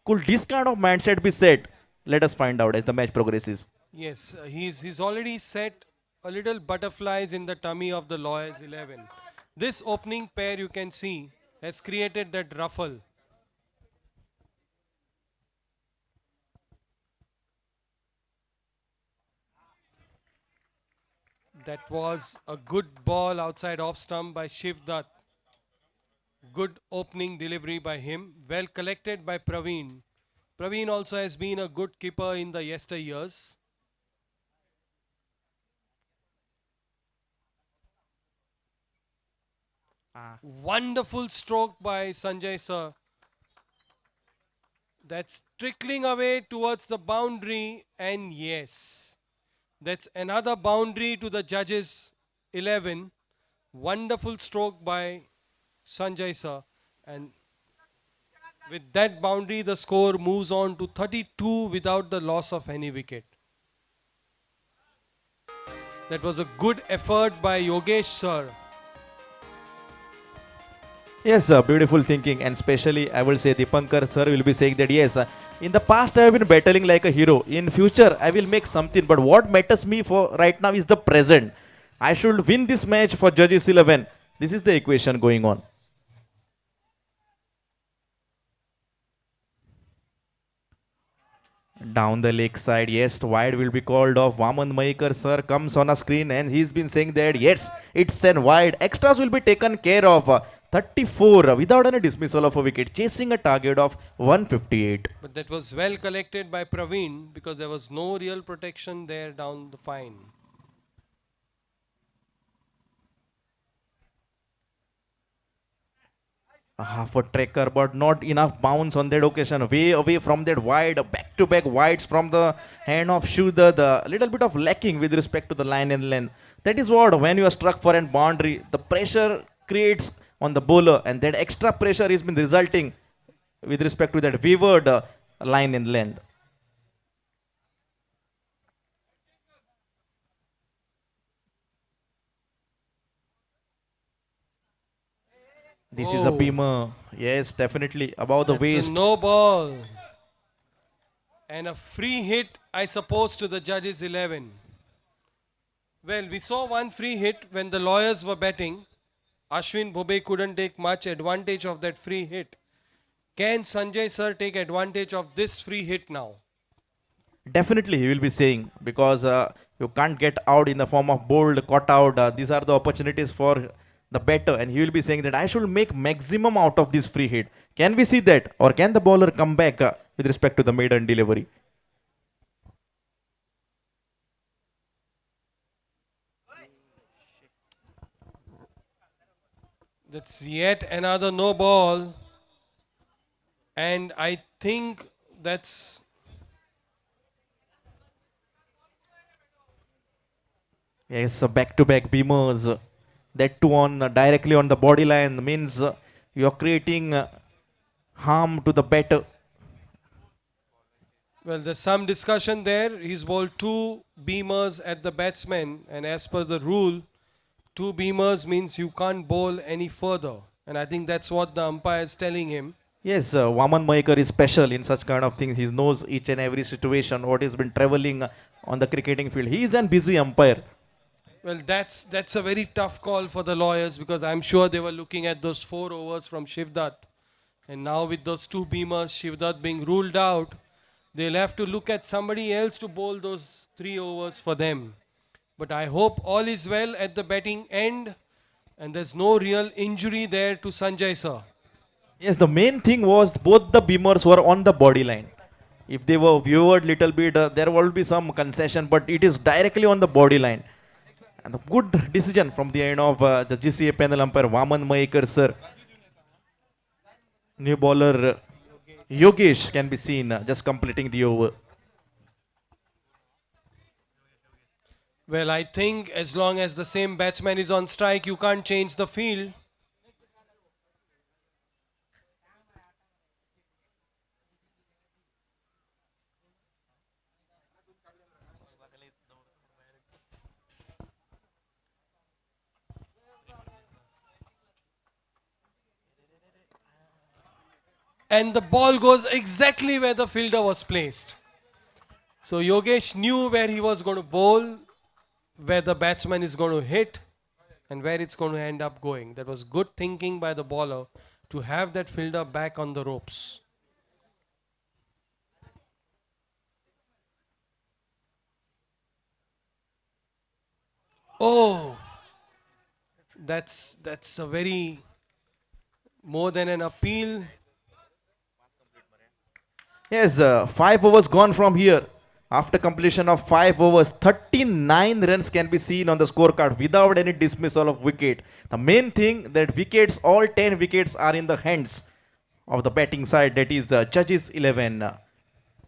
Could this kind of mindset be set? Let us find out as the match progresses. Yes, he's already set a little butterflies in the tummy of the Lawyers 11. This opening pair you can see has created that ruffle. That was a good ball outside off stump by Shiv Dutt. Good opening delivery by him. Well collected by Praveen. Praveen also has been a good keeper in the yesteryears. Wonderful stroke by Sanjay sir. That's trickling away towards the boundary, and yes, that's another boundary to the Judges 11. Wonderful stroke by Sanjay sir. And With that boundary, the score moves on to 32 without the loss of any wicket. That was a good effort by Yogesh sir. Yes, beautiful thinking, and especially I will say Dipankar sir will be saying that yes, in the past I have been battling like a hero. In future I will make something, but what matters me for right now is the present. I should win this match for Judges 11. This is the equation going on. Down the leg side, yes, wide will be called off. Vaman Mahikar sir comes on a screen and he's been saying that yes, it's an wide. Extras will be taken care of. 34 without any dismissal of a wicket, chasing a target of 158. But that was well collected by Praveen because there was no real protection there down the fine. Half a tracker, but not enough bounce on that occasion. Way away from that wide, back to back wides from the hand of Shuda. The little bit of lacking with respect to the line and length. That is what, when you are struck for an boundary, the pressure creates on the bowler, and that extra pressure has been resulting with respect to that wavered line and length. This is a Oh. beamer. Yes, definitely above the That's waist. a no ball. And a free hit, I suppose, to the judges 11. Well, we saw one free hit when the lawyers were betting. Ashwin Bhube couldn't take much advantage of that free hit. Can Sanjay sir take advantage of this free hit now? Definitely, he will be saying, because you can't get out in the form of bowled, caught out. These are the opportunities for the batter, and he will be saying that I should make maximum out of this free hit. Can we see that, or can the bowler come back with respect to the maiden delivery? That's yet another no ball. And I think that's Yes, so back-to-back beamers. That too on directly on the body line means you are creating harm to the batter. well, there's some discussion there. He's bowled two beamers at the batsman, and as per the rule, two beamers means you can't bowl any further. And I think that's what the umpire is telling him. Yes, Vaman Mahikar is special in such kind of things. He knows each and every situation, what has been traveling on the cricketing field. He is a busy umpire. Well, that's a very tough call for the lawyers because I'm sure they were looking at those 4 overs from Shivdat. And now with those two beamers, Shivdat being ruled out, they'll have to look at somebody else to bowl those 3 overs for them. But I hope all is well at the batting end and there's no real injury there to Sanjay sir. Yes, the main thing was both the beamers were on the body line. If they were viewed little bit, there will be some concession, but it is directly on the body line. And a good decision from the end of the GCA panel umpire Vaman Mahikar sir. New bowler Yogesh can be seen just completing the over. Well, I think as long as the same batsman is on strike, you can't change the field. And the ball goes exactly where the fielder was placed. So Yogesh knew where he was going to bowl, where the batsman is going to hit, and where it's going to end up going. That was good thinking by the bowler to have that fielder back on the ropes. Oh, that's a very more than an appeal. Yes, 5 overs gone from here. After completion of 5 overs, 39 runs can be seen on the scorecard without any dismissal of wicket. The main thing that wickets, all 10 wickets are in the hands of the batting side, that is Judges 11.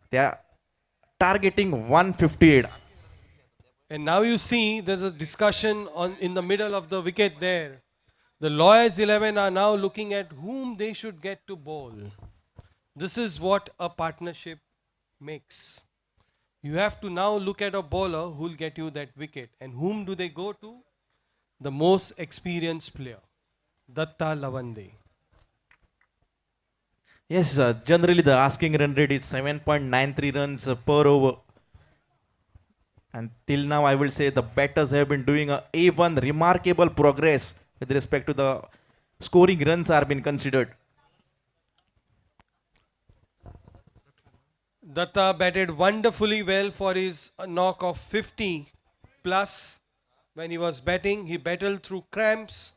They are targeting 158. And now you see there's a discussion on in the middle of the wicket there. The lawyers 11 are now looking at whom they should get to bowl. This is what a partnership makes. You have to now look at a bowler who will get you that wicket. And whom do they go to? The most experienced player, Datta Lavande. Yes, generally the asking run rate is 7.93 runs per over. And till now, I will say the batters have been doing a A1 remarkable progress with respect to the scoring runs are being considered. Datta batted wonderfully well for his knock of 50 plus. When he was batting, he battled through cramps,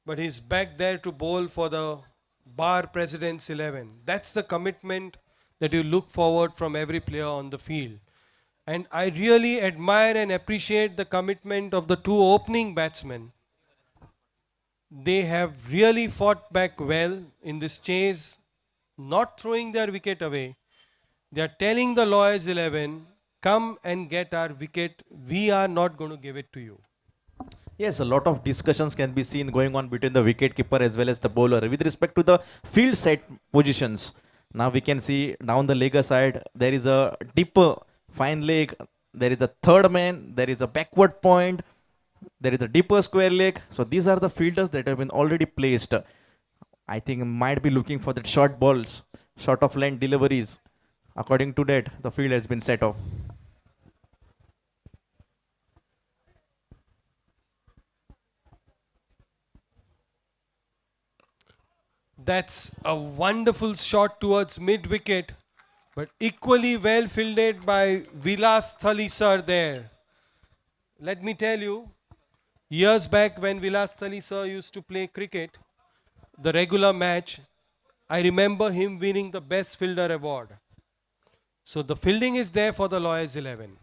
but he's back there to bowl for the Bar President's 11. That's the commitment that you look forward from every player on the field. And I really admire and appreciate the commitment of the two opening batsmen. They have really fought back well in this chase, not throwing their wicket away. They are telling the Lawyers 11, come and get our wicket. We are not going to give it to you. Yes, a lot of discussions can be seen going on between the wicket keeper as well as the bowler with respect to the field set positions. Now we can see down the legger side there is a deeper fine leg, there is a third man, there is a backward point, there is a deeper square leg. So these are the fielders that have been already placed. I think might be looking for that short balls, short of length deliveries. According to that, the field has been set off. That's a wonderful shot towards mid wicket, but equally well fielded by Vilas Thali sir there. Let me tell you, years back when Vilas Thali sir used to play cricket, the regular match, I remember him winning the best fielder award. So the fielding is there for the Lawyers 11.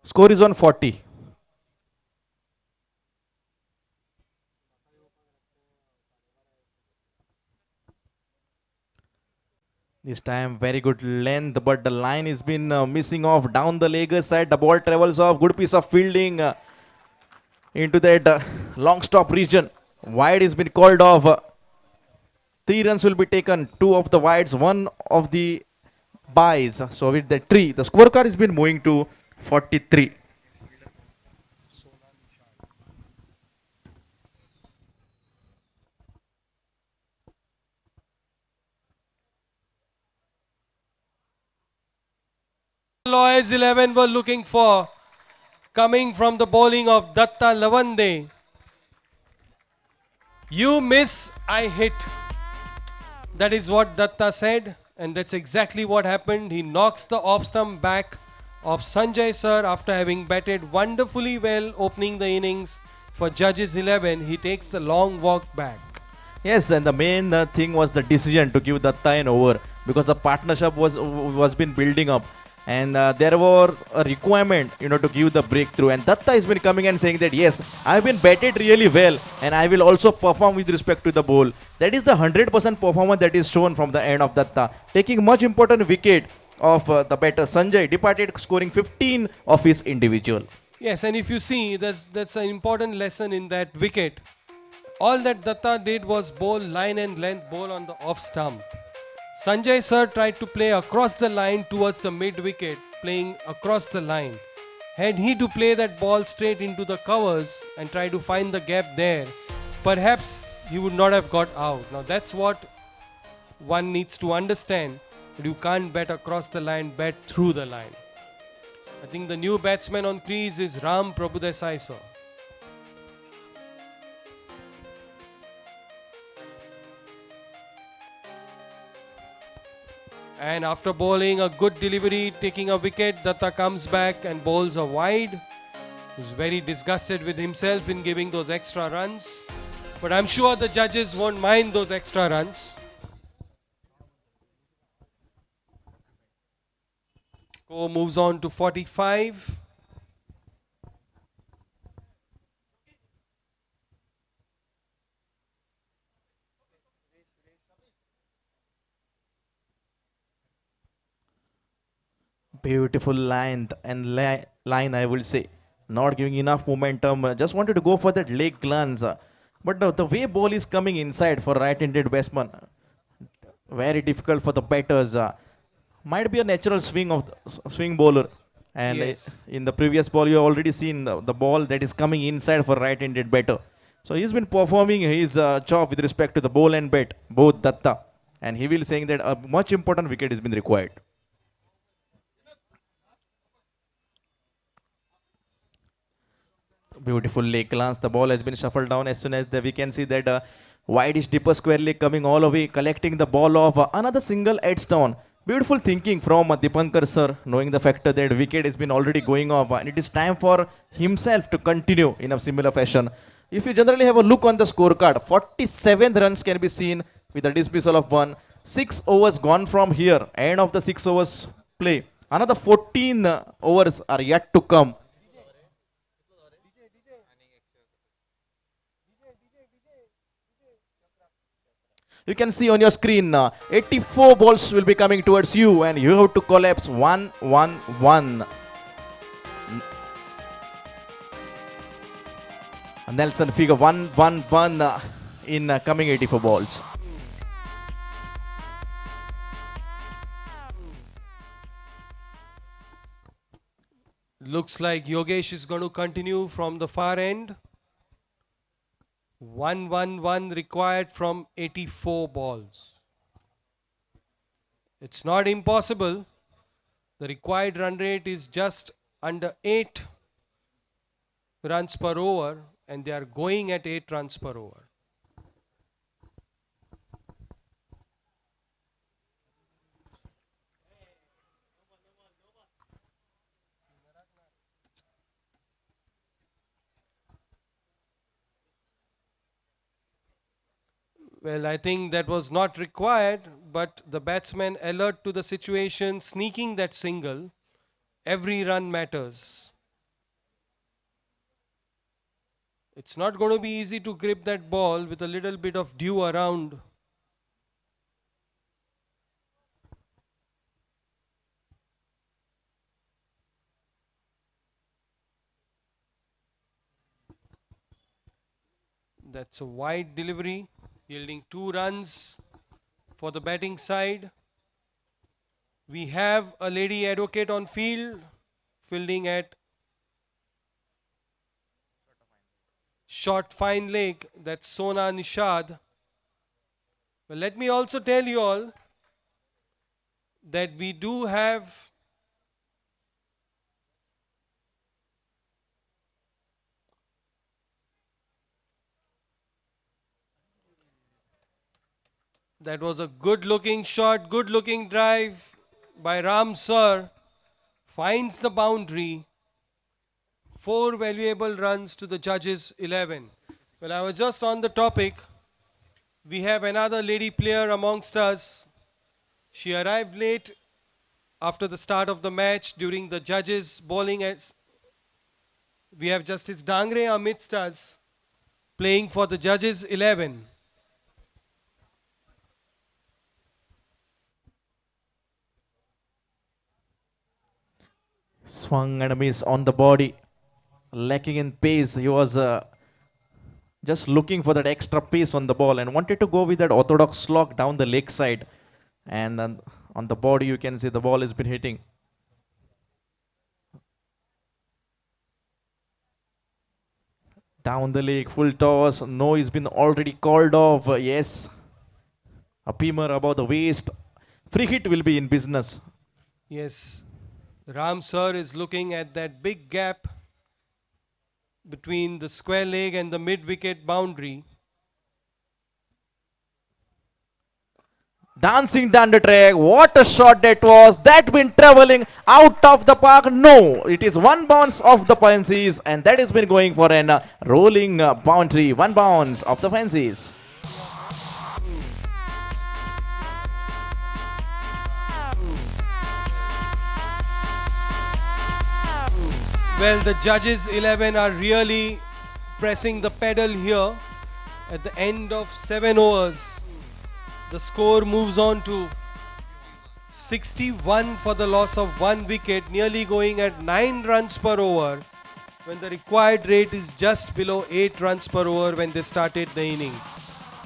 Score is on 40. This time very good length, but the line has been missing off down the legger side. The ball travels off. Good piece of fielding into that long stop region. Wide has been called off. 3 runs will be taken. 2 of the wides, 1 of the byes. So with the tree, the scorecard has been moving to 43. Lawyers 11 were looking for, coming from the bowling of Datta Lavande. You miss, I hit. That is what Datta said, and that's exactly what happened. He knocks the off stump back of Sanjay sir after having batted wonderfully well opening the innings for Judges 11. He takes the long walk back. Yes, and the main thing was the decision to give Datta an over because the partnership was been building up, and there were a requirement, to give the breakthrough. And Datta has been coming and saying that yes, I've been batted really well, and I will also perform with respect to the ball. That is the 100% performance that is shown from the end of Datta, taking much important wicket of the batter Sanjay, departed scoring 15 of his individual. Yes, and if you see, that's an important lesson in that wicket. All that Datta did was bowl line and length ball on the off stump. Sanjay sir tried to play across the line towards the mid wicket, playing across the line. Had he to play that ball straight into the covers and try to find the gap there, perhaps he would not have got out. Now that's what one needs to understand, that you can't bat across the line, bat through the line. I think the new batsman on crease is Ram Prabhudesai sir. And after bowling a good delivery, taking a wicket, Datta comes back and bowls a wide. He's very disgusted with himself in giving those extra runs. But I'm sure the judges won't mind those extra runs. Score moves on to 45. Beautiful line and line, I will say. not giving enough momentum. Just wanted to go for that leg glance. But the way ball is coming inside for right-handed batsman, very difficult for the batters. Might be a natural swing of the swing bowler. And Yes. in the previous ball, you have already seen the ball that is coming inside for right-handed batter. So he's been performing his job with respect to the ball and bat, both Datta. And he will saying that a much important wicket has been required. Beautiful leg glance. The ball has been shuffled down as soon as we can see that wideish deeper square leg coming all the way, collecting the ball off. Another single edge down. Beautiful thinking from Dipankar sir, knowing the factor that wicket has been already going off and it is time for himself to continue in a similar fashion. If you generally have a look on the scorecard, 47 runs can be seen with a dismissal of one. 6 overs gone from here. End of the 6 overs play. Another 14 overs are yet to come. You can see on your screen 84 balls will be coming towards you and you have to collapse 1-1-1. Nelson figure 1-1-1 in coming 84 balls. Looks like Yogesh is going to continue from the far end. 1-1-1 required from 84 balls. It's not impossible. The required run rate is just under 8 runs per over, and they are going at 8 runs per over. Well, I think that was not required, but the batsman alert to the situation, sneaking that single. Every run matters. It's not going to be easy to grip that ball with a little bit of dew around. That's a wide delivery, yielding 2 runs for the batting side. We have a lady advocate on field, fielding at short fine leg. That's Sona Nishad. Well, let me also tell you all that we do have that was a good looking shot, good looking drive by Ram sir. Finds the boundary. 4 valuable runs to the judges 11. Well, I was just on the topic. We have another lady player amongst us. She arrived late after the start of the match during the judges bowling. We have Justice Dangre amidst us playing for the judges 11. Swung and a miss on the body. Lacking in pace. He was just looking for that extra pace on the ball and wanted to go with that orthodox slog down the leg side. And then on the body you can see the ball has been hitting. Down the leg, full toss. No, he's been already called off. Yes. A peemer above the waist. Free hit will be in business. Yes, Ram sir is looking at that big gap between the square leg and the mid-wicket boundary. Dancing down the track. What a shot that was. That been traveling out of the park. No, it is one bounce of the fences and that has been going for an rolling boundary. One bounce of the fences. Well, the judges 11 are really pressing the pedal here at the end of 7 overs. The score moves on to 61 for the loss of 1 wicket, nearly going at 9 runs per over. when the required rate is just below 8 runs per over when they started the innings.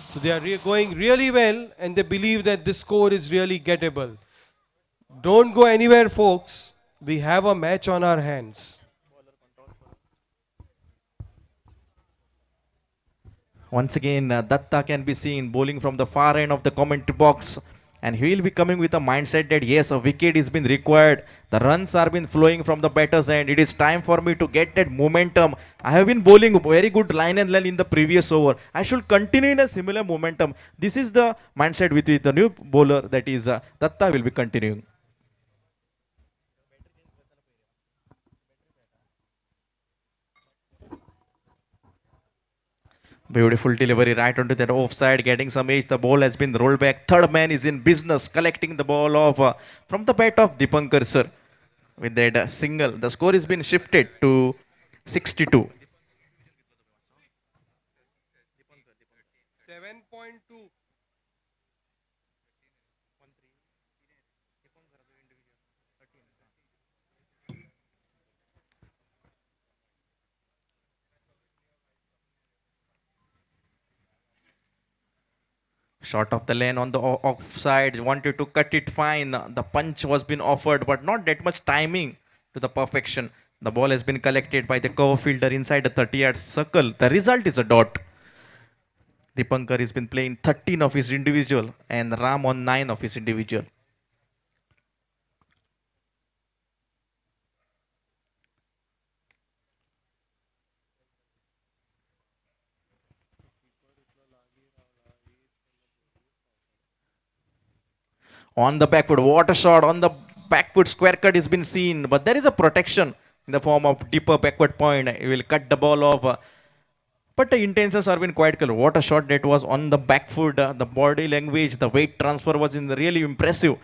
So they are going really well and they believe that this score is really gettable. Don't go anywhere, folks. We have a match on our hands. Once again, Datta can be seen bowling from the far end of the commentary box. And he will be coming with a mindset that yes, a wicket is been required. The runs are been flowing from the batter's end. It is time for me to get that momentum. I have been bowling very good line and line in the previous over. I should continue in a similar momentum. This is the mindset with the new bowler, that is Datta, will be continuing. Beautiful delivery right onto that offside, getting some edge. The ball has been rolled back. Third man is in business, collecting the ball off from the bat of Dipankar sir. With that single, the score has been shifted to 62. 7.2. Short of the lane on the offside, wanted to cut it fine. The punch was been offered, but not that much timing to the perfection. The ball has been collected by the cover fielder inside the 30-yard circle. The result is a dot. Dipankar has been playing 13 of his individual and Ram on 9 of his individual. On the backward, water shot on the backward, square cut has been seen, but there is a protection in the form of deeper backward point. He will cut the ball off. But the intentions are been quite clear. What a shot that was on the back foot. The body language, the weight transfer was really impressive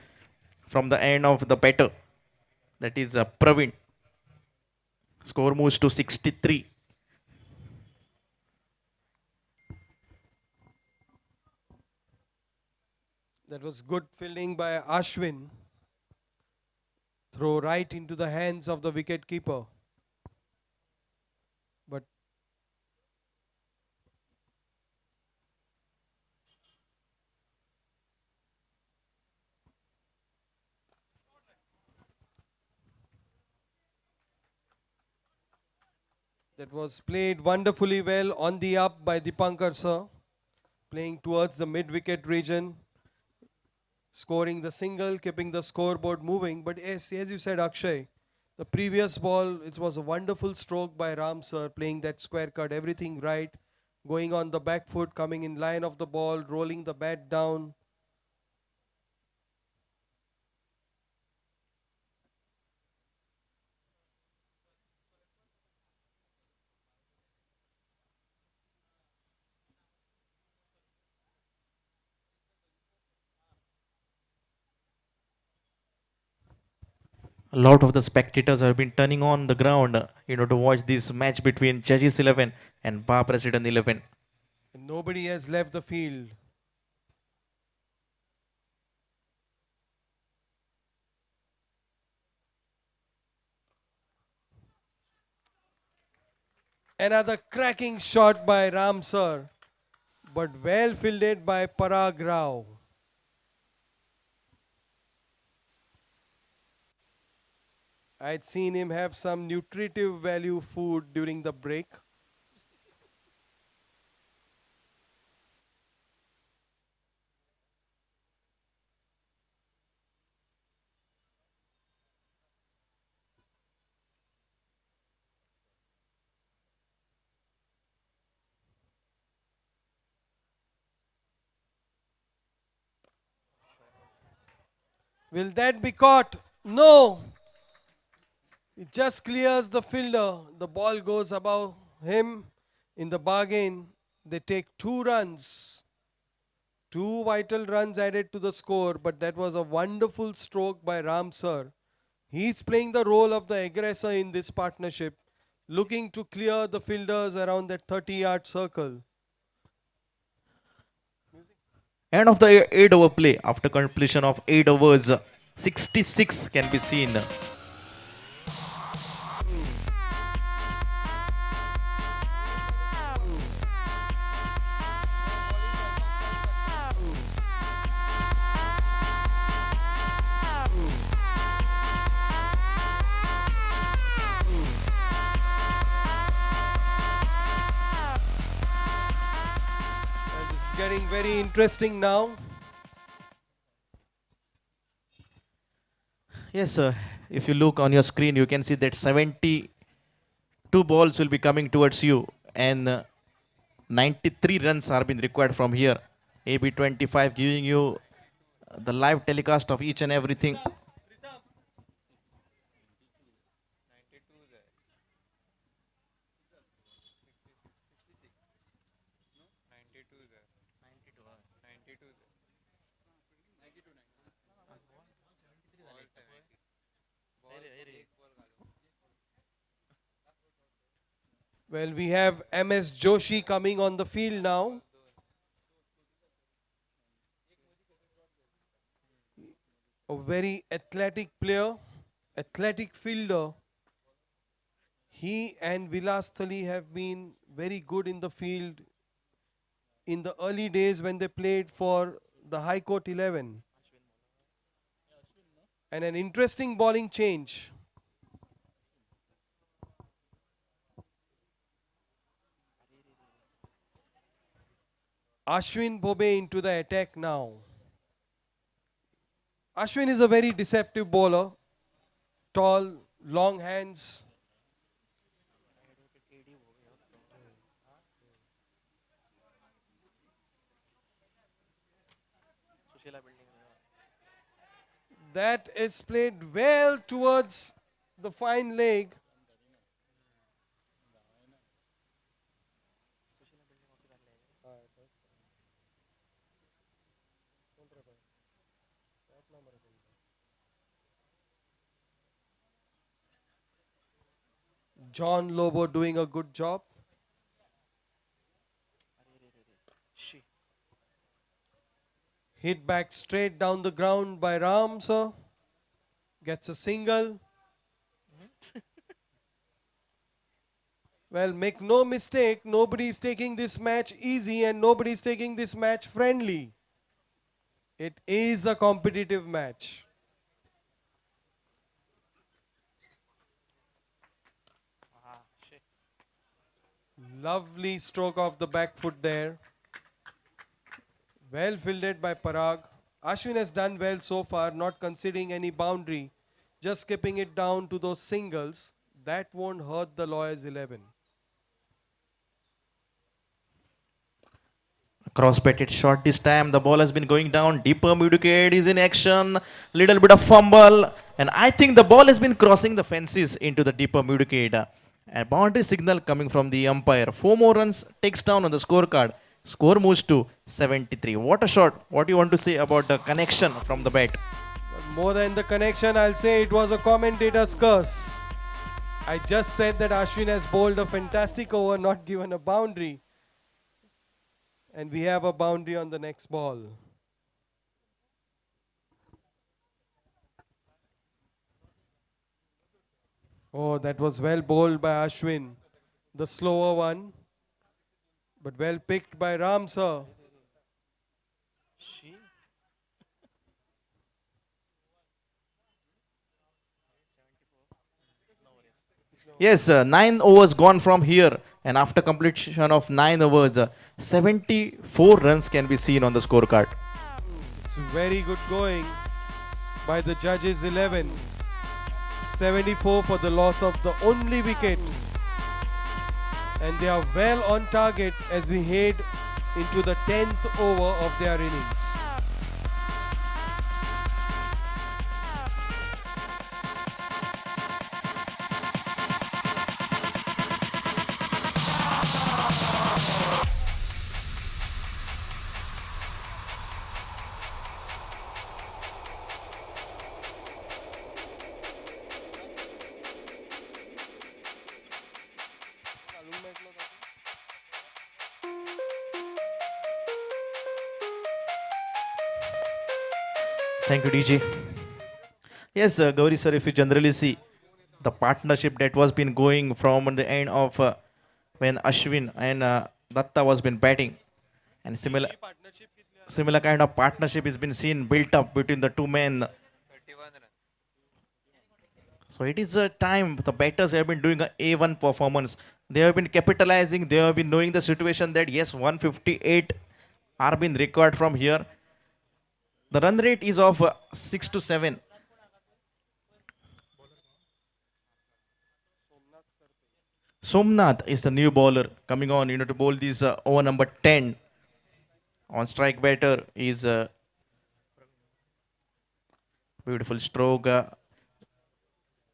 from the end of the batter. That is Praveen. Score moves to 63. That was good fielding by Ashwin. Throw right into the hands of the wicket keeper. But that was played wonderfully well on the up by Dipankar sir. Playing towards the mid-wicket region. Scoring the single, keeping the scoreboard moving. But as you said, Akshay, the previous ball, it was a wonderful stroke by Ram sir, playing that square cut, everything right, going on the back foot, coming in line of the ball, rolling the bat down. A lot of the spectators have been turning on the ground, to watch this match between Judges 11 and Bar President 11. And nobody has left the field. Another cracking shot by Ram sir, but well fielded by Parag Rao. I'd seen him have some nutritive value food during the break. Will that be caught? No. It just clears the fielder. The ball goes above him. In the bargain, they take 2 runs. 2 vital runs added to the score, but that was a wonderful stroke by Ram sir. He's playing the role of the aggressor in this partnership, looking to clear the fielders around that 30-yard circle. End of the 8-over play after completion of 8 overs. 66 can be seen. getting very interesting now. Yes, if you look on your screen, you can see that 72 balls will be coming towards you, and 93 runs are being required from here. AB25 giving you the live telecast of each and everything. Well, we have MS Joshi coming on the field now. A very athletic player, athletic fielder. He and Vilas Thali have been very good in the field in the early days when they played for the High Court 11. And an interesting bowling change. Ashwin Bhobe into the attack now. Ashwin is a very deceptive bowler. Tall, long hands. That is played well towards the fine leg. John Lobo doing a good job. Hit back straight down the ground by Ram, sir. Gets a single. Well, make no mistake, nobody is taking this match easy and nobody is taking this match friendly. It is a competitive match. Lovely stroke of the back foot there. Well fielded by Parag. Ashwin has done well so far, not conceding any boundary. Just skipping it down to those singles. That won't hurt the Lawyers 11. Cross-batted shot this time. The ball has been going down. Deeper mid-wicket is in action. Little bit of fumble. And I think the ball has been crossing the fences into the deeper mid-wicket. A boundary signal coming from the umpire. 4 more runs takes down on the scorecard. Score moves to 73. What a shot. What do you want to say about the connection from the bat? More than the connection, I'll say it was a commentator's curse. I just said that Ashwin has bowled a fantastic over, not given a boundary. And we have a boundary on the next ball. Oh, that was well bowled by Ashwin. The slower one. But well picked by Ram, sir. Yes, 9 overs gone from here. And after completion of 9 overs, 74 runs can be seen on the scorecard. It's very good going by the judges 11. 74 for the loss of the only wicket. And they are well on target as we head into the 10th over of their innings. Thank you, DG. Yes, Gauri sir, if you generally see the partnership that was been going from the end of when Ashwin and Datta was been batting, and similar kind of partnership has been seen built up between the two men. So it is a time the batters have been doing a A1 performance. They have been capitalizing. They have been knowing the situation that yes, 158 are being required from here. The run rate is of 6 to 7. Somnath is the new bowler coming on, to bowl this over number 10. On strike batter is beautiful stroke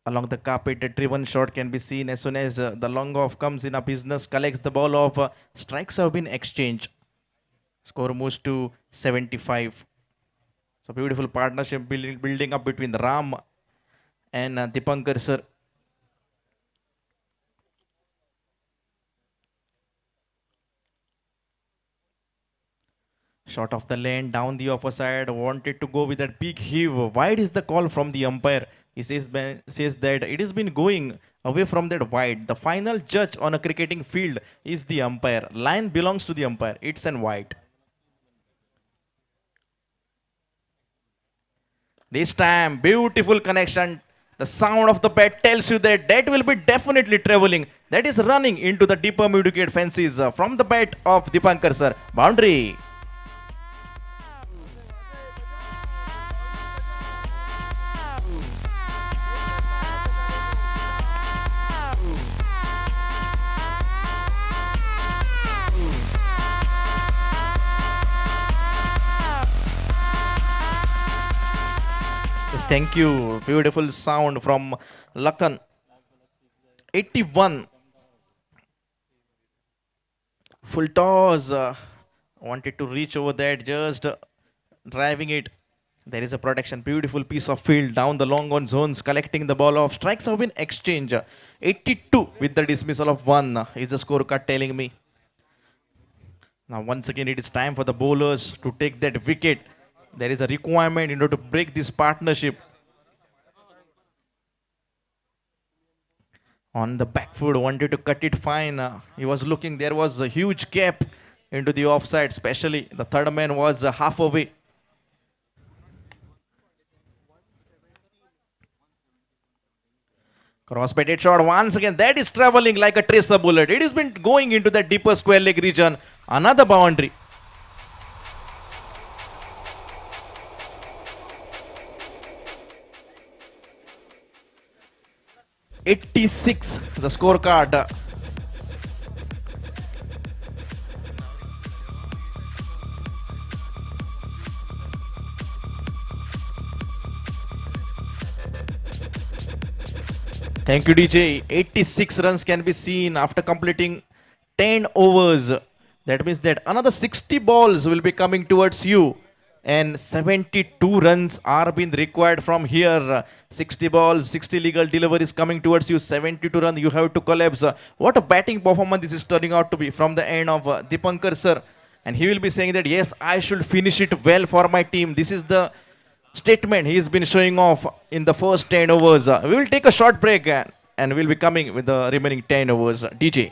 along the carpet. A driven shot can be seen as soon as the long off comes in. A business collects the ball off. Strikes have been exchanged. Score moves to 75. So beautiful partnership building up between Ram and Dipankar sir. Shot off the lane, down the offer side, wanted to go with that big heave. Wide is the call from the umpire. He says that it has been going away from that wide. The final judge on a cricketing field is the umpire. Line belongs to the umpire. It's an wide. This time, beautiful connection. The sound of the bat tells you that that will be definitely traveling. That is running into the deeper mid-wicket fences from the bat of Dipankar sir. Boundary. Yes, thank you. Beautiful sound from Lakan. 81. Full toss. Wanted to reach over that, just driving it. There is a protection. Beautiful piece of field down the long on zones, collecting the ball off. Strikes have been exchanged. 82 with the dismissal of 1 is the scorecard telling me. Now once again it is time for the bowlers to take that wicket. There is a requirement to break this partnership. On the back foot, wanted to cut it fine. He was looking, there was a huge gap into the offside, especially the third man was half away. Cross-batted shot once again. That is traveling like a tracer bullet. It has been going into the deeper square leg region. Another boundary. 86 the scorecard. Thank you, DJ. 86 runs can be seen after completing 10 overs. That means that another 60 balls will be coming towards you. And 72 runs are being required from here. 60 balls, 60 legal deliveries coming towards you. 72 runs you have to collapse. What a batting performance this is turning out to be from the end of Dipankar sir. And he will be saying that yes, I should finish it well for my team. This is the statement he has been showing off in the first 10 overs. We will take a short break and we'll be coming with the remaining 10 overs. DJ.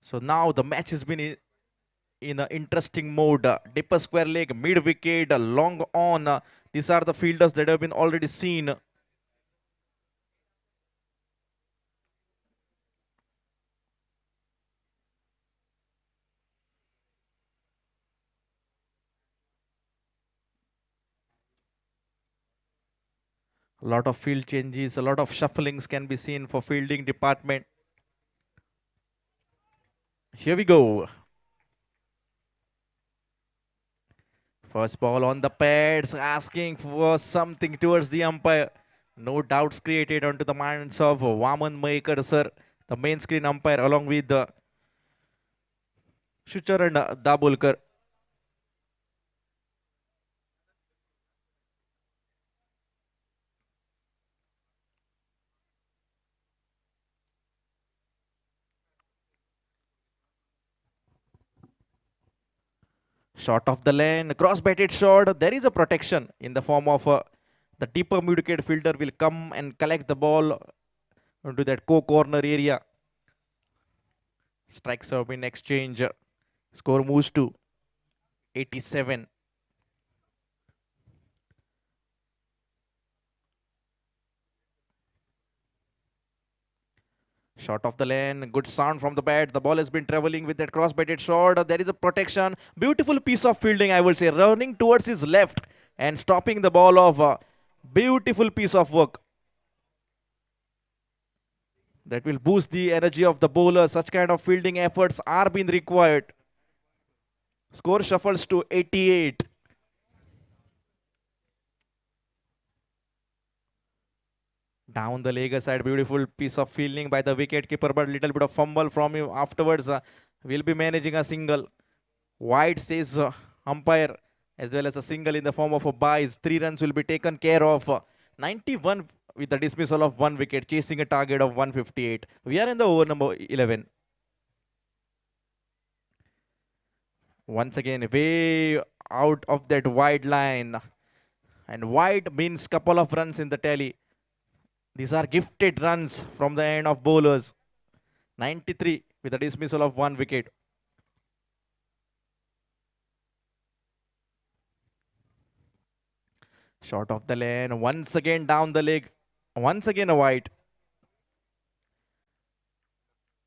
So now the match has been in an interesting mode. Dipper square leg, mid wicket, long on. These are the fielders that have been already seen. A lot of field changes, a lot of shufflings can be seen for fielding department. Here we go. First ball on the pads, asking for something towards the umpire. No doubts created onto the minds of Vaman Maikar sir, the main screen umpire, along with the Shuchar and Dabulkar. Short of the lane, cross-batted shot. There is a protection in the form of the deeper mid-wicket fielder will come and collect the ball into that corner area. Strikes have been exchanged. Score moves to 87. Short of the lane, good sound from the bat. The ball has been traveling with that cross-batted shot. There is a protection. Beautiful piece of fielding, I will say. Running towards his left and stopping the ball off. Beautiful piece of work. That will boost the energy of the bowler. Such kind of fielding efforts are being required. Score shuffles to 88. Down the leg side, beautiful piece of fielding by the wicket keeper, but little bit of fumble from him afterwards. Will be managing a single. Wide says umpire, as well as a single in the form of a byes. 3 runs will be taken care of. 91 with the dismissal of 1 wicket, chasing a target of 158. We are in the over number 11. Once again, way out of that wide line. And wide means couple of runs in the tally. These are gifted runs from the end of bowlers. 93 with a dismissal of 1 wicket. Short of the lane, once again down the leg, once again a wide.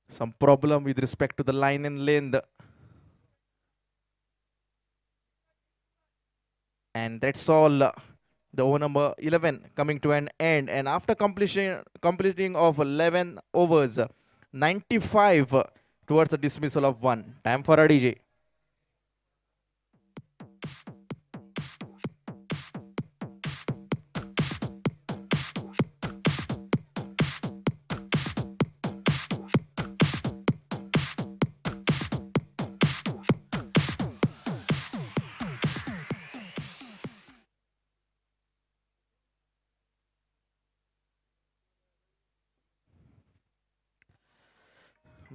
Some problem with respect to the line and length. And that's all. The over number 11 coming to an end, and after completing of 11 overs, 95 towards the dismissal of 1. Time for a DJ.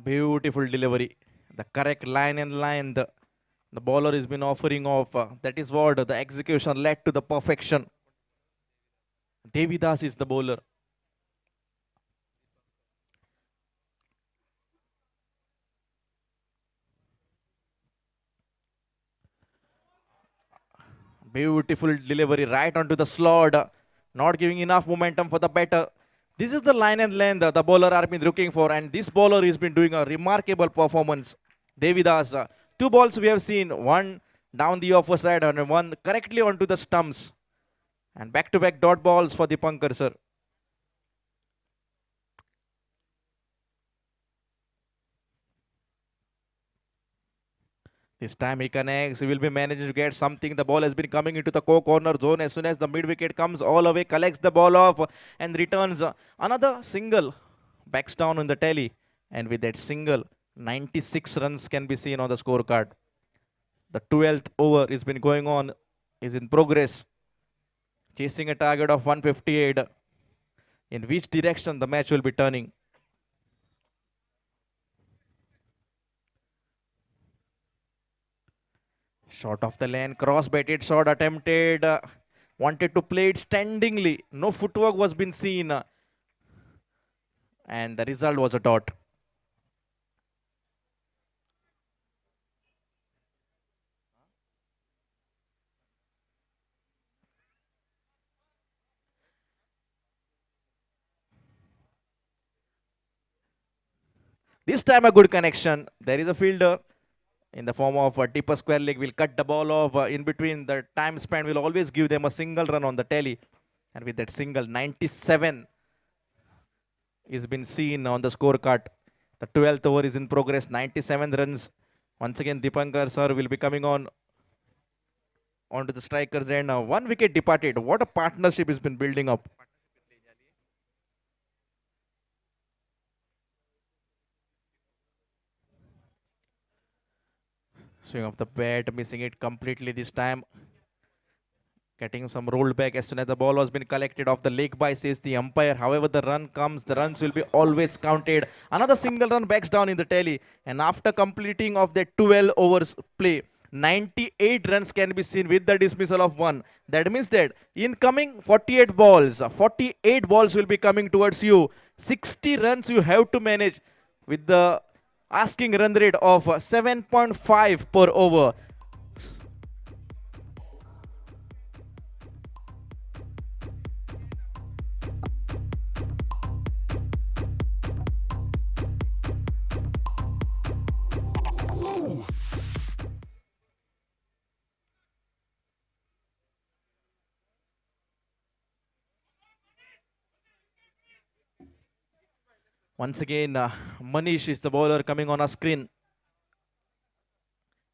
Beautiful delivery. The correct line and line the bowler has been offering off. That is what the execution led to the perfection. Devidas is the bowler. Beautiful delivery right onto the slot. Not giving enough momentum for the batter. This is the line and length the bowler has been looking for, and this bowler has been doing a remarkable performance. Devidas, 2 balls we have seen, 1 down the offer side and 1 correctly onto the stumps. And back-to-back dot balls for Dipankar sir. This time he connects. He will be managing to get something. The ball has been coming into the corner zone. As soon as the mid wicket comes all away, collects the ball off and returns. Another single. Backs down on the tally. And with that single, 96 runs can be seen on the scorecard. The 12th over has been going on, is in progress. Chasing a target of 158. In which direction the match will be turning? Short of the lane, cross-batted shot attempted. Wanted to play it standingly. No footwork was been seen. And the result was a dot. This time a good connection. There is a fielder in the form of a deeper square leg. Will cut the ball off in between. The time span will always give them a single run on the tally. And with that single, 97 is been seen on the scorecard. The 12th over is in progress. 97 runs. Once again, Dipankar sir will be coming onto the strikers and one wicket departed. What a partnership has been building up. Swing of the bat, missing it completely this time. Getting some rolled back as soon as the ball was been collected off the leg by, says the umpire. However, the run comes, the runs will be always counted. Another single run backs down in the tally. And after completing of the 12 overs play, 98 runs can be seen with the dismissal of one. That means that in coming 48 balls will be coming towards you. 60 runs you have to manage with the asking run rate of 7.5 per over. Once again, Manish is the bowler coming on our screen.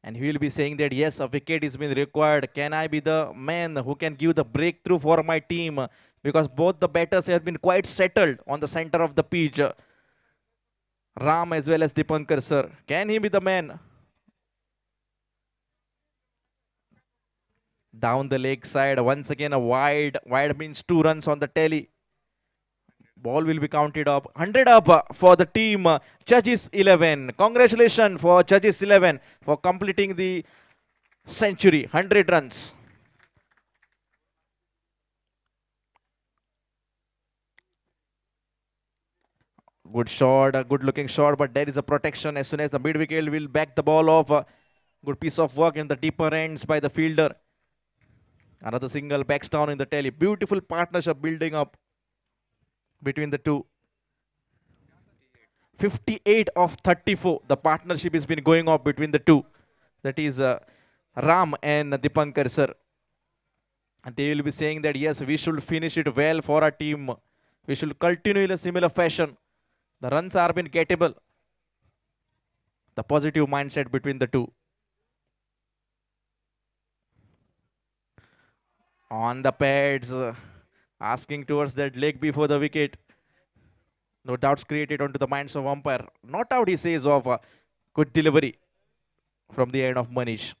And he will be saying that, yes, a wicket is being required. Can I be the man who can give the breakthrough for my team? Because both the batters have been quite settled on the center of the pitch. Ram as well as Dipankar sir. Can he be the man? Down the leg side. Once again, a wide. Wide means 2 runs on the tally. Ball will be counted up. 100 up for the team. Judges 11. Congratulations for Judges 11 for completing the century. 100 runs. Good shot, a good looking shot, but there is a protection as soon as the mid wicket will back the ball off. Good piece of work in the deeper ends by the fielder. Another single backs down in the tally. Beautiful partnership building up between the two. 58 of 34. The partnership has been going off between the two. That is Ram and Dipankar sir. And they will be saying that, yes, we should finish it well for our team. We should continue in a similar fashion. The runs are been gettable. The positive mindset between the two. On the pads, asking towards that leg before the wicket. No doubts created onto the minds of umpire. Not out, he says, of a good delivery from the end of Manish.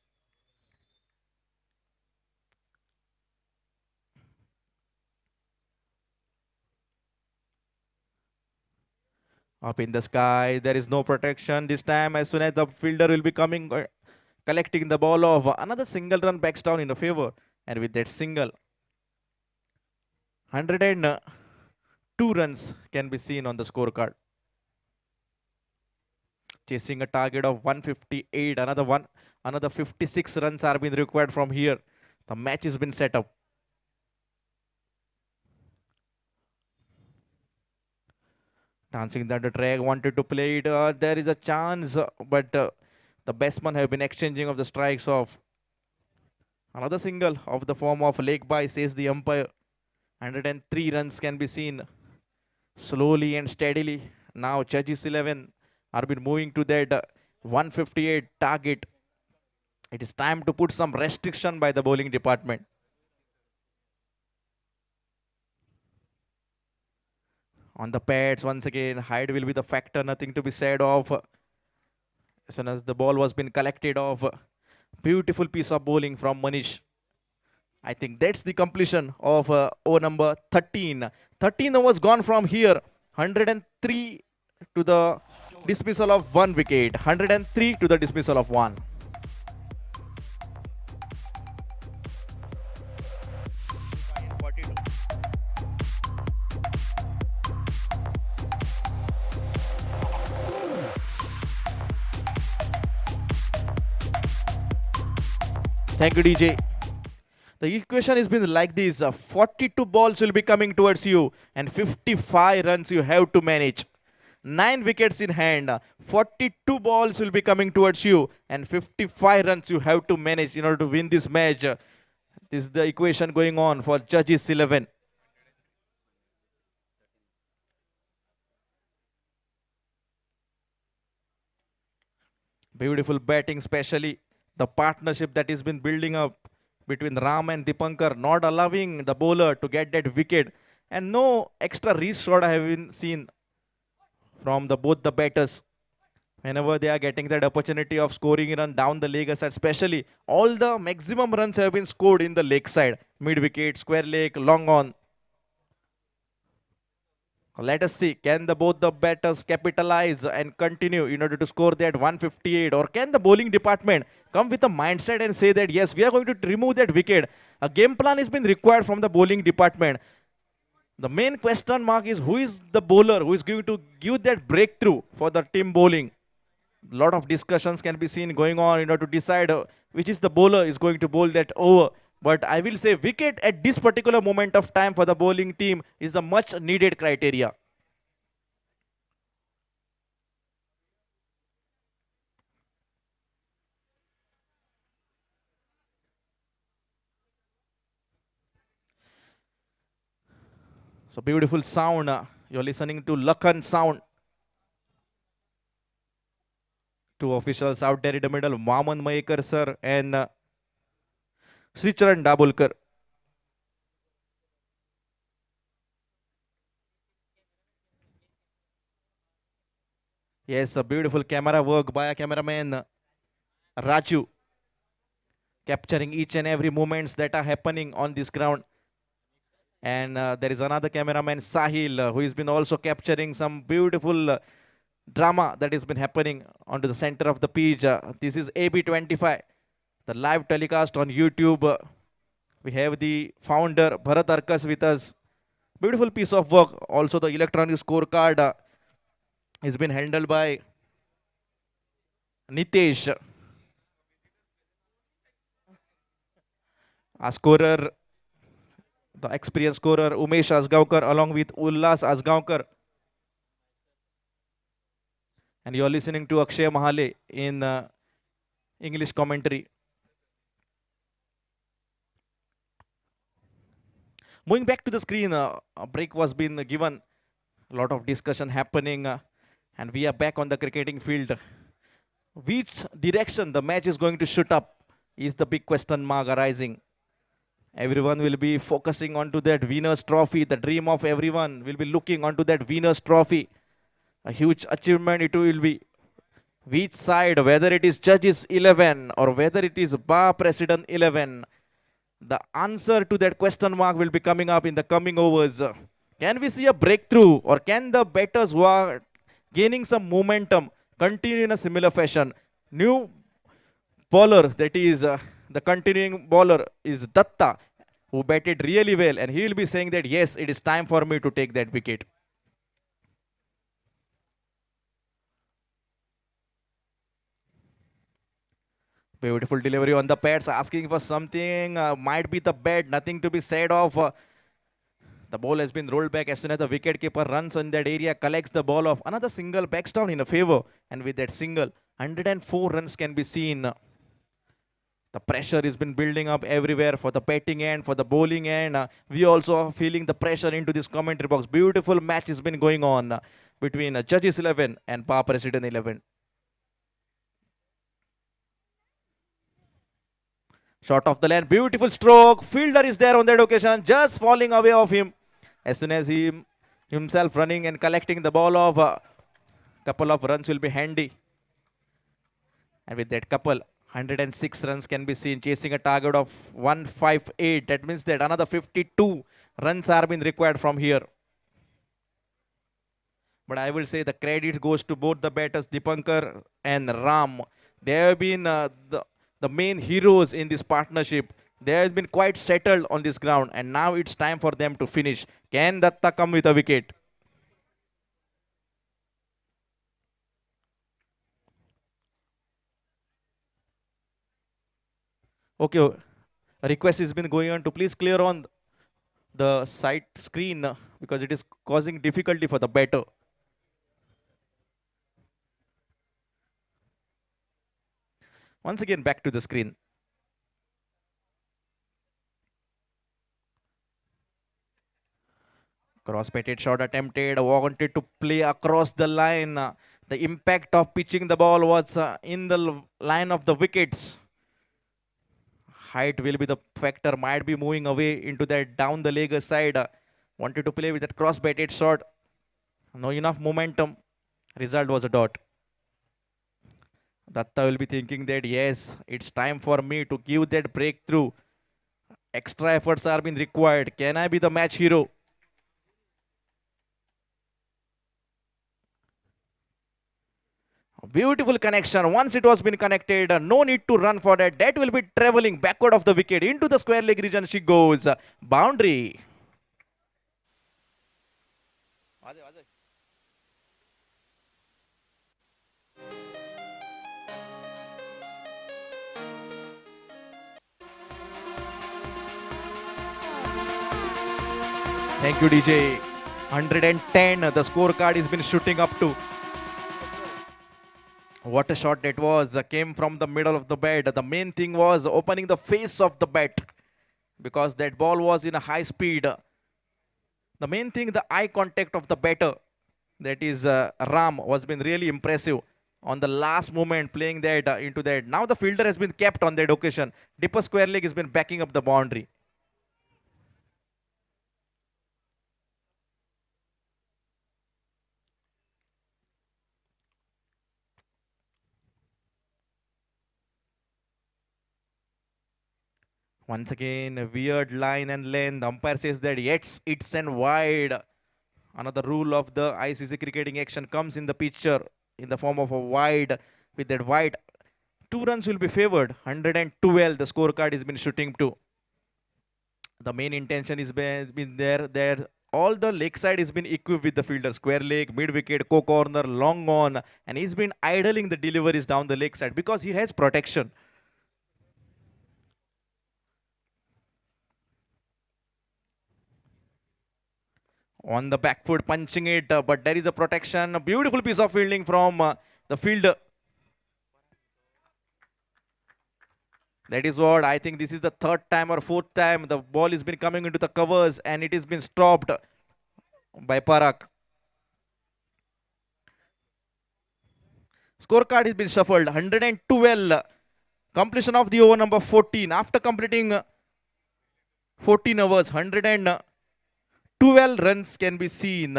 Up in the sky, there is no protection this time. As soon as the fielder will be coming, collecting the ball off, another single run backs down in a favor. And with that single, 102 runs can be seen on the scorecard. Chasing a target of 158, another 56 runs are being required from here. The match has been set up. Dancing that the track wanted to play it. There is a chance, but the batsmen have been exchanging of the strikes of. Another single of the form of leg by, says the umpire. 103 runs can be seen slowly and steadily. Now Judges 11 are been moving to that 158 target. It is time to put some restriction by the bowling department. On the pads, once again, height will be the factor, nothing to be said of. As soon as the ball was been collected off, beautiful piece of bowling from Manish. I think that's the completion of over number 13. 13 overs gone from here. 103 to the dismissal of 1 wicket. 103 to the dismissal of 1. Thank you, DJ. The equation has been like this. 42 balls will be coming towards you and 55 runs you have to manage. 9 wickets in hand. 42 balls will be coming towards you, and 55 runs you have to manage in order to win this match. This is the equation going on for Judges 11. Beautiful batting, especially the partnership that has been building up between Ram and Dipankar, not allowing the bowler to get that wicket, and no extra reach shot I have been seen from both the batters. Whenever they are getting that opportunity of scoring a run down the leg side, especially all the maximum runs have been scored in the leg side, mid wicket, square leg, long on. Let us see, can both the batters capitalize and continue in order to score that 158, or can the bowling department come with a mindset and say that yes, we are going to remove that wicket? A game plan has been required from the bowling department. The main question mark is who is the bowler who is going to give that breakthrough for the team bowling. A lot of discussions can be seen going on in order to decide which is the bowler is going to bowl that over. But I will say wicket at this particular moment of time for the bowling team is a much needed criteria. So beautiful sound. You're listening to Lakhan sound. Two officials out there in the middle, Vaman Mayekar sir and Sricharan Dabulkar. Yes, a beautiful camera work by a cameraman Raju, capturing each and every moments that are happening on this ground. And there is another cameraman Sahil who has been also capturing some beautiful drama that has been happening onto the center of the pitch. This is AB25, the live telecast on YouTube. We have the founder Bharat Arkas with us. Beautiful piece of work. Also the electronic scorecard has been handled by Nitesh. A scorer, the experienced scorer Umesh Asgaonkar along with Ullas Asgaonkar. And you're listening to Akshay Mahale in English commentary. Moving back to the screen, a break was been given. A lot of discussion happening, and we are back on the cricketing field. Which direction the match is going to shoot up is the big question mark arising. Everyone will be focusing onto that winner's trophy. The dream of everyone will be looking onto that winner's trophy. A huge achievement it will be. Which side, whether it is Judges 11 or whether it is Bar President 11, the answer to that question mark will be coming up in the coming overs. Can we see a breakthrough, or can the batters who are gaining some momentum continue in a similar fashion? New bowler, that is the continuing bowler is Datta, who batted really well, and he will be saying that yes, it is time for me to take that wicket. Beautiful delivery on the pads, asking for something. Might be the bat, nothing to be said of. The ball has been rolled back as soon as the wicketkeeper runs in that area, collects the ball off. Another single backs down in a favor. And with that single, 104 runs can be seen. The pressure has been building up everywhere for the batting end, for the bowling end. We also are feeling the pressure into this commentary box. Beautiful match has been going on between Judges 11 and Bar President 11. Shot off the land, beautiful stroke. Fielder is there on that occasion, just falling away of him. As soon as he himself running and collecting the ball off, a couple of runs will be handy. And with that couple, 106 runs can be seen, chasing a target of 158. That means that another 52 runs are being required from here. But I will say the credit goes to both the batters, Dipankar and Ram. They have been the main heroes in this partnership. They have been quite settled on this ground, and now it's time for them to finish. Can Datta come with a wicket? Okay, a request has been going on to please clear on the side screen because it is causing difficulty for the batter. Once again, back to the screen. Cross-batted shot attempted, wanted to play across the line. The impact of pitching the ball was in the line of the wickets. Height will be the factor, might be moving away into that down the leg side. Wanted to play with that cross-batted shot. No enough momentum. Result was a dot. Datta will be thinking that yes, it's time for me to give that breakthrough. Extra efforts are being required. Can I be the match hero? Beautiful connection. Once it was been connected, no need to run for that. That will be traveling backward of the wicket into the square leg region. She goes. Boundary. Thank you, DJ. 110. The scorecard has been shooting up to. What a shot that was. Came from the middle of the bat. The main thing was opening the face of the bat because that ball was in a high speed. The main thing, the eye contact of the batter, that is Ram, was been really impressive on the last moment playing that into that. Now the fielder has been kept on that occasion. Dipper square leg has been backing up the boundary. Once again, a weird line and length. Umpire says that yes, it's and wide. Another rule of the ICC cricketing action comes in the picture in the form of a wide. With that wide, 2 runs will be favored. 112, the scorecard has been shooting to. The main intention is been there. There, all the leg side has been equipped with the fielder. Square leg, mid wicket, co-corner, long on, and he's been idling the deliveries down the leg side because he has protection. On the back foot, punching it, but there is a protection. A beautiful piece of fielding from the fielder. That is what I think. This is the third time or fourth time the ball has been coming into the covers and it has been stopped by Parak. Scorecard has been shuffled. 112. Completion of the over number 14. After completing 14 overs, 112 runs can be seen.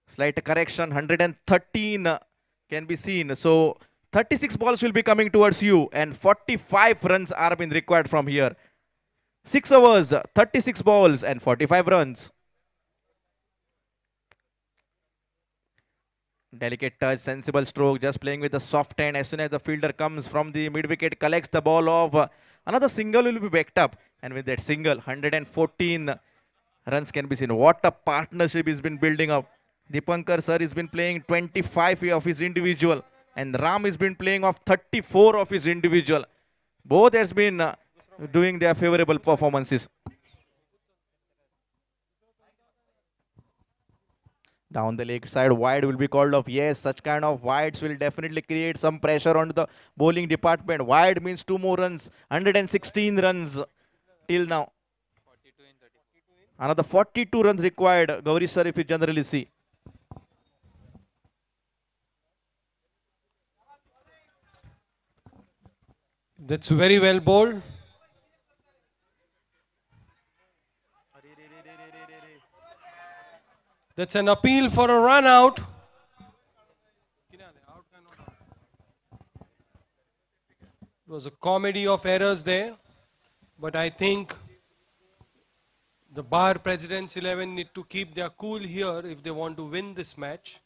Slight correction, 113 can be seen. So 36 balls will be coming towards you and 45 runs are being required from here. 6 overs, 36 balls and 45 runs. Delicate touch, sensible stroke, just playing with the soft hand. As soon as the fielder comes from the mid wicket, collects the ball off. Another single will be backed up. And with that single, 114 runs can be seen. What a partnership has been building up. Dipankar sir has been playing 25 of his individual. And Ram has been playing off 34 of his individual. Both has been doing their favorable performances. Down the leg side, wide will be called off. Yes, such kind of wides will definitely create some pressure on the bowling department. Wide means 2 more runs. 116 runs till now. Another 42 runs required, Gauri sir, if you generally see. That's very well bowled. That's an appeal for a run out. It was a comedy of errors there. But I think the Bar Presidents 11 need to keep their cool here if they want to win this match.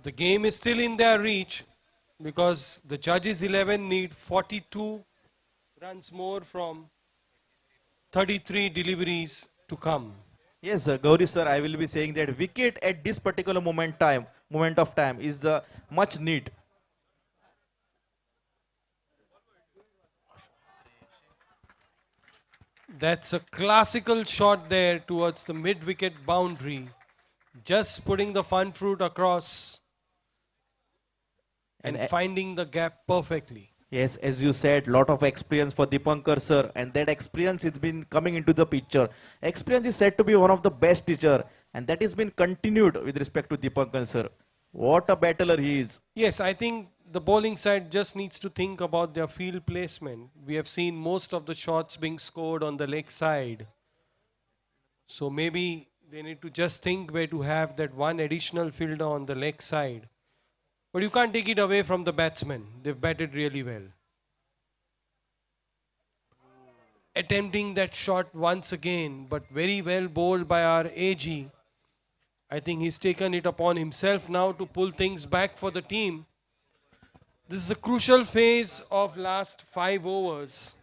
The game is still in their reach because the Judges 11 need 42 runs more from 33 deliveries to come. Yes, Gauri sir, I will be saying that wicket at this particular moment of time is much need. That's a classical shot there towards the mid wicket boundary. Just putting the fun fruit across And and finding the gap perfectly. yes, as you said, lot of experience for Dipankar sir, and that experience has been coming into the picture. Experience is said to be one of the best teacher, and that has been continued with respect to Dipankar sir. What a battler he is. Yes, I think the bowling side just needs to think about their field placement. We have seen most of the shots being scored on the leg side. So maybe they need to just think where to have that one additional fielder on the leg side. But you can't take it away from the batsmen. They've batted really well. Attempting that shot once again, but very well bowled by our AG. I think he's taken it upon himself now to pull things back for the team. This is a crucial phase of last 5 overs.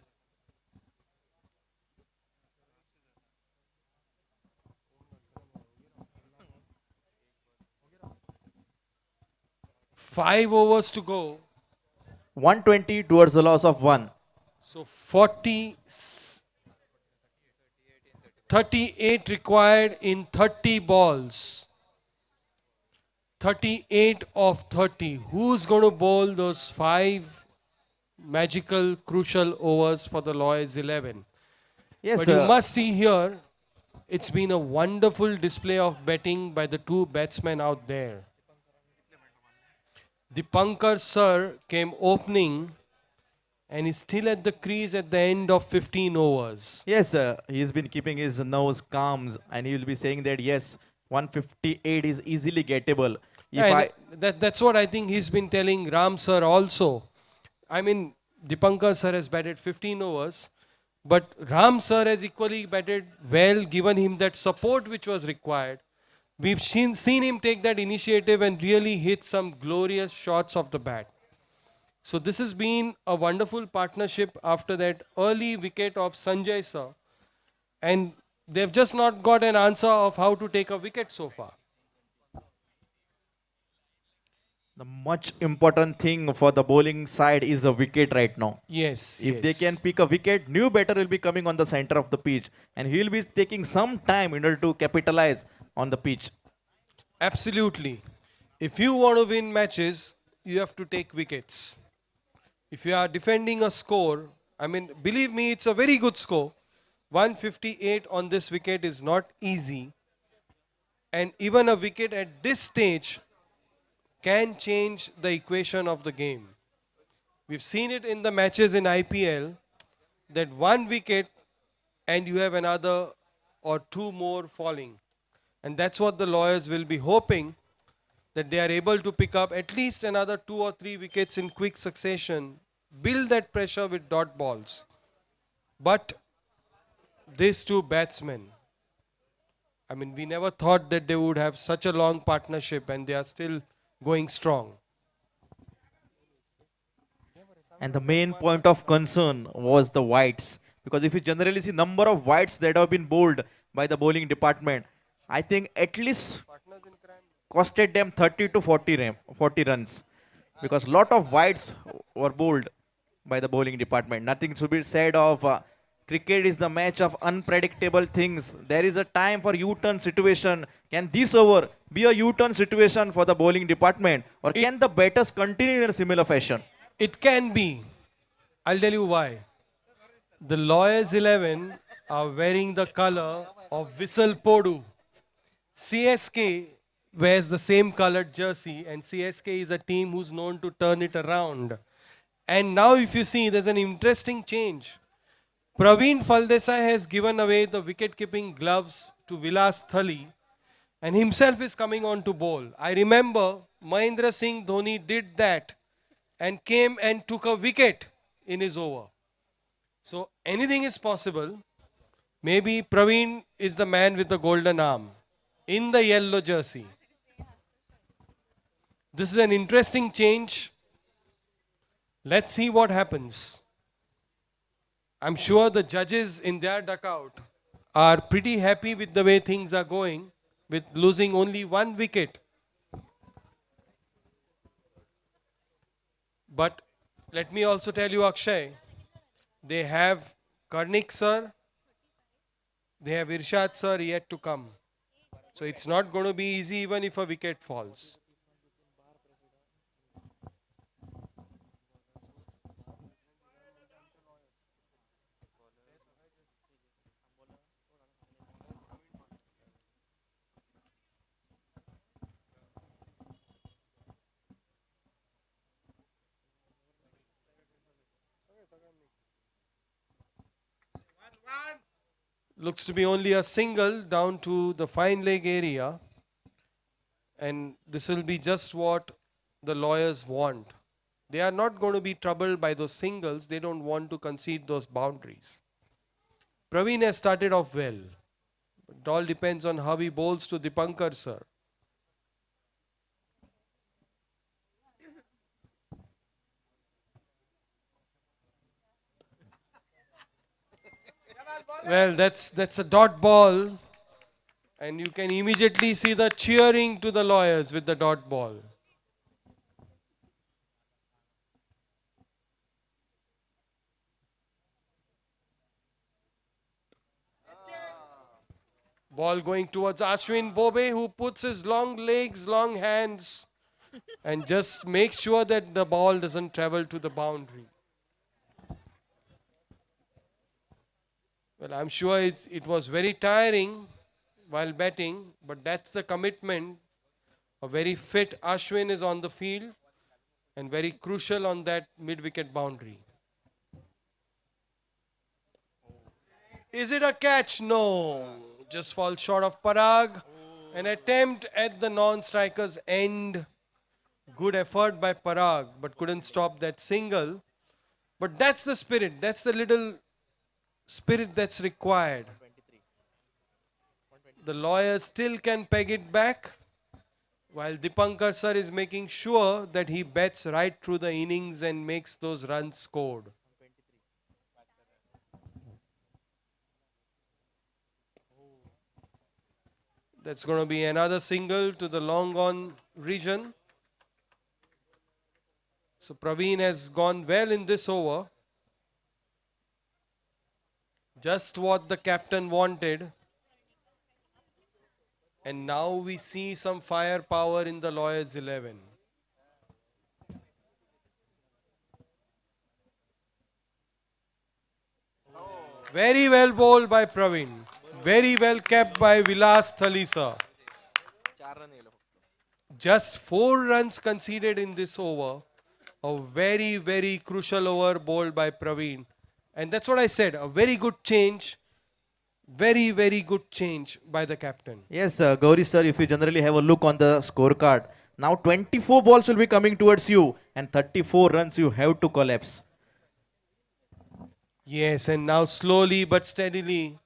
Five overs to go. 120 towards the loss of one. So 38 required in 30 balls. 38 of 30. Who's going to bowl those 5 magical, crucial overs for the Lawyers 11? Yes, But you must see here, it's been a wonderful display of batting by the two batsmen out there. Dipankar sir came opening and is still at the crease at the end of 15 overs. yes, he's been keeping his nerves calm, and he will be saying that yes, 158 is easily gettable. If And I that's what I think he's been telling Ram sir also. I mean, Dipankar sir has batted 15 overs, but Ram sir has equally batted well, given him that support which was required. We've seen him take that initiative and really hit some glorious shots of the bat. So this has been a wonderful partnership after that early wicket of Sanjay sir. And they've just not got an answer of how to take a wicket so far. the much important thing for the bowling side is a wicket right now. Yes. If they can pick a wicket, new batter will be coming on the center of the pitch, and he will be taking some time in order to capitalize on the pitch. Absolutely. If you want to win matches, you have to take wickets. If you are defending a score, I mean, believe me, it's a very good score. 158 on this wicket is not easy. And even a wicket at this stage can change the equation of the game. We've seen it in the matches in IPL that one wicket and you have another or two more falling. And that's what the Lawyers will be hoping, that they are able to pick up at least another 2 or 3 wickets in quick succession, build that pressure with dot balls. But these two batsmen, I mean, we never thought that they would have such a long partnership, and they are still going strong. And the main point of concern was the wides, because if you generally see number of wides that have been bowled by the bowling department, I think at least costed them 30 to 40 runs, because lot of wides were bowled by the bowling department. Nothing to be said of cricket is the match of unpredictable things. There is a time for U-turn situation. Can this over be a U-turn situation for the bowling department, or can the batters continue in a similar fashion? It can be. I'll tell you why. The Lawyers 11 are wearing the color of Whistle Podu. CSK wears the same colored jersey, and CSK is a team who's known to turn it around. And now if you see, there's an interesting change. Praveen Faldesai has given away the wicket-keeping gloves to Vilas Thali, and himself is coming on to bowl. I remember Mahendra Singh Dhoni did that and came and took a wicket in his over. So anything is possible. Maybe Praveen is the man with the golden arm in the yellow jersey. This is an interesting change. Let's see what happens. I'm sure the judges in their dugout are pretty happy with the way things are going, with losing only one wicket. But let me also tell you, Akshay, they have Karnik sir They have Irshad sir yet to come. So it's not going to be easy even if a wicket falls. Looks to be only a single down to the fine leg area. And this will be just what the lawyers want. They are not going to be troubled by those singles. They don't want to concede those boundaries. Praveen has started off well. It all depends on how he bowls to Dipankar sir. Well, that's a dot ball, and you can immediately see the cheering to the lawyers with the dot ball. Ball going towards Ashwin Bobe, who puts his long legs, long hands, and just makes sure that the ball doesn't travel to the boundary. Well, I'm sure it was very tiring while batting, but that's the commitment. A very fit Ashwin is on the field and very crucial on that mid-wicket boundary. Is it a catch? No. Just falls short of Parag. An attempt at the non-striker's end. Good effort by Parag, but couldn't stop that single. But that's the spirit. That's the little spirit that's required. The lawyers still can peg it back, while Dipankar sir is making sure that he bats right through the innings and makes those runs scored. That's going to be another single to the long on region. So Praveen has gone well in this over. Just what the captain wanted. And now we see some firepower in the Lawyers 11. Very well bowled by Praveen. Very well kept by Vilas Thalisa. Just 4 runs conceded in this over. A very, very crucial over bowled by Praveen. And that's what I said. A very good change. Very, very good change by the captain. Yes, Gauri sir, if you generally have a look on the scorecard, now 24 balls will be coming towards you and 34 runs you have to collapse. Yes, and now slowly but steadily,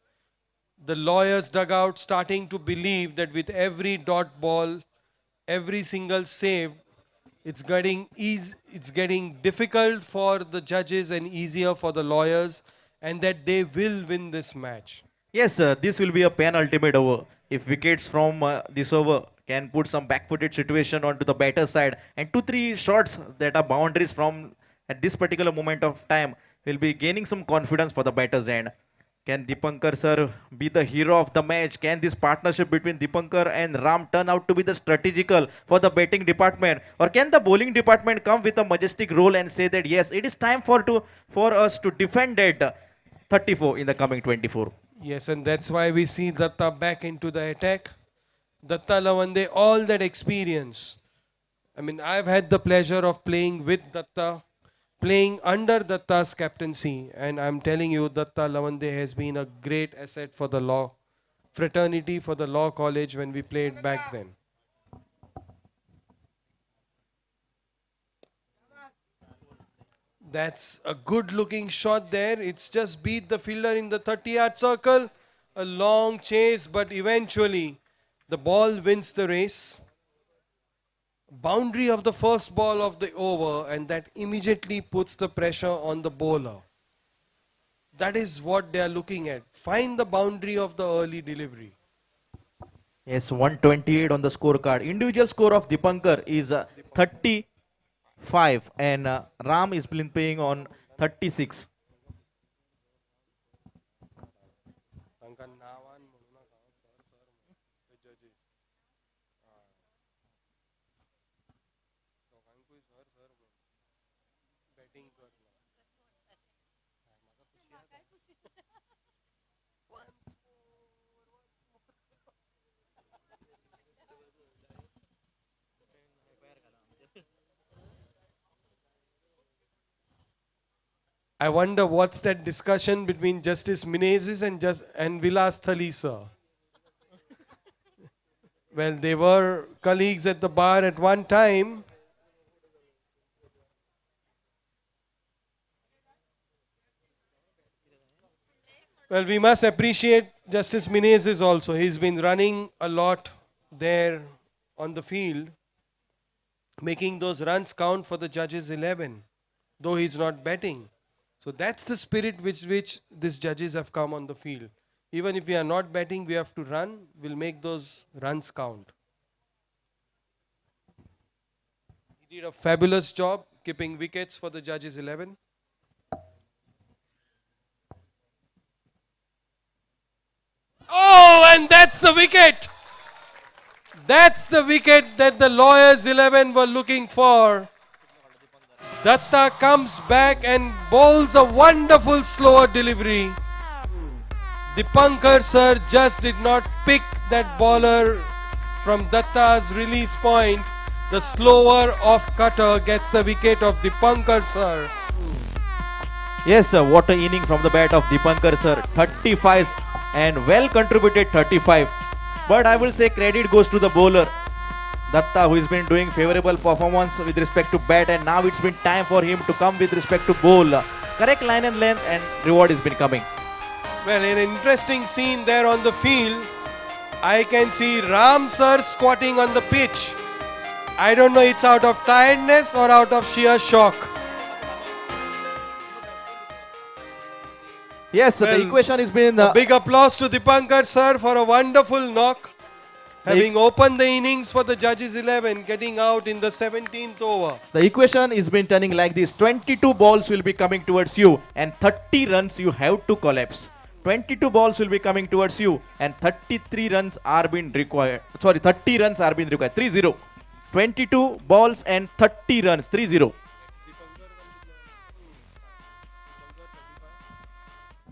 the lawyers dugout starting to believe that with every dot ball, every single save, it's getting difficult for the judges and easier for the lawyers, and that they will win this match. Yes, this will be a penultimate over. If wickets from this over can put some back-footed situation onto the batter side, and 2-3 shots that are boundaries from at this particular moment of time will be gaining some confidence for the batter's end. Can Dipankar sir be the hero of the match? Can this partnership between Dipankar and Ram turn out to be the strategical for the batting department? Or can the bowling department come with a majestic role and say that yes, it is time for us to defend that 34 in the coming 24? Yes, and that's why we see Datta back into the attack. Datta Lavande, all that experience. I mean, I've had the pleasure of playing with Datta, playing under Datta's captaincy, and I'm telling you, Datta Lavande has been a great asset for the law fraternity, for the law college when we played back then. That's a good looking shot there. It's just beat the fielder in the 30-yard circle. A long chase, but eventually the ball wins the race. Boundary of the first ball of the over, and that immediately puts the pressure on the bowler. That is what they are looking at. Find the boundary of the early delivery. Yes, 128 on the scorecard. Individual score of Dipankar is 35 and Ram is playing on 36. I wonder what's that discussion between Justice Menezes and Vilas Thalisa. Well, they were colleagues at the bar at one time. Well, we must appreciate Justice Menezes also. He's been running a lot there on the field, making those runs count for the judges' 11, though he's not betting. So that's the spirit which these judges have come on the field. Even if we are not betting, we have to run. We'll make those runs count. He did a fabulous job keeping wickets for the judges' 11. Oh, and that's the wicket. That's the wicket that the lawyers 11 were looking for. Datta comes back and bowls a wonderful slower delivery. Dipankar sir just did not pick that bowler from Datta's release point. The slower off cutter gets the wicket of Dipankar sir. Yes, sir, what an inning from the bat of Dipankar sir. 35 and well contributed 35. But I will say credit goes to the bowler Datta, who has been doing favorable performance with respect to bat, and now it's been time for him to come with respect to bowl. Correct line and length, and reward has been coming. Well, an interesting scene there on the field. I can see Ram sir squatting on the pitch. I don't know it's out of tiredness or out of sheer shock. Yes, Well, the equation has been A big applause to Dipankar sir for a wonderful knock. Having opened the innings for the judges 11, getting out in the 17th over. the equation is been turning like this. 22 balls will be coming towards you and 30 runs you have to collapse. 22 balls will be coming towards you and 33 runs are being required. Sorry, 30 runs are being required. 3-0. 22 balls and 30 runs. 3-0.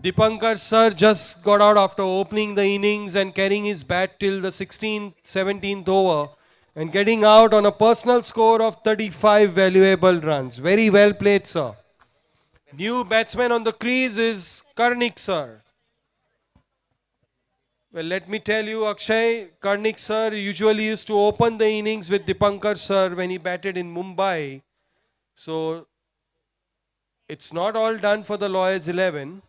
Dipankar sir just got out after opening the innings and carrying his bat till the 16th, 17th over and getting out on a personal score of 35 valuable runs. Very well played, sir. New batsman on the crease is Karnik sir. Well, let me tell you, Akshay, Karnik sir usually used to open the innings with Dipankar sir when he batted in Mumbai. So it's not all done for the Lawyers 11.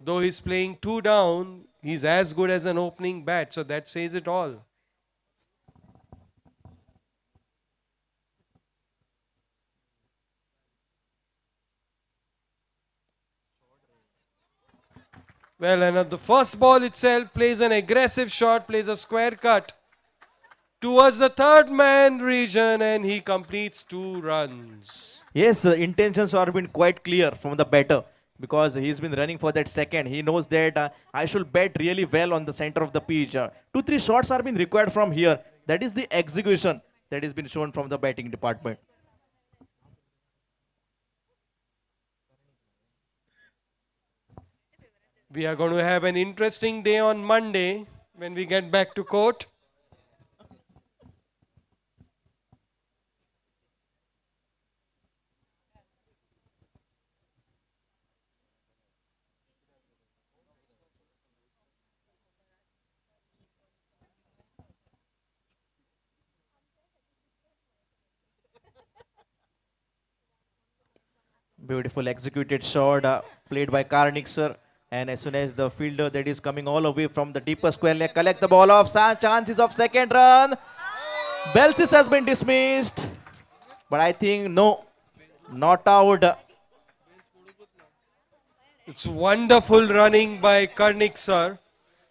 Though he's playing 2 down, he's as good as an opening bat. So that says it all. Well, and at the first ball itself plays an aggressive shot, plays a square cut towards the third man region, and he completes 2 runs. Yes, intentions are been quite clear from the batter because he's been running for that second. He knows that I should bat really well on the center of the pitch. 2-3 shots are being required from here. That is the execution that has been shown from the batting department. We are going to have an interesting day on Monday when we get back to court. Beautiful executed shot played by Karnik sir. And as soon as the fielder that is coming all away from the deeper square leg collect the ball off, chances of second run. Belsis has been dismissed. But I think no, not out. It's wonderful running by Karnik sir.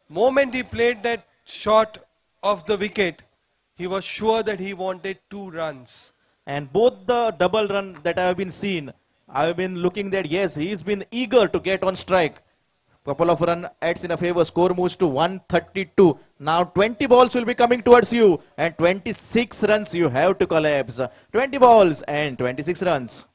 Moment he played that shot off the wicket, he was sure that he wanted 2 runs. And both the double run that I have been seen, I have been looking that yes, he's been eager to get on strike. Couple of run adds in a favor, score moves to 132. Now 20 balls will be coming towards you and 26 runs you have to collapse. 20 balls and 26 runs.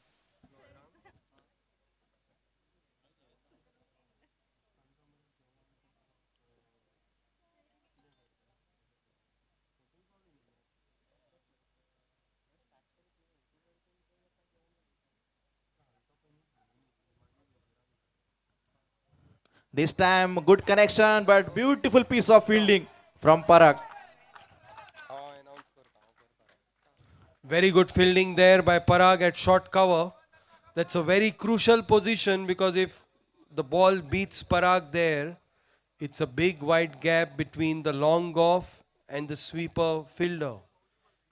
This time good connection, but beautiful piece of fielding from Parag. Very good fielding there by Parag at short cover. That's a very crucial position because if the ball beats Parag there, it's a big wide gap between the long off and the sweeper fielder.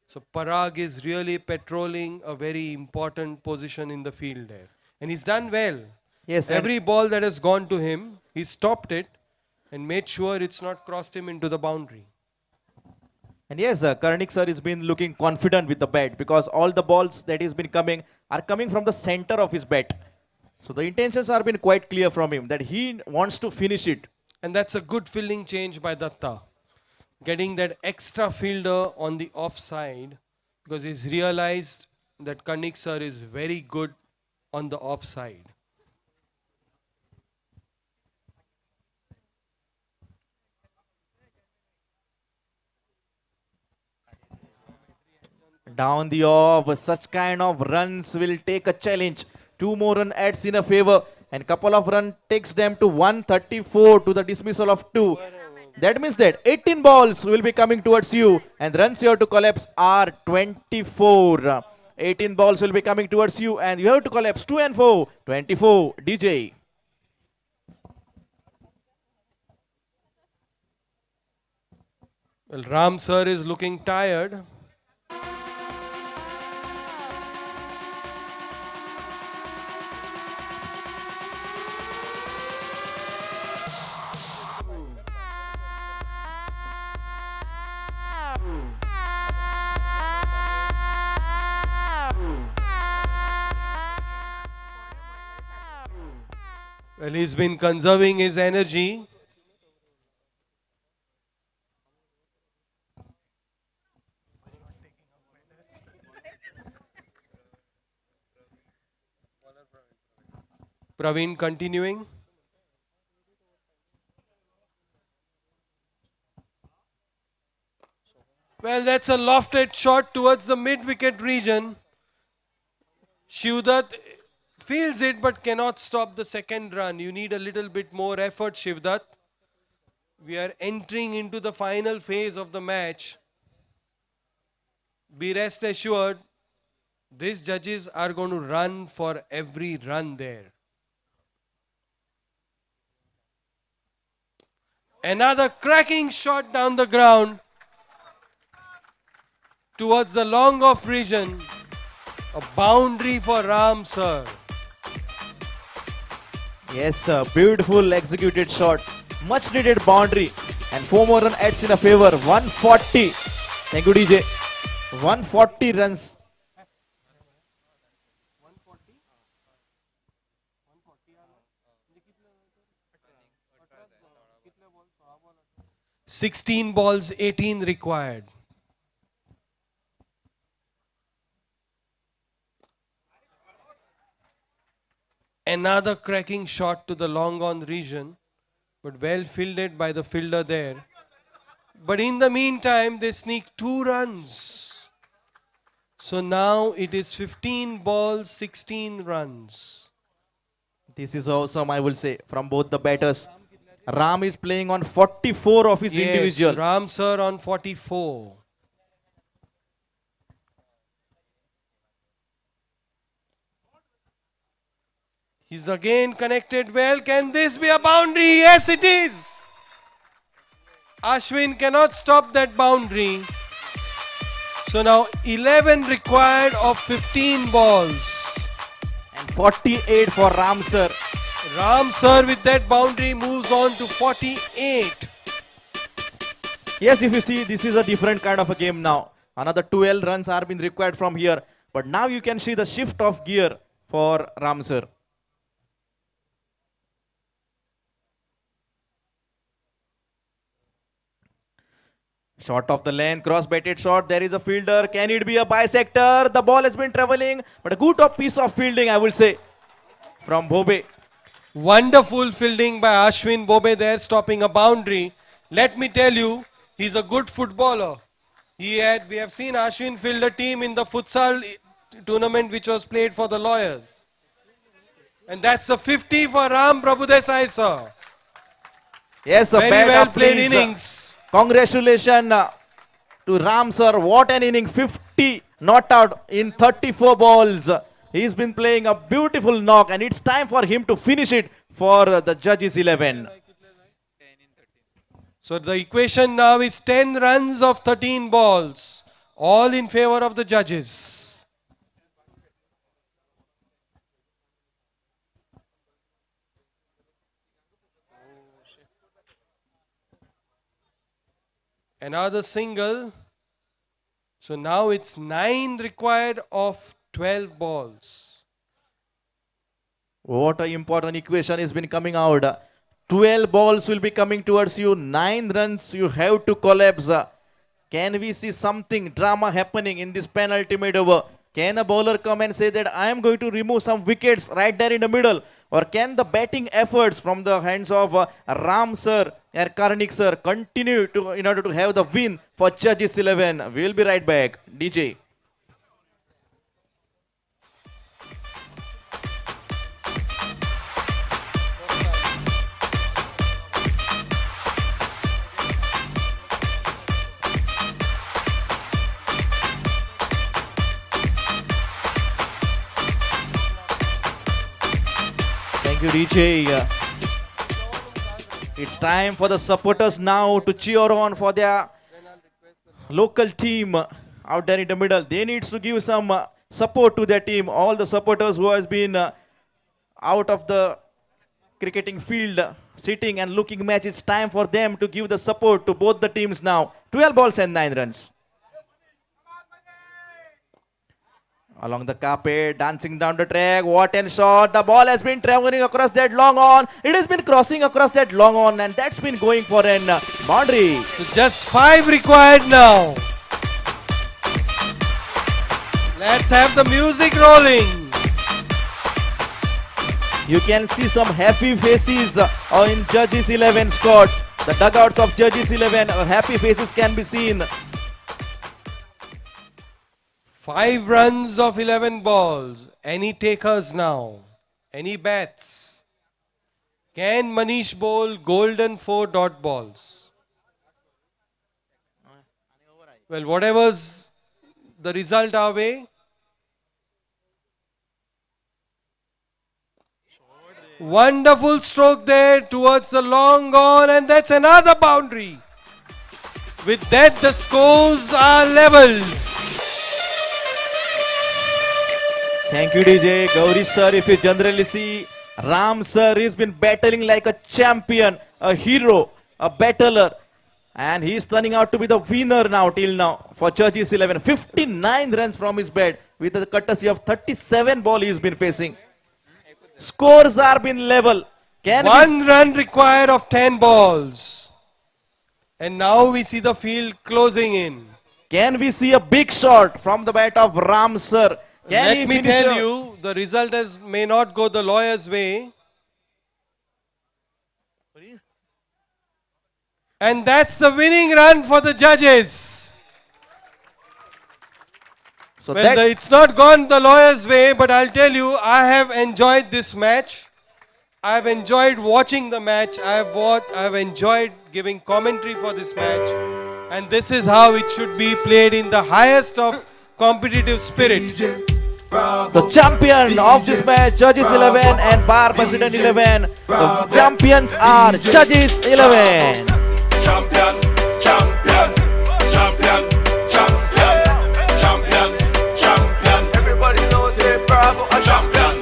So Parag is really patrolling a very important position in the field there. And he's done well. Yes, and Every ball that has gone to him, he stopped it and made sure it's not crossed him into the boundary. And yes, Karnik sir has been looking confident with the bat because all the balls that he's been coming are coming from the center of his bat. So the intentions are been quite clear from him that he wants to finish it. And that's a good fielding change by Datta. Getting that extra fielder on the offside because he's realized that Karnik sir is very good on the offside. Down the off, such kind of runs will take a challenge. 2 more run adds in a favor, and couple of run takes them to 134 to the dismissal of 2. That means that 18 balls will be coming towards you, and runs here to collapse are 24. 18 balls will be coming towards you, and you have to collapse 2 and 4. 24, DJ. Well, Ram sir is looking tired. Well, he's been conserving his energy. Praveen continuing. Well, that's a lofted shot towards the mid-wicket region. Shivdat feels it but cannot stop the second run. You need a little bit more effort, Shivdat. We are entering into the final phase of the match. Be rest assured, these judges are going to run for every run there. Another cracking shot down the ground towards the long off region. A boundary for Ram sir. Yes, beautiful executed shot. Much needed boundary. And 4 more run adds in a favor. 140. Thank you, DJ. 140 runs. 16 balls, 18 required. Another cracking shot to the long on region, but well fielded by the fielder there. But in the meantime, they sneak 2 runs. So now it is 15 balls, 16 runs. This is awesome, I will say, from both the batters. Ram is playing on 44 of his individual. Ram sir on 44. He's again connected well. Can this be a boundary? Yes, it is. Ashwin cannot stop that boundary. So now 11 required of 15 balls. And 48 for Ram sir. Ram sir with that boundary moves on to 48. Yes, if you see, this is a different kind of a game now. Another 12 runs are being required from here. But now you can see the shift of gear for Ram sir. Short of the lane, cross-batted shot. There is a fielder. Can it be a bisector? The ball has been traveling, but a good piece of fielding, I will say, from Bobe. Wonderful fielding by Ashwin Bobe there, stopping a boundary. Let me tell you, he's a good footballer. We have seen Ashwin field a team in the futsal tournament which was played for the Lawyers. And that's a 50 for Ram Prabhudesai, sir. Yes, a Very bat well up, played please. innings. Congratulations to Ram sir. What an inning. 50 not out in 34 balls. He's been playing a beautiful knock and it's time for him to finish it for the judges 11. So the equation now is 10 runs of 13 balls. All in favor of the judges. Another single. So now it's 9 required of 12 balls. What an important equation has been coming out. 12 balls will be coming towards you. 9 runs you have to collapse. Can we see something drama happening in this penultimate over? Can a bowler come and say that I am going to remove some wickets right there in the middle? Or can the batting efforts from the hands of Ram sir and Karnik sir continue to in order to have the win for Judges 11? We'll be right back. DJ. Thank you, DJ. It's time for the supporters now to cheer on for their local team out there in the middle. They need to give some support to their team. All the supporters who has been out of the cricketing field, sitting and looking match, it's time for them to give the support to both the teams now. 12 balls and 9 runs. Along the carpet, dancing down the track. What a shot. The ball has been traveling across that long on. It has been crossing across that long on and that's been going for an boundary. So just 5 required now. Let's have the music rolling. You can see some happy faces in Judges 11 squad. The dugouts of Judges 11, happy faces can be seen. 5 runs of 11 balls. Any takers now? Any bats? Can Manish bowl golden 4 dot balls? Well, whatever's the result our way. Wonderful stroke there towards the long on, and that's another boundary. With that, the scores are level. Thank you, DJ. Gauri sir, if you generally see, Ram sir has been battling like a champion, a hero, a battler. And he's turning out to be the winner now till now for Judges 11. 59 runs from his bat with the courtesy of 37 ball he's been facing. Scores are been level. Can 1 run required of 10 balls. And now we see the field closing in. Can we see a big shot from the bat of Ram sir? Let me tell you, the result may not go the lawyer's way. And that's the winning run for the judges. So Well, it's not gone the lawyer's way, but I'll tell you, I have enjoyed this match. I've enjoyed watching the match. I've enjoyed giving commentary for this match. And this is how it should be played in the highest of competitive spirit. the champion of this match, Judges 11 and Bar President 11. The champions are Judges 11. Champion, champion, champion, champion, champion, champion. Everybody knows it, bravo, a champion,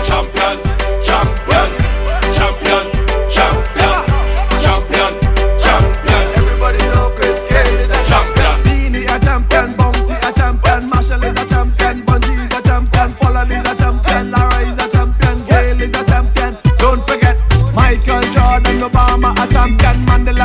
champion, champion, champion, champion, champion, champion. Everybody knows Chris Gayle is a champion. Beanie a champion, Bounty a champion, Marshall is a champion, Bungie is a champion, Pollard is a champion, Lara is a champion, Gayle is a champion. Don't forget Michael Jordan, Obama a champion, Mandela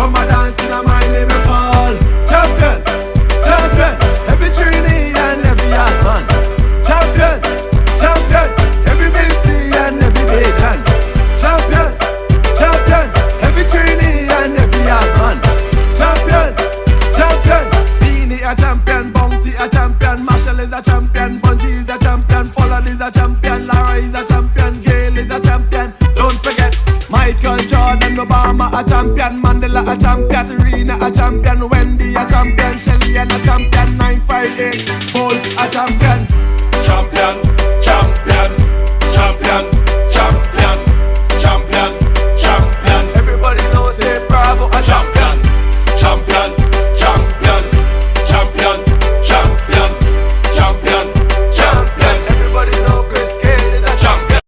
Come a dance in a my name you call. Champion, champion, every Trini and every Altman. Champion, champion, every Vinci and every Bajan. Champion, champion, every Trini and every Altman. Champion, champion, Beanie a champion, Bounty a champion, Marshall is a champion, Bungie is a champion, Pollard is a champion, Lara is a champion, Gale is a champion. Don't forget Michael Jordan, Obama a champion, Mandela a champion, Serena a champion, Wendy a champion, Shelly and a champion, 958 Bolt a champion. Champion, champion, champion, champion, champion, champion. Everybody knows say bravo a champion, champion, champion, champion, champion, champion, champion. Everybody know Chris Cale is a champion.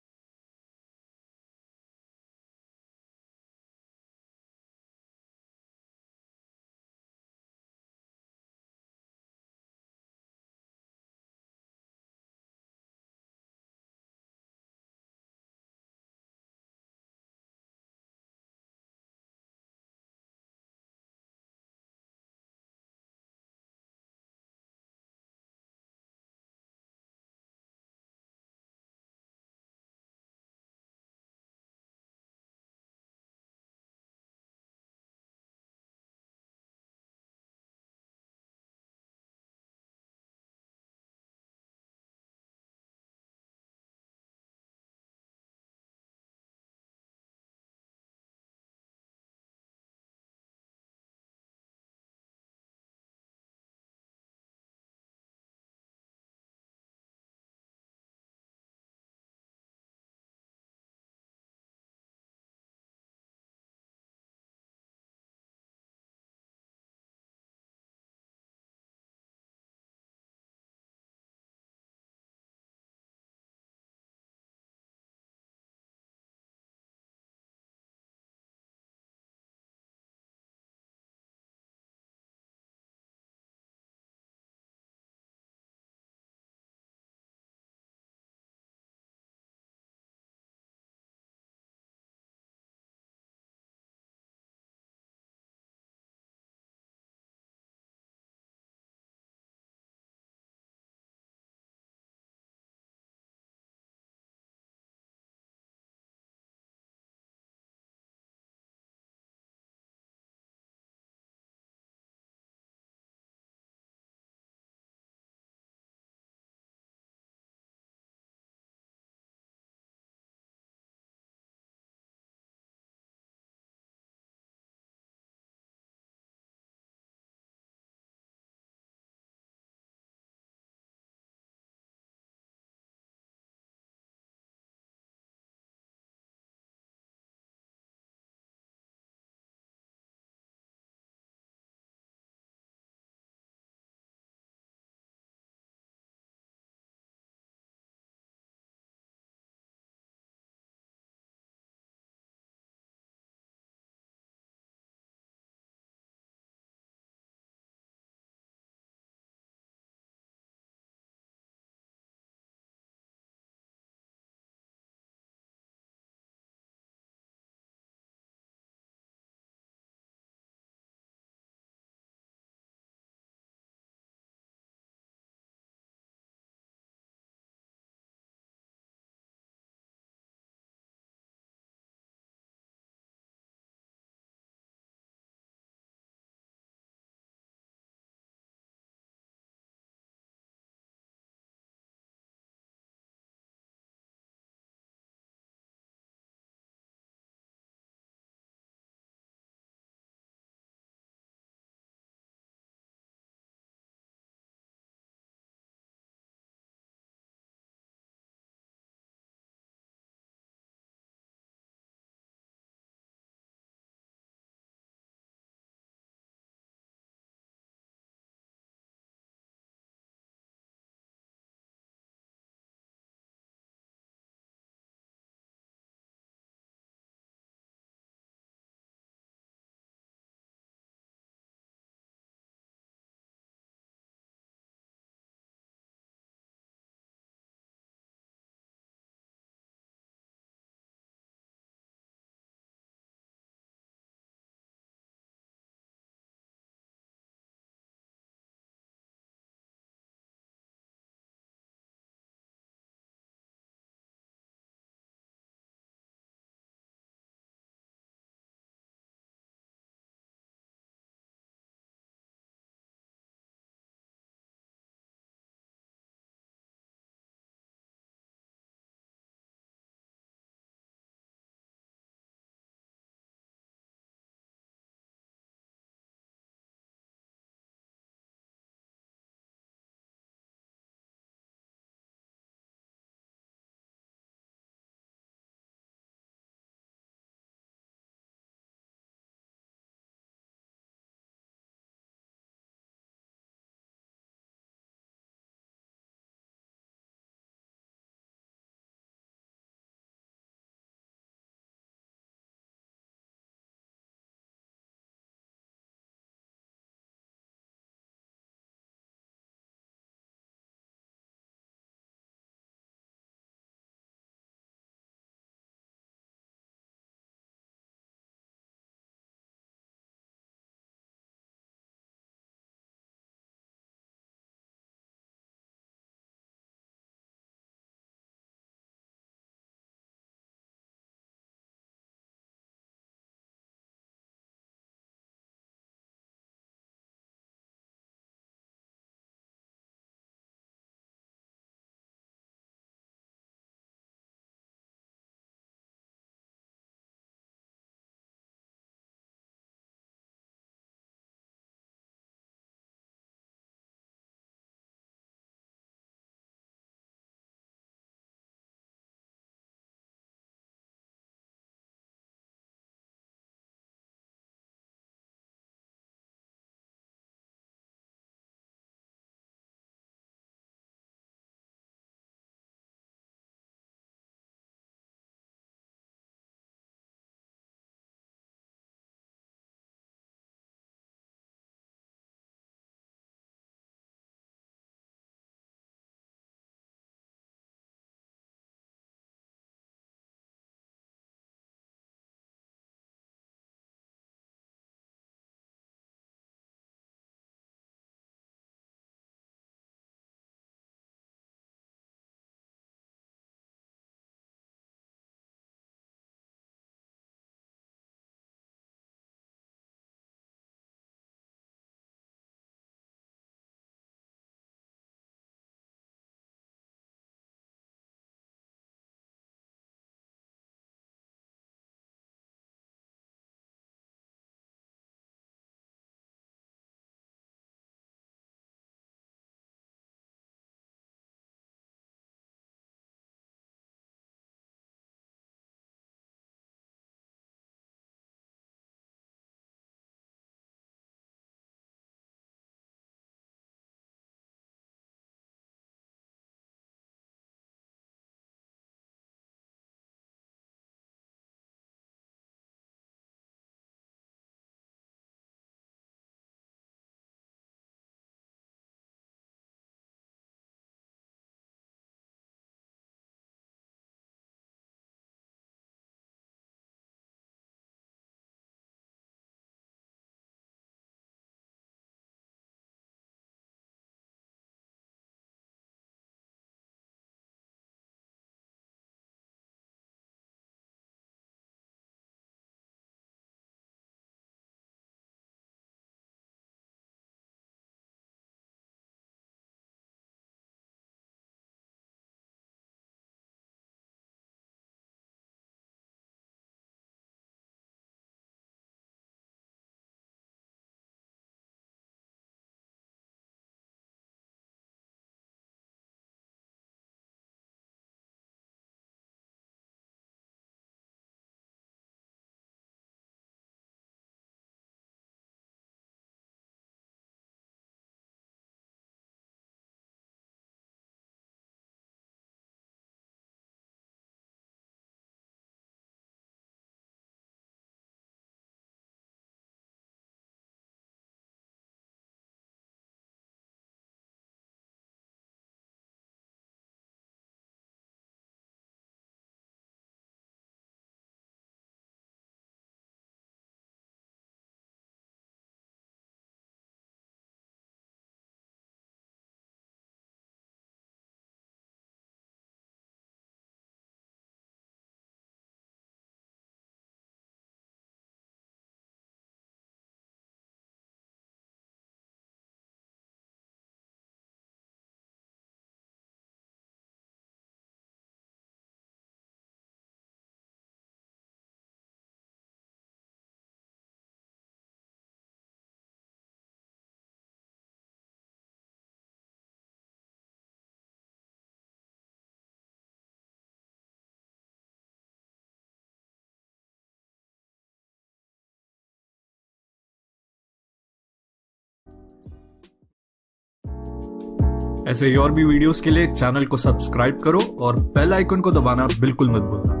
ऐसे ही और भी videos के लिए channel को subscribe करो और bell icon को दबाना बिल्कुल मत भूलना।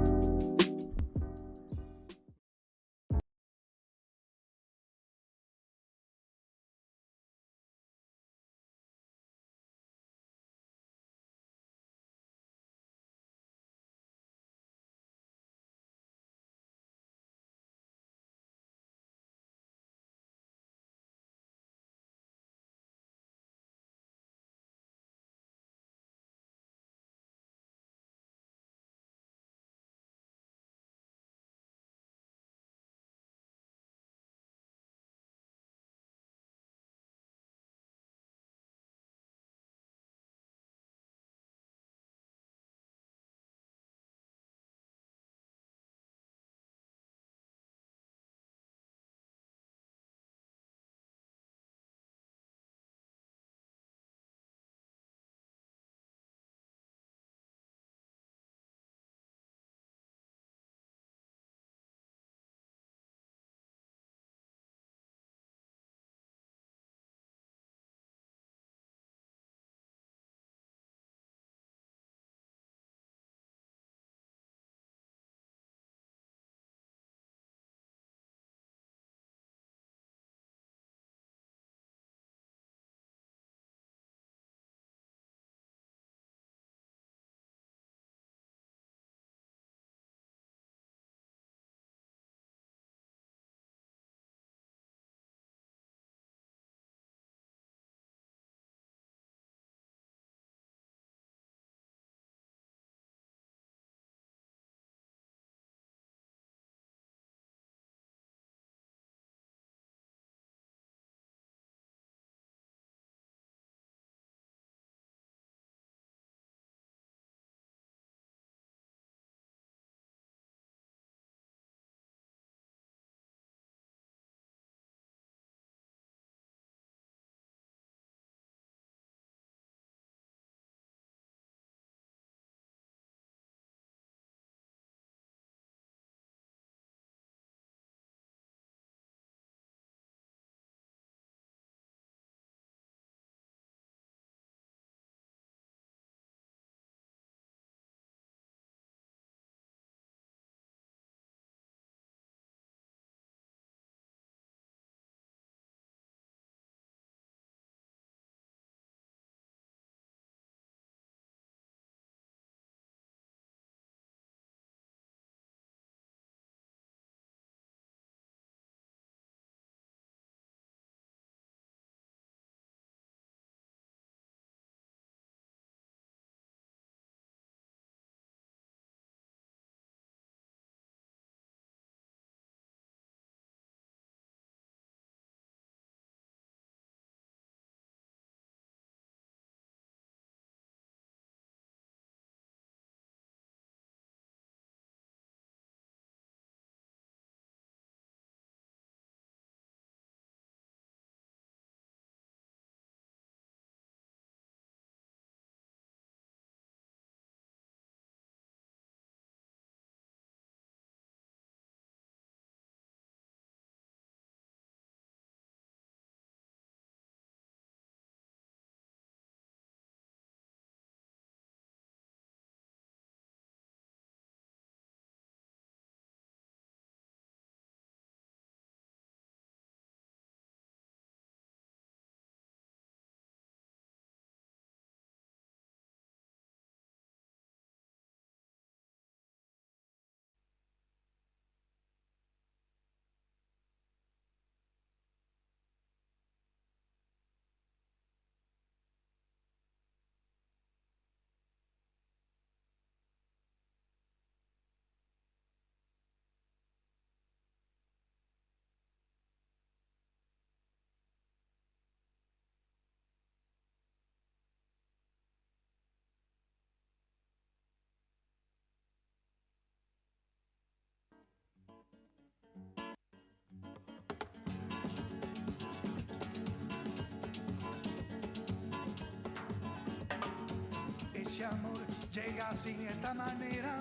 Ese amor llega así de esta manera,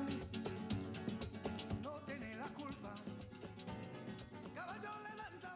no tiene la culpa. Caballo levanta.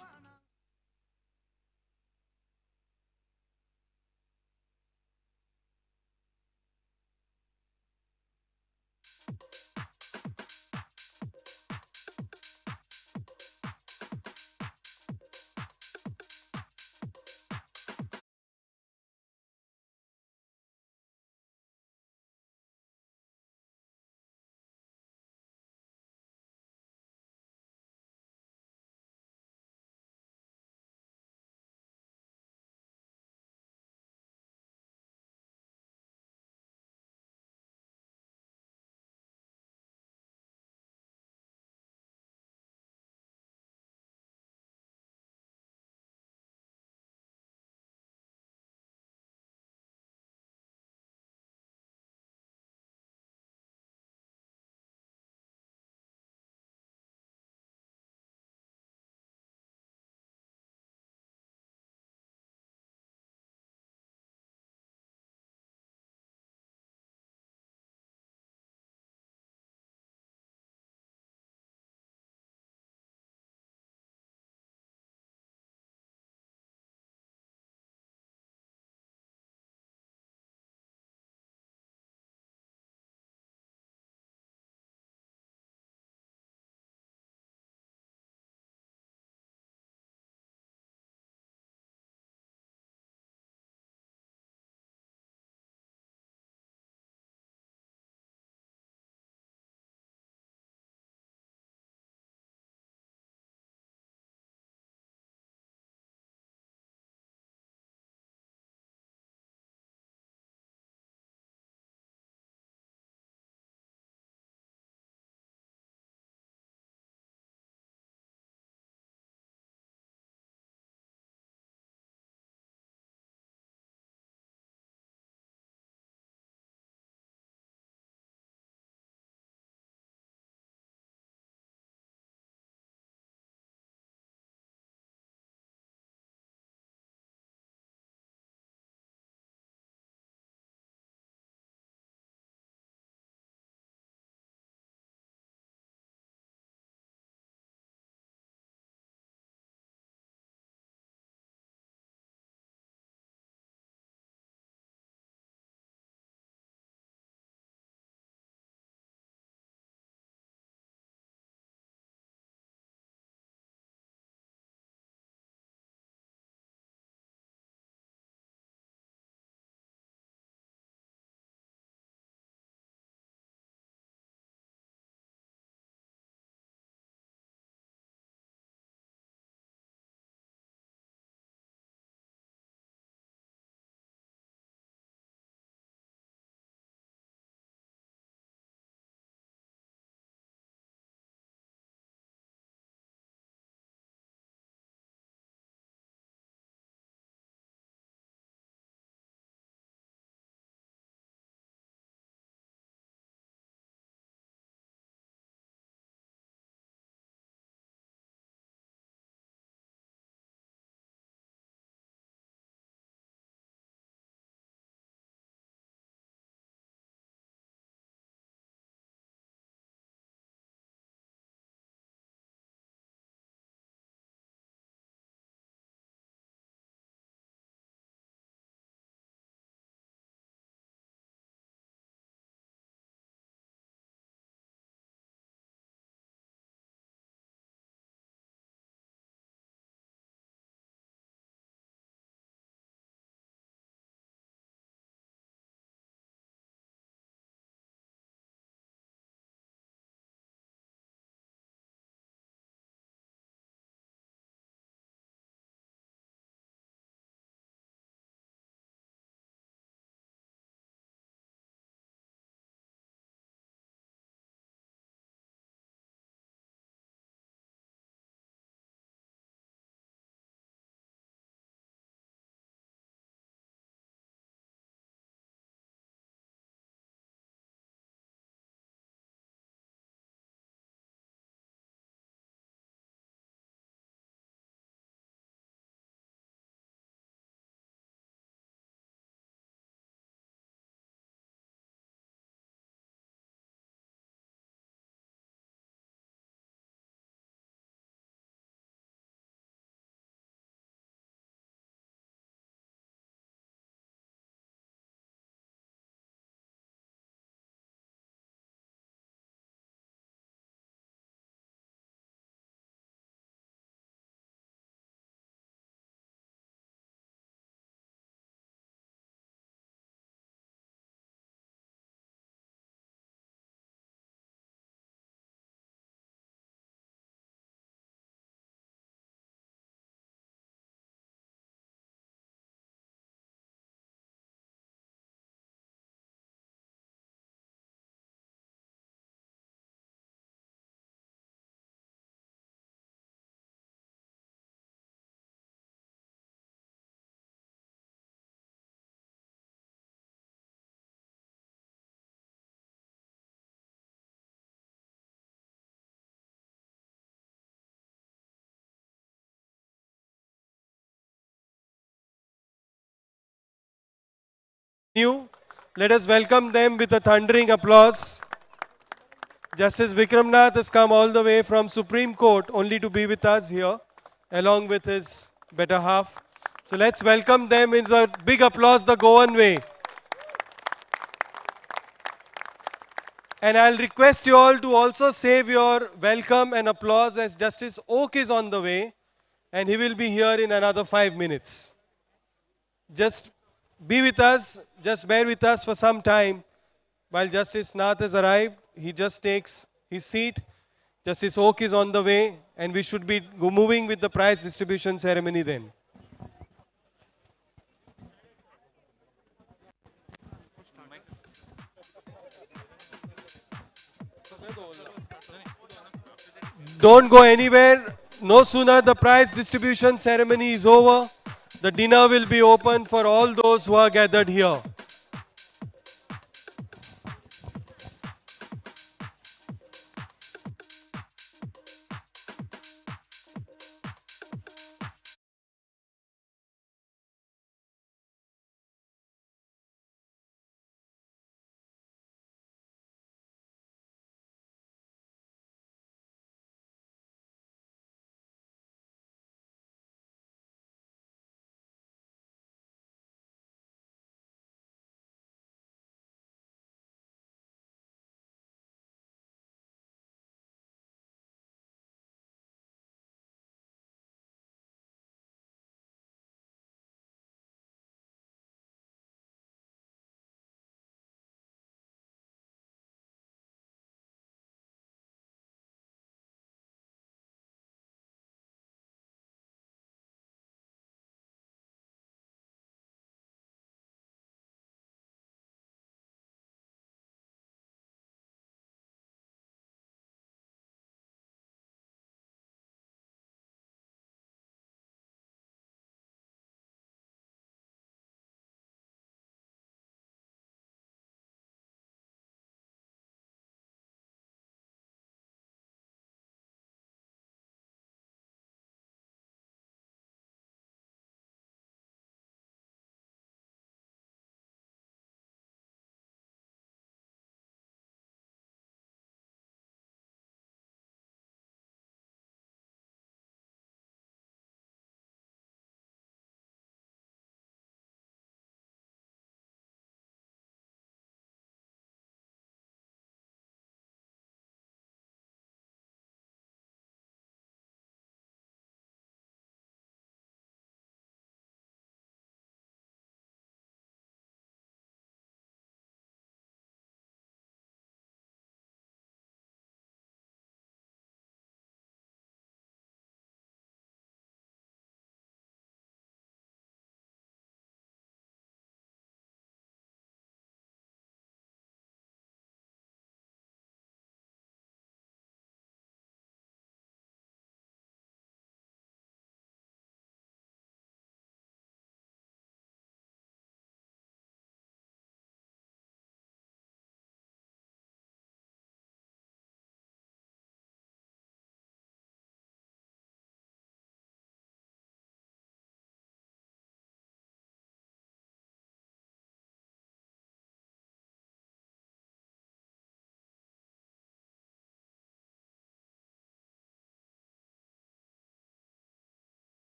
new. Let us welcome them with a thundering applause. Justice Vikramnath has come all the way from Supreme Court only to be with us here, along with his better half. So let's welcome them in a big applause the Goan way. And I'll request you all to also save your welcome and applause as Justice Oak is on the way, and he will be here in another 5 minutes. Just be with us, just bear with us for some time. While Justice Nath has arrived, he just takes his seat. Justice Oak is on the way, and we should be moving with the prize distribution ceremony then. Don't go anywhere. No sooner the prize distribution ceremony is over, the dinner will be open for all those who are gathered here.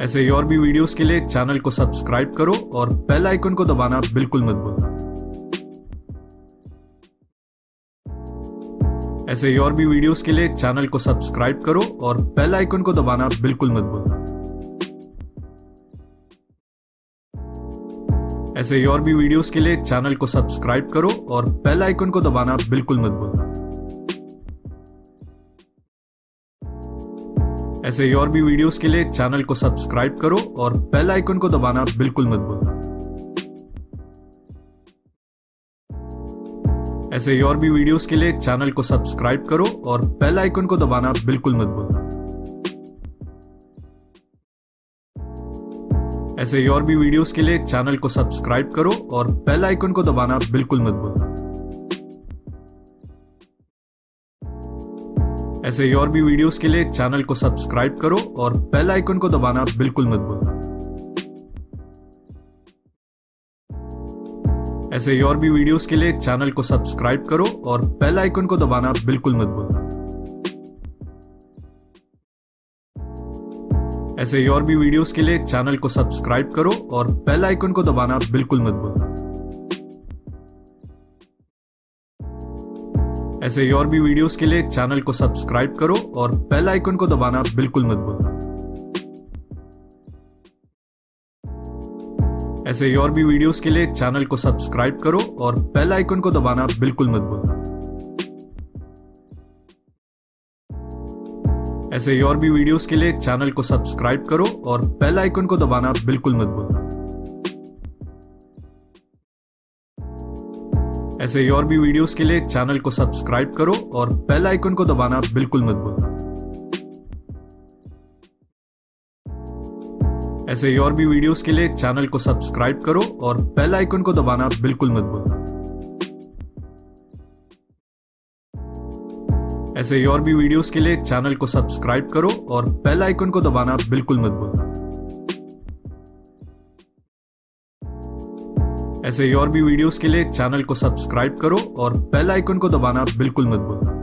ऐसे ही और भी videos के लिए channel को subscribe करो और bell icon को दबाना बिल्कुल मत भूलना। ऐसे ही और भी वीडियोस के लिए चैनल को सब्सक्राइब करो और बेल आइकन को दबाना बिल्कुल मत भूलना। ऐसे ही और भी वीडियोस के लिए चैनल को सब्सक्राइब करो और बेल आइकन को दबाना बिल्कुल मत भूलना। ऐसे ही और भी वीडियोस के लिए चैनल को सब्सक्राइब करो और बेल आइकन को दबाना बिल्कुल मत भूलना। ऐसे ही और भी वीडियोस के लिए चैनल को सब्सक्राइब करो और बेल आइकन को दबाना बिल्कुल मत भूलना। ऐसे ही और भी वीडियोस के लिए चैनल को सब्सक्राइब करो और बेल आइकन को दबाना बिल्कुल मत भूलना। ऐसे ही और भी वीडियोस के लिए चैनल को सब्सक्राइब करो और बेल आइकन को दबाना बिल्कुल मत भूलना। ऐसे ही और भी वीडियोस के लिए चैनल को सब्सक्राइब करो और बेल आइकन को दबाना बिल्कुल मत भूलना। ऐसे ही और भी वीडियोस के लिए चैनल को सब्सक्राइब करो और बेल आइकन को दबाना बिल्कुल मत भूलना। ऐसे ही और भी वीडियोस के लिए चैनल को सब्सक्राइब करो और बेल आइकन को दबाना बिल्कुल मत भूलना। ऐसे ही और भी वीडियोस के लिए चैनल को सब्सक्राइब करो और बेल आइकन को दबाना बिल्कुल मत भूलना। ऐसे ही और भी वीडियोस के लिए चैनल को सब्सक्राइब करो और बेल आइकन को दबाना बिल्कुल मत भूलना। ऐसे ही और भी वीडियोस के लिए चैनल को सब्सक्राइब करो और बेल आइकन को दबाना बिल्कुल मत भूलना। ऐसे ही और भी वीडियोस के लिए चैनल को सब्सक्राइब करो और बेल आइकन को दबाना बिल्कुल मत भूलना। ऐसे ही और भी वीडियोस के लिए चैनल को सब्सक्राइब करो और बेल आइकन को दबाना बिल्कुल मत भूलना। ऐसे ही और भी वीडियोस के लिए चैनल को सब्सक्राइब करो और बेल आइकन को दबाना बिल्कुल मत भूलना।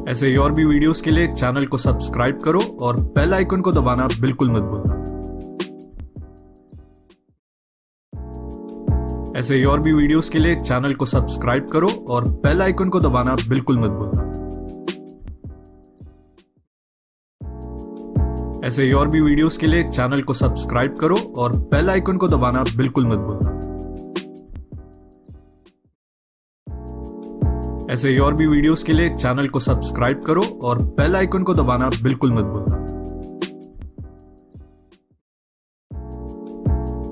ऐसे ही और भी वीडियोस के लिए चैनल को सब्सक्राइब करो और बेल आइकन को दबाना बिल्कुल मत भूलना। ऐसे ही और भी वीडियोस के लिए चैनल को सब्सक्राइब करो और बेल आइकन को दबाना बिल्कुल मत भूलना। ऐसे ही और भी वीडियोस के लिए चैनल को सब्सक्राइब करो और बेल आइकन को दबाना बिल्कुल मत भूलना। ऐसे ही और भी वीडियोस के लिए चैनल को सब्सक्राइब करो और बेल आइकन को दबाना बिल्कुल मत भूलना।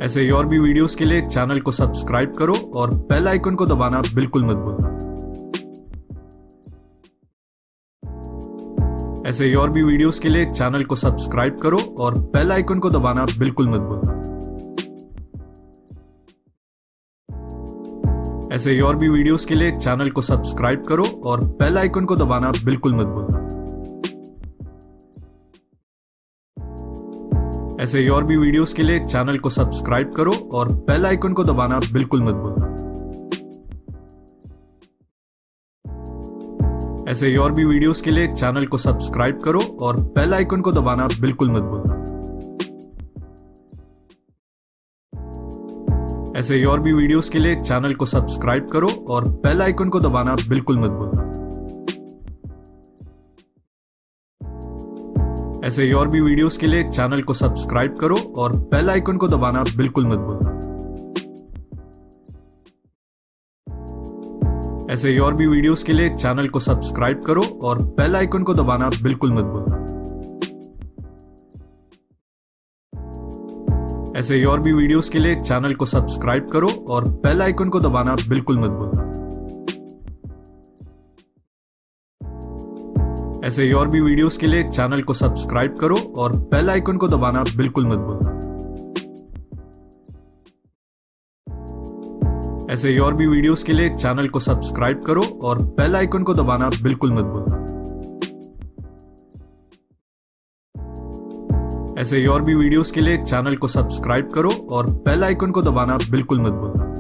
ऐसे ही और भी वीडियोस के लिए चैनल को सब्सक्राइब करो और बेल आइकन को दबाना बिल्कुल मत भूलना। ऐसे ही और भी वीडियोस के लिए चैनल को सब्सक्राइब करो और बेल आइकन को दबाना बिल्कुल मत भूलना। ऐसे ही और भी वीडियोस के लिए चैनल को सब्सक्राइब करो और बेल आइकन को दबाना बिल्कुल मत भूलना। ऐसे ही और भी वीडियोस के लिए चैनल को सब्सक्राइब करो और बेल आइकन को दबाना बिल्कुल मत भूलना। ऐसे ही और भी वीडियोस के लिए चैनल को सब्सक्राइब करो और बेल आइकन को दबाना बिल्कुल मत भूलना। ऐसे ही और भी वीडियोस के लिए चैनल को सब्सक्राइब करो और बेल आइकन को दबाना बिल्कुल मत भूलना। ऐसे ही और भी वीडियोस के लिए चैनल को सब्सक्राइब करो और बेल आइकन को दबाना बिल्कुल मत भूलना। ऐसे ही और भी वीडियोस के लिए चैनल को सब्सक्राइब करो और बेल आइकन को दबाना बिल्कुल मत भूलना। ऐसे ही और भी वीडियोस के लिए चैनल को सब्सक्राइब करो और बेल आइकन को दबाना बिल्कुल मत भूलना। ऐसे ही और भी वीडियोस के लिए चैनल को सब्सक्राइब करो और बेल आइकन को दबाना बिल्कुल मत भूलना। ऐसे ही और भी वीडियोस के लिए चैनल को सब्सक्राइब करो और बेल आइकन को दबाना बिल्कुल मत भूलना। ऐसे ही और भी वीडियोस के लिए चैनल को सब्सक्राइब करो और बेल आइकन को दबाना बिल्कुल मत भूलना।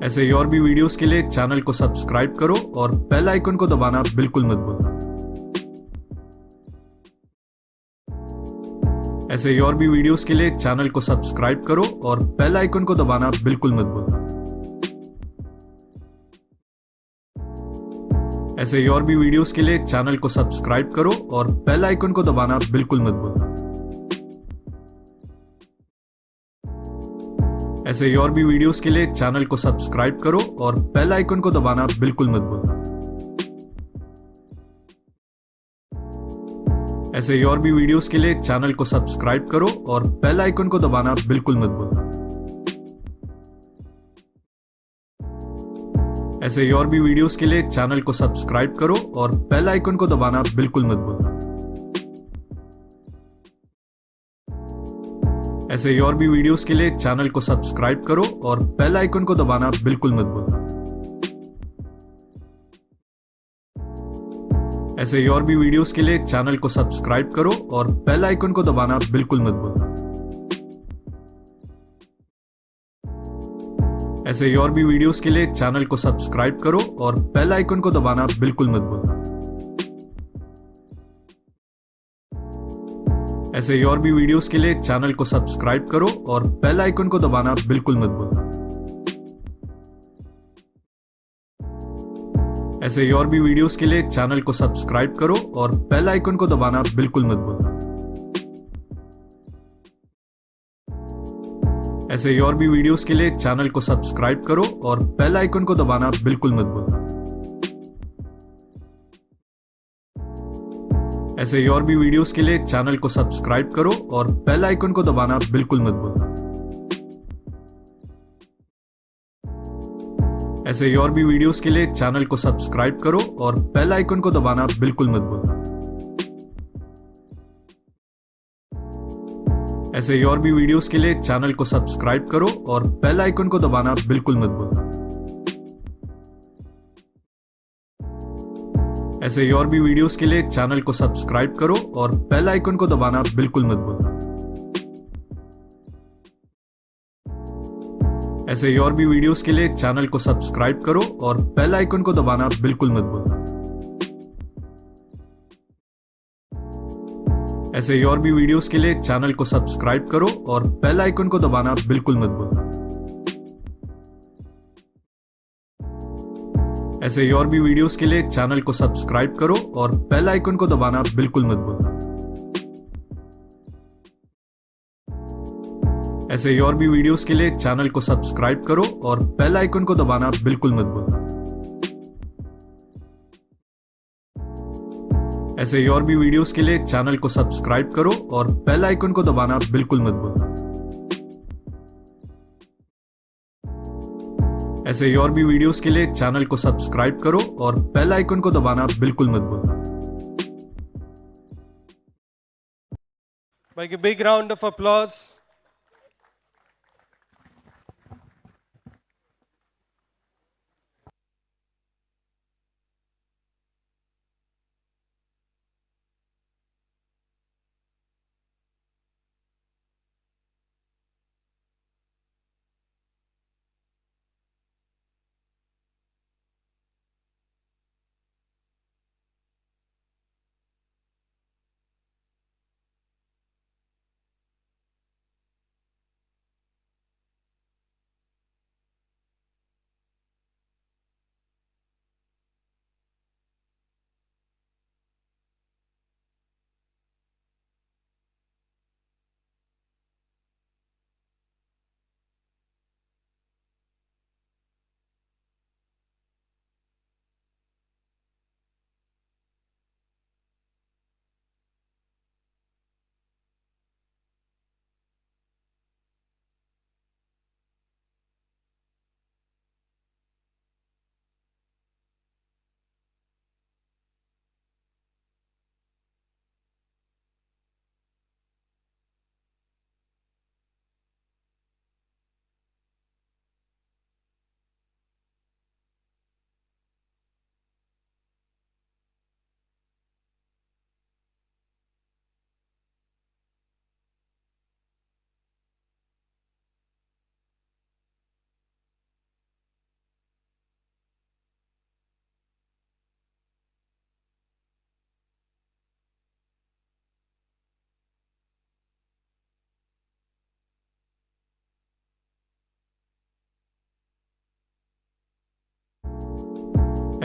ऐसे ही और भी वीडियोस के लिए चैनल को सब्सक्राइब करो और बेल आइकन को दबाना बिल्कुल मत भूलना। ऐसे ही और भी वीडियोस के लिए चैनल को सब्सक्राइब करो और बेल आइकन को दबाना बिल्कुल मत भूलना। ऐसे ही और भी वीडियोस के लिए चैनल को सब्सक्राइब करो और बेल आइकन को दबाना बिल्कुल मत भूलना। ऐसे ही और भी वीडियोस के लिए चैनल को सब्सक्राइब करो और बेल आइकन को दबाना बिल्कुल मत भूलना। ऐसे ही और भी वीडियोस के लिए चैनल को सब्सक्राइब करो और बेल आइकन को दबाना बिल्कुल मत भूलना। ऐसे ही और भी वीडियोस के लिए चैनल को सब्सक्राइब करो और बेल आइकन को दबाना बिल्कुल मत भूलना। ऐसे ही और भी वीडियोस के लिए चैनल को सब्सक्राइब करो और बेल आइकन को दबाना बिल्कुल मत भूलना। ऐसे ही और भी वीडियोस के लिए चैनल को सब्सक्राइब करो और बेल आइकन को दबाना बिल्कुल मत भूलना। ऐसे ही और भी वीडियोस के लिए चैनल को सब्सक्राइब करो और बेल आइकन को दबाना बिल्कुल मत भूलना। ऐसे ही और भी वीडियोस के लिए चैनल को सब्सक्राइब करो और बेल आइकन को दबाना बिल्कुल मत भूलना। ऐसे ही और भी वीडियोस के लिए चैनल को सब्सक्राइब करो और बेल आइकन को दबाना बिल्कुल मत भूलना। ऐसे ही और भी वीडियोस के लिए चैनल को सब्सक्राइब करो और बेल आइकन को दबाना बिल्कुल मत भूलना। ऐसे ही और भी वीडियोस के लिए चैनल को सब्सक्राइब करो और बेल आइकन को दबाना बिल्कुल मत भूलना। ऐसे ही और भी वीडियोस के लिए चैनल को सब्सक्राइब करो और बेल आइकन को दबाना बिल्कुल मत भूलना। ऐसे ही और भी वीडियोस के लिए चैनल को सब्सक्राइब करो और बेल आइकन को दबाना बिल्कुल मत भूलना। ऐसे ही और भी वीडियोस के लिए चैनल को सब्सक्राइब करो और बेल आइकन को दबाना बिल्कुल मत भूलना। ऐसे ही और भी वीडियोस के लिए चैनल को सब्सक्राइब करो और बेल आइकन को दबाना बिल्कुल मत भूलना। ऐसे ही और भी वीडियोस के लिए चैनल को सब्सक्राइब करो और बेल आइकन को दबाना बिल्कुल मत भूलना। ऐसे ही और भी वीडियोस के लिए चैनल को सब्सक्राइब करो और बेल आइकन को दबाना बिल्कुल मत भूलना। ऐसे ही और भी वीडियोस के लिए चैनल को सब्सक्राइब करो और बेल आइकन को दबाना बिल्कुल मत भूलना। ऐसे ही और भी वीडियोस के लिए चैनल को सब्सक्राइब करो और बेल आइकन को दबाना बिल्कुल मत भूलना। ऐसे ही और भी वीडियोस के लिए चैनल को सब्सक्राइब करो और बेल आइकन को दबाना बिल्कुल मत भूलना। Like a big round of applause.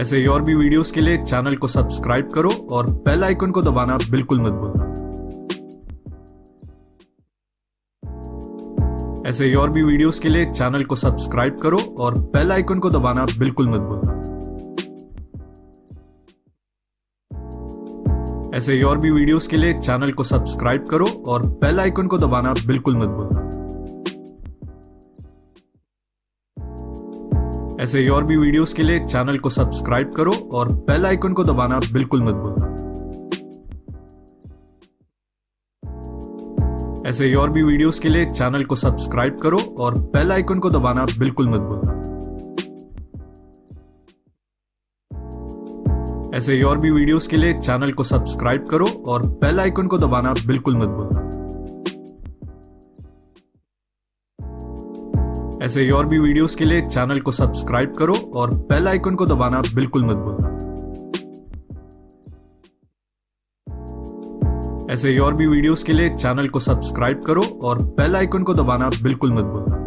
ऐसे ही और भी वीडियोस के लिए चैनल को सब्सक्राइब करो और बेल आइकन को दबाना बिल्कुल मत भूलना। ऐसे ही और भी वीडियोस के लिए चैनल को सब्सक्राइब करो और बेल आइकन को दबाना बिल्कुल मत भूलना। ऐसे ही और भी वीडियोस के लिए चैनल को सब्सक्राइब करो और बेल आइकन को दबाना बिल्कुल मत भूलना। ऐसे ही और भी वीडियोस के लिए चैनल को सब्सक्राइब करो और बेल आइकन को दबाना बिल्कुल मत भूलना। ऐसे ही और भी वीडियोस के लिए चैनल को सब्सक्राइब करो और बेल आइकन को दबाना बिल्कुल मत भूलना। ऐसे ही और भी वीडियोस के लिए चैनल को सब्सक्राइब करो और बेल आइकन को दबाना बिल्कुल मत भूलना। ऐसे ही और भी वीडियोस के लिए चैनल को सब्सक्राइब करो और बेल आइकन को दबाना बिल्कुल मत भूलना। ऐसे ही और भी वीडियोस के लिए चैनल को सब्सक्राइब करो और बेल आइकन को दबाना बिल्कुल मत भूलना।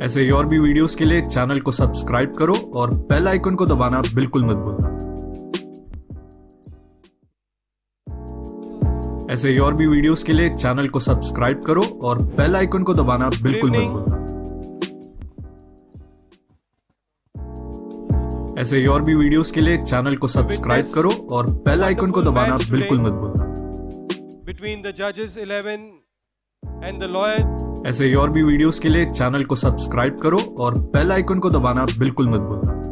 ऐसे ही और भी वीडियोस के लिए चैनल को सब्सक्राइब करो और बेल आइकन को दबाना बिल्कुल मत भूलना। ऐसे ही और भी वीडियोस के लिए चैनल को सब्सक्राइब करो और बेल आइकन को दबाना बिल्कुल मत भूलना। ऐसे ही और भी वीडियोस के लिए चैनल को सब्सक्राइब करो और बेल आइकन को दबाना बिल्कुल मत भूलना। Between the judges 11 and the lawyer. ऐसे ही और भी वीडियोस के लिए चैनल को सब्सक्राइब करो और बेल आइकन को दबाना बिल्कुल मत भूलना।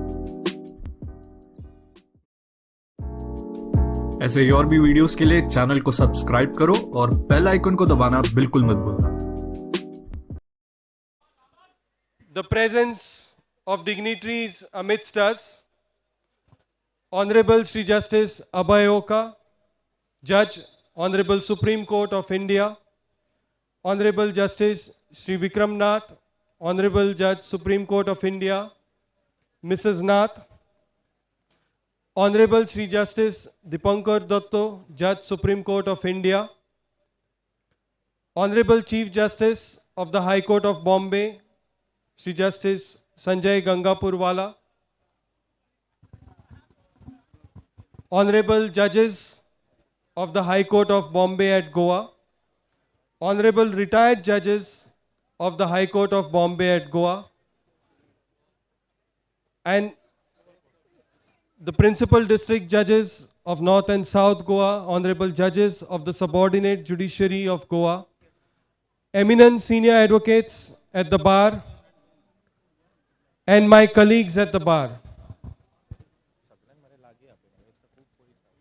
ऐसे ही और भी वीडियोस के लिए चैनल को सब्सक्राइब करो और बेल आइकन को दबाना बिल्कुल मत भूलना। The presence of dignitaries amidst us, Honorable Sri Justice Abhayoka, Judge, Honorable Supreme Court of India, Honorable Justice Sri Vikram Nath, Honorable Judge Supreme Court of India, Mrs. Nath, Honorable Sri Justice Dipankar Datto, Judge Supreme Court of India, Honorable Chief Justice of the High Court of Bombay, Sri Justice Sanjay Gangapurwala, Honorable Judges of the High Court of Bombay at Goa, Honorable Retired Judges of the High Court of Bombay at Goa, and the Principal District Judges of North and South Goa, Honorable Judges of the Subordinate Judiciary of Goa, eminent senior advocates at the bar, and my colleagues at the bar.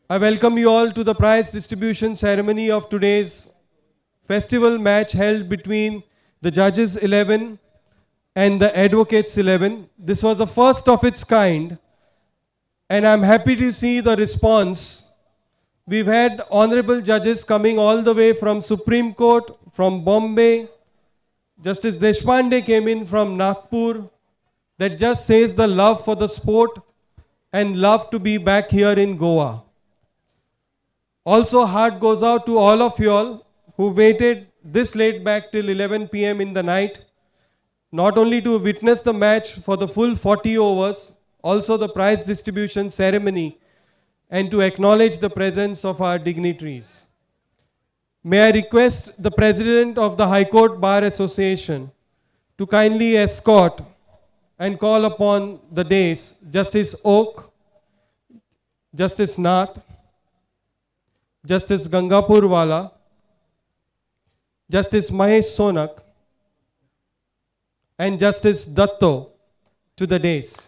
I welcome you all to the prize distribution ceremony of today's festival match held between the Judges 11 and the Advocates 11. This was the first of its kind, and I'm happy to see the response. We've had honorable judges coming all the way from Supreme Court, from Bombay. Justice Deshpande came in from Nagpur. That just says the love for the sport and love to be back here in Goa. Also, heart goes out to all of you all who waited this late back till 11 p.m. in the night, not only to witness the match for the full 40 overs, also the prize distribution ceremony, and to acknowledge the presence of our dignitaries. May I request the President of the High Court Bar Association to kindly escort and call upon the dais Justice Oak, Justice Nath, Justice Gangapurwala, Justice Mahesh Sonak, and Justice Datto to the dais.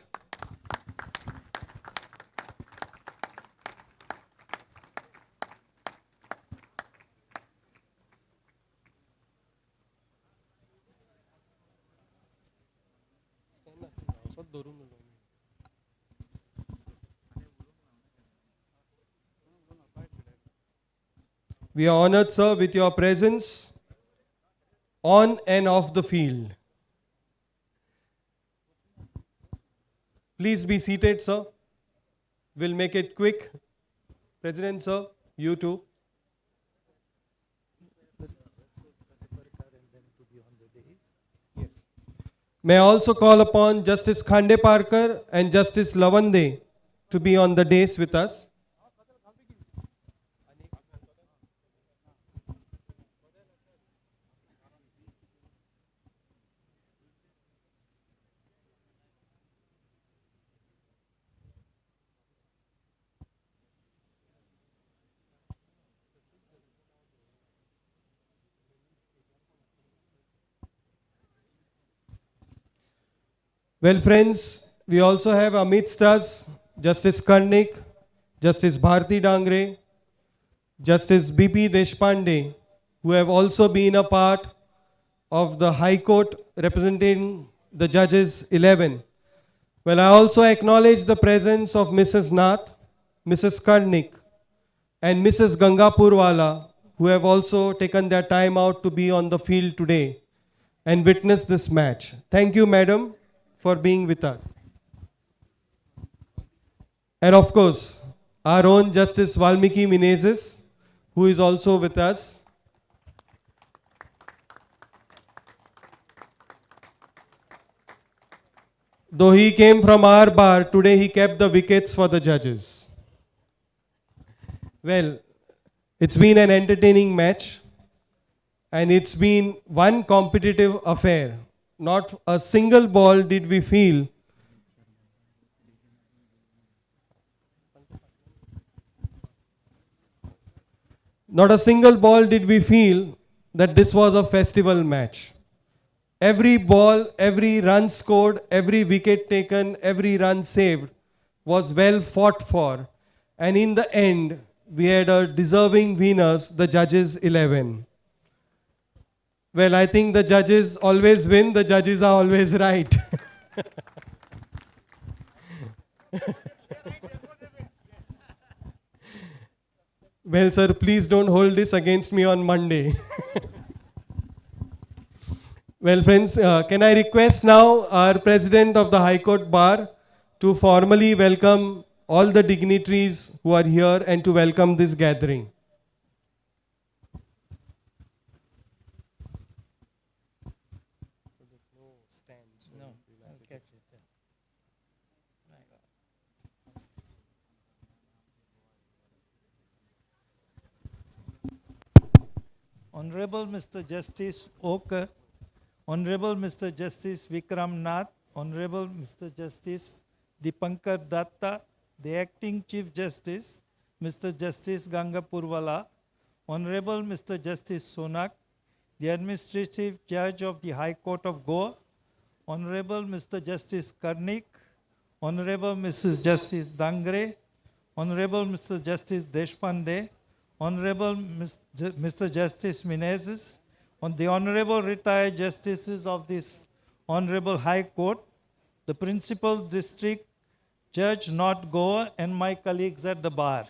We are honored, sir, with your presence on and off the field. Please be seated, sir. We'll make it quick. President, sir, you too. Yes. May I also call upon Justice Khande Parkar and Justice Lavande to be on the dais with us. Well, friends, we also have amidst us Justice Karnik, Justice Bharti Dangre, Justice B.P. Deshpande, who have also been a part of the High Court representing the judges 11. Well, I also acknowledge the presence of Mrs. Nath, Mrs. Karnik, and Mrs. Gangapurwala, who have also taken their time out to be on the field today and witness this match. Thank you, madam, for being with us. And of course, our own Justice Valmiki Menezes, who is also with us. Though he came from our bar, today he kept the wickets for the judges. Well, it's been an entertaining match and it's been one competitive affair. Not a single ball did we feel that this was a festival match. Every ball, every run scored, every wicket taken, every run saved was well fought for. And in the end, we had a deserving winners, the judges 11. Well, I think the judges always win, the judges are always right. Well, sir, please don't hold this against me on Monday. Well, friends, can I request now our President of the High Court Bar to formally welcome all the dignitaries who are here and to welcome this gathering. Honorable Mr. Justice Oka, Honorable Mr. Justice Vikram Nath, Honorable Mr. Justice Dipankar Datta, the Acting Chief Justice, Mr. Justice Ganga Purwala, Honorable Mr. Justice Sonak, the Administrative Judge of the High Court of Goa, Honorable Mr. Justice Karnik, Honorable Mrs. Justice Dangre, Honorable Mr. Justice Deshpande, Honorable Mr. Justice Menezes, on the Honorable Retired Justices of this Honorable High Court, the Principal District Judge North Goa, and my colleagues at the bar.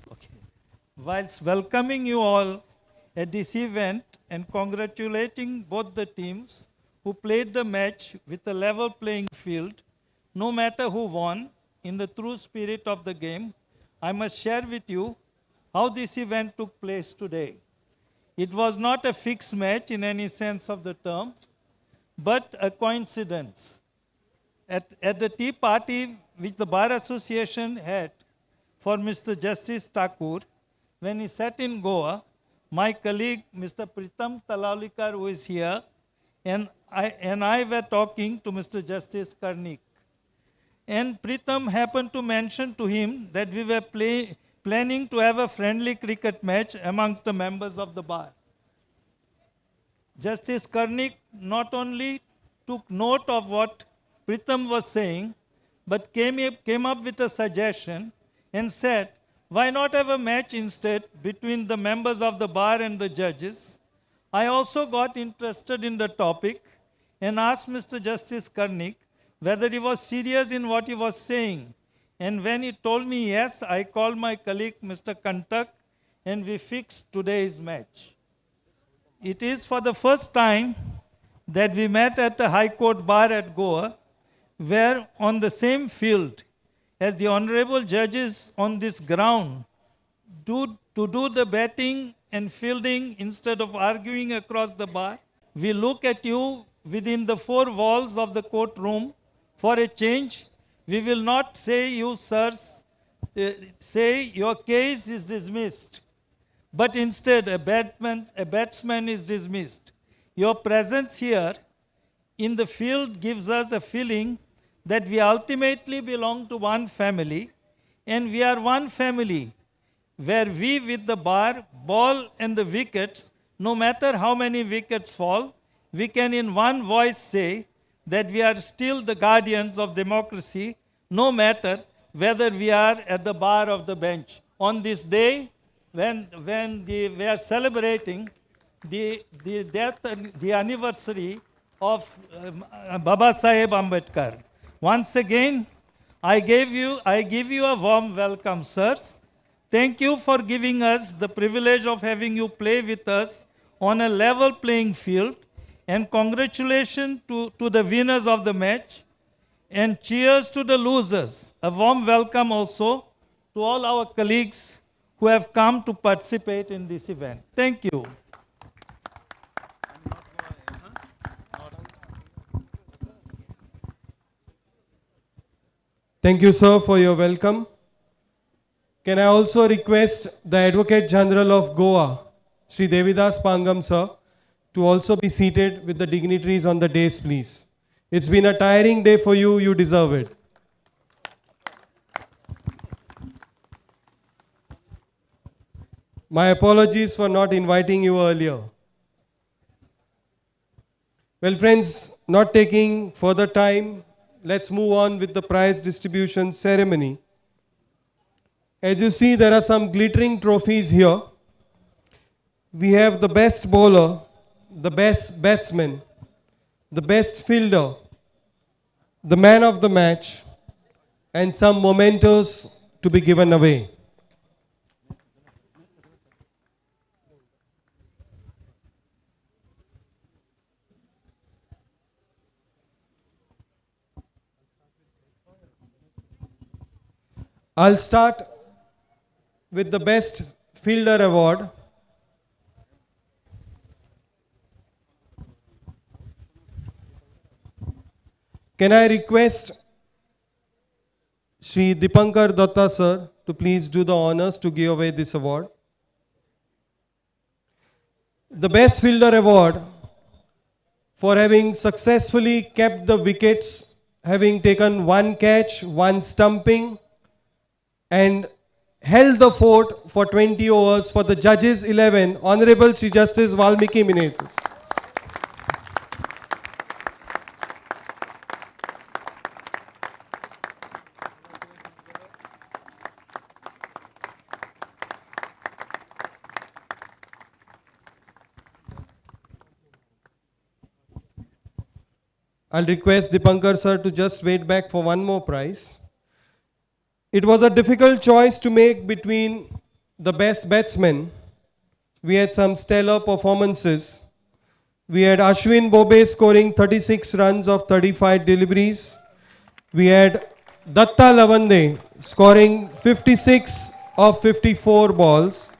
Okay. Whilst welcoming you all at this event and congratulating both the teams who played the match with a level playing field, no matter who won, in the true spirit of the game, I must share with you how this event took place today. It was not a fixed match in any sense of the term, but a coincidence. At the tea party which the Bar Association had for Mr. Justice Thakur, when he sat in Goa, my colleague Mr. Pritam Talalikar, who is here, and I were talking to Mr. Justice Karnik. And Pritam happened to mention to him that we were planning to have a friendly cricket match amongst the members of the bar. Justice Karnik not only took note of what Pritam was saying, but came up with a suggestion and said, why not have a match instead between the members of the bar and the judges? I also got interested in the topic and asked Mr. Justice Karnik whether he was serious in what he was saying. And when he told me yes, I called my colleague Mr. Kantak and we fixed today's match. It is for the first time that we met at the High Court Bar at Goa, where on the same field as the honorable judges on this ground to do the batting and fielding instead of arguing across the bar, we look at you within the four walls of the courtroom for a change. We will not say you, sirs, say your case is dismissed, but instead a batsman is dismissed. Your presence here in the field gives us a feeling that we ultimately belong to one family, and we are one family where we with the bar, ball and the wickets, no matter how many wickets fall, we can in one voice say that we are still the guardians of democracy, no matter whether we are at the bar of the bench. On this day, when we are celebrating the death, the anniversary of Baba Saheb Ambedkar. Once again, I give you a warm welcome, sirs. Thank you for giving us the privilege of having you play with us on a level playing field. And congratulations to the winners of the match. And cheers to the losers. A warm welcome also to all our colleagues who have come to participate in this event. Thank you. Thank you, sir, for your welcome. Can I also request the Advocate General of Goa, Sri Devidas Pangam, sir, to also be seated with the dignitaries on the dais, please. It's been a tiring day for you. You deserve it. My apologies for not inviting you earlier. Well, friends, not taking further time, let's move on with the prize distribution ceremony. As you see, there are some glittering trophies here. We have the best bowler, the best batsman, the best fielder, the man of the match, and some mementos to be given away. I'll start with the best fielder award. Can I request Shri Dipankar Datta sir to please do the honors to give away this award? The best fielder award for having successfully kept the wickets, having taken one catch, one stumping, and held the fort for 20 overs for the judges 11, Honorable Shri Justice Valmiki Menezes. I'll request Dipankar sir to just wait back for one more prize. It was a difficult choice to make between the best batsmen. We had some stellar performances. We had Ashwin Bobe scoring 36 runs of 35 deliveries. We had Datta Lavande scoring 56 of 54 balls.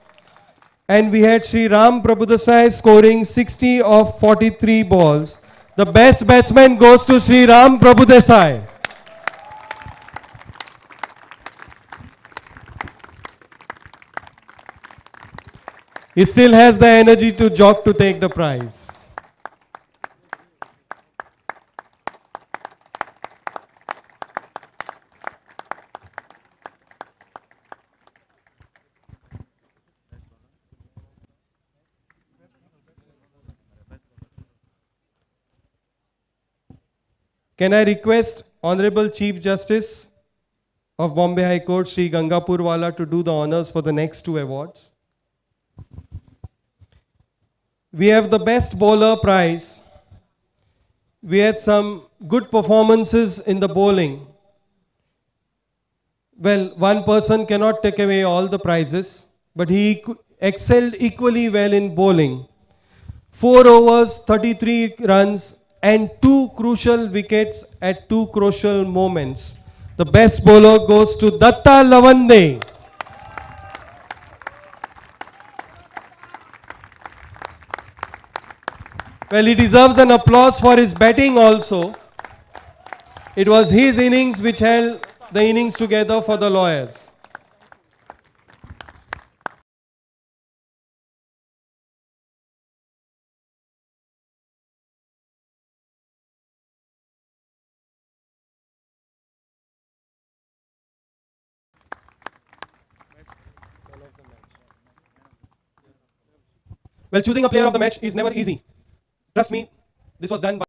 And we had Sri Ram Prabhudasai scoring 60 of 43 balls. The best batsman goes to Sri Ram Prabhudasai. He still has the energy to jog to take the prize. Can I request Honorable Chief Justice of Bombay High Court, Sri Gangapurwala, to do the honors for the next two awards? We have the best bowler prize. We had some good performances in the bowling. Well, one person cannot take away all the prizes, but he excelled equally well in bowling. 4 overs, 33 runs, and 2 crucial wickets at 2 crucial moments. The best bowler goes to Datta Lavande. Well, he deserves an applause for his batting also. It was his innings which held the innings together for the Lawyers. Well, choosing a player of the match is never easy. Trust me, this was done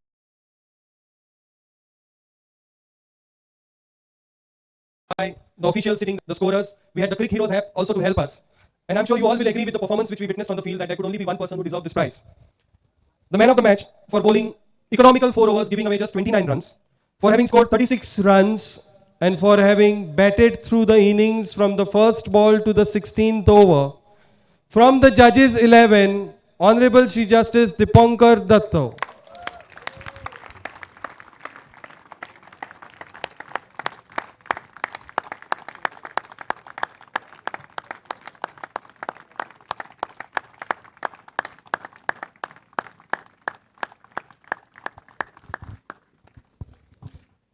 by the officials sitting, the scorers. We had the Crick Heroes app also to help us. And I'm sure you all will agree with the performance which we witnessed on the field that there could only be one person who deserved this prize. The man of the match for bowling economical 4 overs, giving away just 29 runs, for having scored 36 runs, and for having batted through the innings from the first ball to the 16th over. From the judges 11, Honorable Shri Justice Dipankar Datta.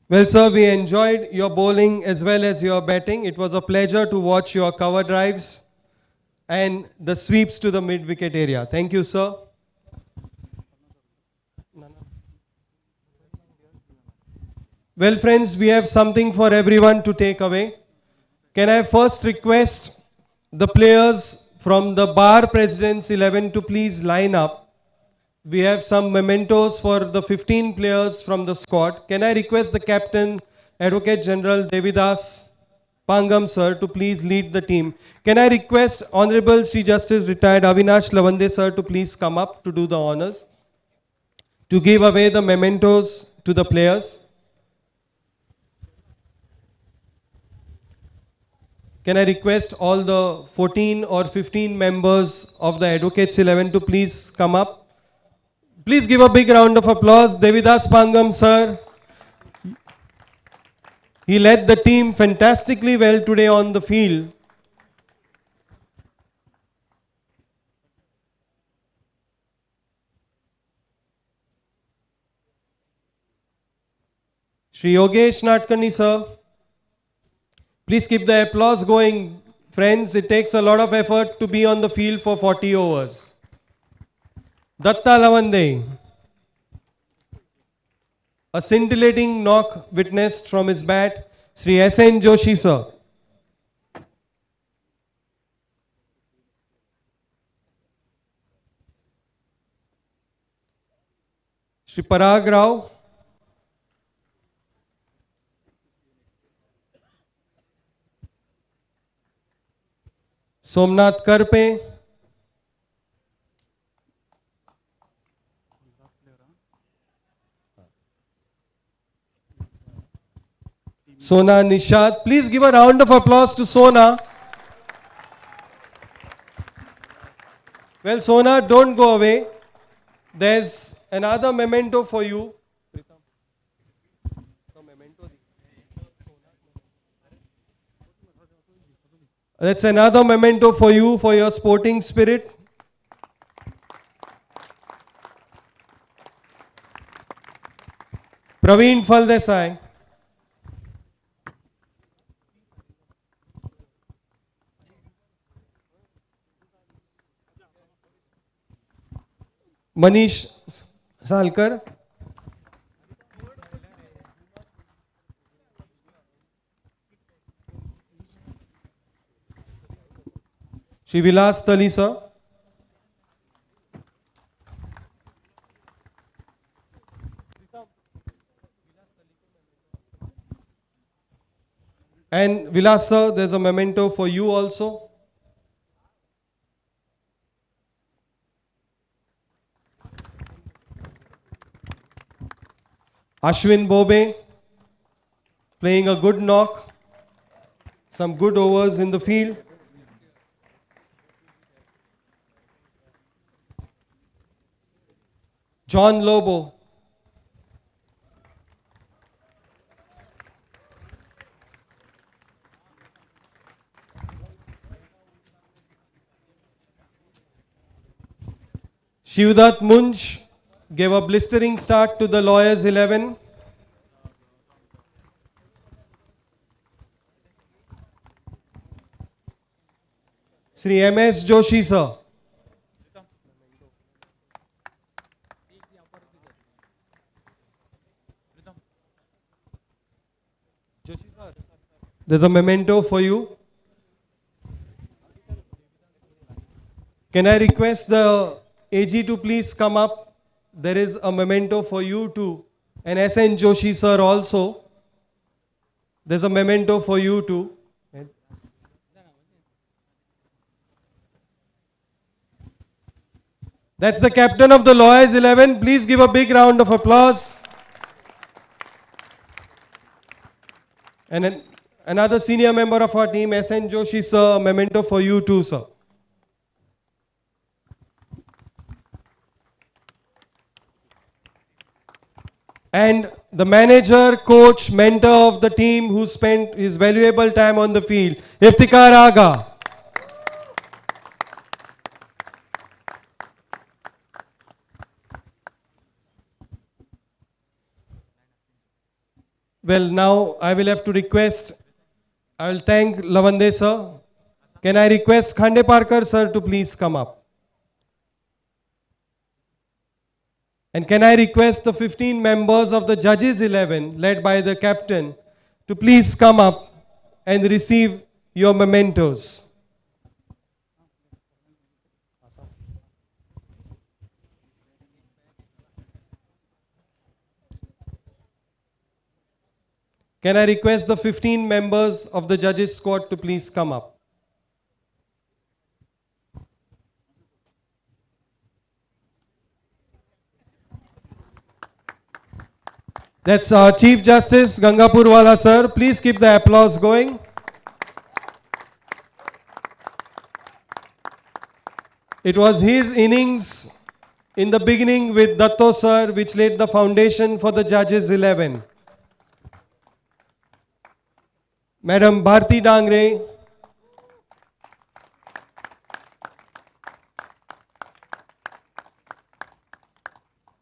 Well, sir, we enjoyed your bowling as well as your batting. It was a pleasure to watch your cover drives and the sweeps to the mid-wicket area. Thank you, sir. Well, friends, we have something for everyone to take away. Can I first request the players from the Bar Presidents 11 to please line up? We have some mementos for the 15 players from the squad. Can I request the captain, Advocate General Devidas Pangam sir, to please lead the team? Can I request Honorable Sri Justice Retired Avinash Lavande sir to please come up to do the honors, to give away the mementos to the players? Can I request all the 14 or 15 members of the Advocates 11 to please come up? Please give a big round of applause. Devidas Pangam sir. He led the team fantastically well today on the field. Shri Yogesh Natkani sir. Please keep the applause going. Friends, it takes a lot of effort to be on the field for 40 overs. Datta Lavande. A scintillating knock witnessed from his bat, Sri S.N. Joshi sir. Sri Parag Rao. Somnath Karpe. Sona Nishad. Please give a round of applause to Sona. Well, Sona, don't go away. There's another memento for you. That's another memento for you for your sporting spirit. Praveen Faldesai. Manish Salkar. Shri Vilas Talisa. And Vilas sir, there's a memento for you also. Ashwin Bobe, playing a good knock, some good overs in the field. John Lobo. Shivdat Munch, gave a blistering start to the Lawyers 11. Sri M.S. Joshi, sir. There's a memento for you. Can I request the AG to please come up? There is a memento for you too. And S.N. Joshi, sir, also. There's a memento for you too. That's the captain of the Lawyers 11. Please give a big round of applause. And another senior member of our team, S.N. Joshi, sir, memento for you too, sir. And the manager, coach, mentor of the team who spent his valuable time on the field, Iftikhar Aga. Well, now I will have to request, I will thank Lavande sir. Can I request Khande Parkar sir to please come up? And can I request the 15 members of the Judges 11, led by the captain, to please come up and receive your mementos. Can I request the 15 members of the Judges squad to please come up? That's our Chief Justice Gangapurwala sir. Please keep the applause going. It was his innings in the beginning with Datto sir which laid the foundation for the Judges 11. Madam Bharti Dangre,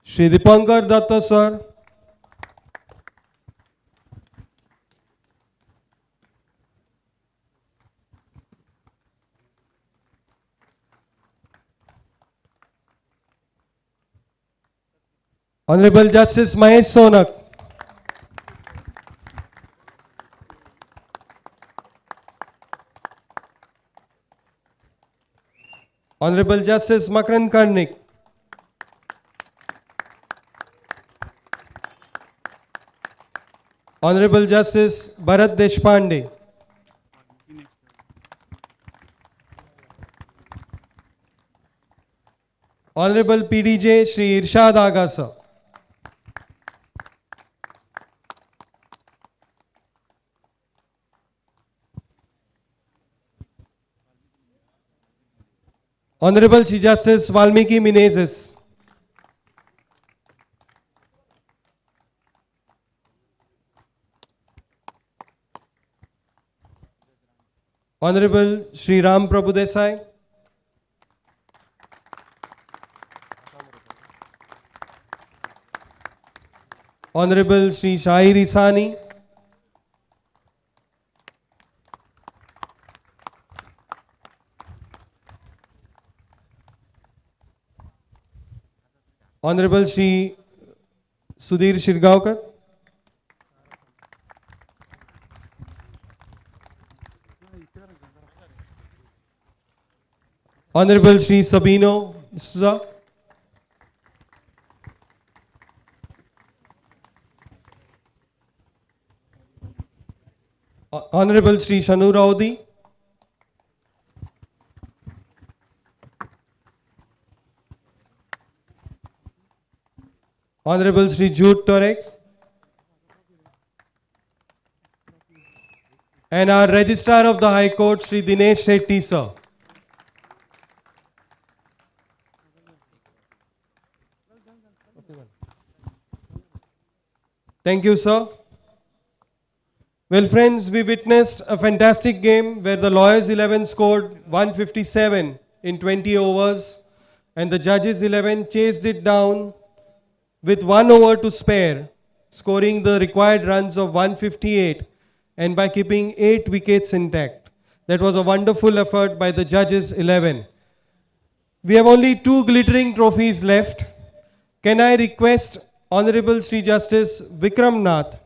Shri Dipankar Datto sir, Honorable Justice Mahesh Sonak, Honorable Justice Makran Karnik, Honorable Justice Bharat Deshpande, Honorable PDJ Shri Irshad Aga sir, Honorable Chief Justice Valmiki Menezes, Honorable Shri Ram Prabhu Desai, Honorable Shri Shahir Isani, Honorable Shri Sudhir Shirgaonkar, Honorable Shri Sabino D'Souza, Honorable Shri Shanu Raudi, Honorable Shri Jude Torex, and our Registrar of the High Court, Shri Dinesh Shetty, sir. Thank you, sir. Well, friends, we witnessed a fantastic game where the Lawyers 11 scored 157 in 20 overs and the Judges 11 chased it down with 1 over to spare, scoring the required runs of 158 and by keeping 8 wickets intact. That was a wonderful effort by the judges 11. We have only 2 glittering trophies left. Can I request Honorable Sri Justice Vikram Nath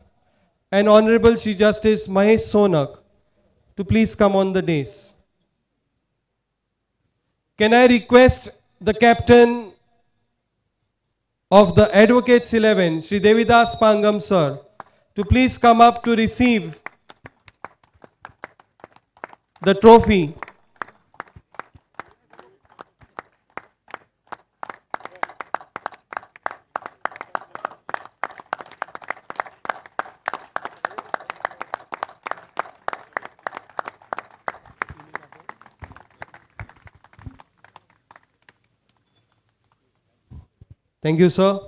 and Honorable Sri Justice Mahesh Sonak to please come on the dais. Can I request the captain of the Advocates 11, Sri Devidas Pangam sir, to please come up to receive the trophy. Thank you, sir.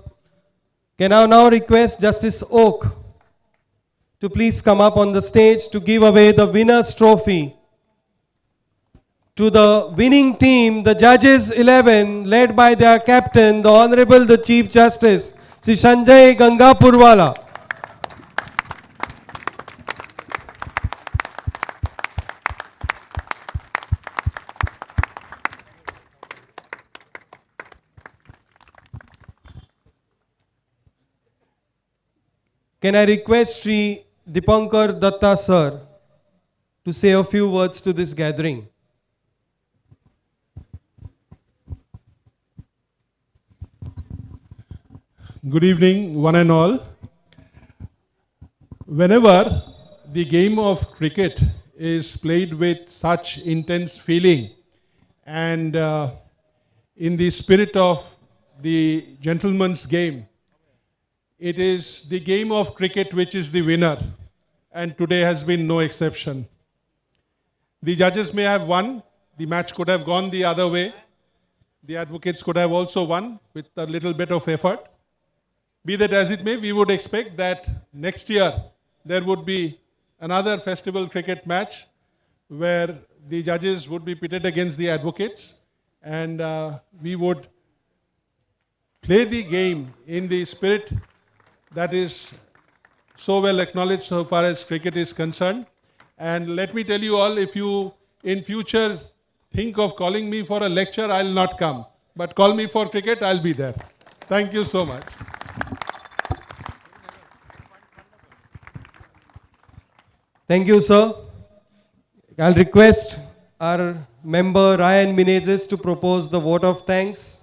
Can I now request Justice Oak to please come up on the stage to give away the winner's trophy to the winning team, the judges 11, led by their captain, the Honorable the Chief Justice, Sri Sanjay Gangapurwala. Can I request Sri Dipankar Datta sir to say a few words to this gathering? Good evening, one and all. Whenever the game of cricket is played with such intense feeling and in the spirit of the gentleman's game, it is the game of cricket which is the winner, and today has been no exception. The judges may have won, the match could have gone the other way, the advocates could have also won with a little bit of effort. Be that as it may, we would expect that next year there would be another festival cricket match where the judges would be pitted against the advocates, and we would play the game in the spirit that is so well acknowledged so far as cricket is concerned. And let me tell you all, if you in future think of calling me for a lecture, I'll not come. But call me for cricket, I'll be there. Thank you so much. Thank you, sir. I'll request our member Ryan Menezes to propose the vote of thanks.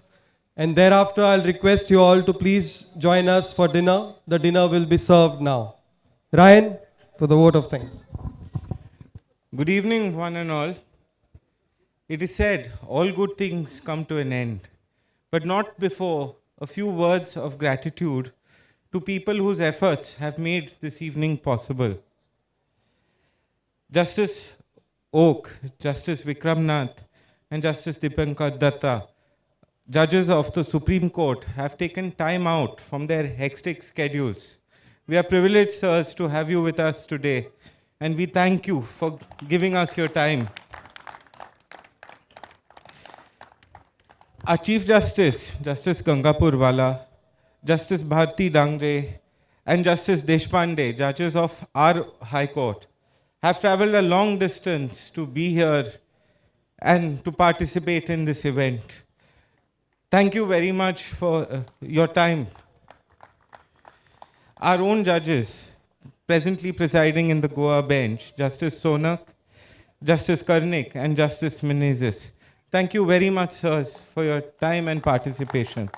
And thereafter, I'll request you all to please join us for dinner. The dinner will be served now. Ryan, for the vote of thanks. Good evening, one and all. It is said, all good things come to an end, but not before a few words of gratitude to people whose efforts have made this evening possible. Justice Oak, Justice Vikram Nath, and Justice Dipankar Datta, judges of the Supreme Court, have taken time out from their hectic schedules. We are privileged, sirs, to have you with us today, and we thank you for giving us your time. Our Chief Justice, Justice Gangapurwala, Justice Bharti Dangre, and Justice Deshpande, judges of our High Court, have traveled a long distance to be here and to participate in this event. Thank you very much for your time. Our own judges, presently presiding in the Goa bench, Justice Sonak, Justice Karnik, and Justice Menezes. Thank you very much, sirs, for your time and participation.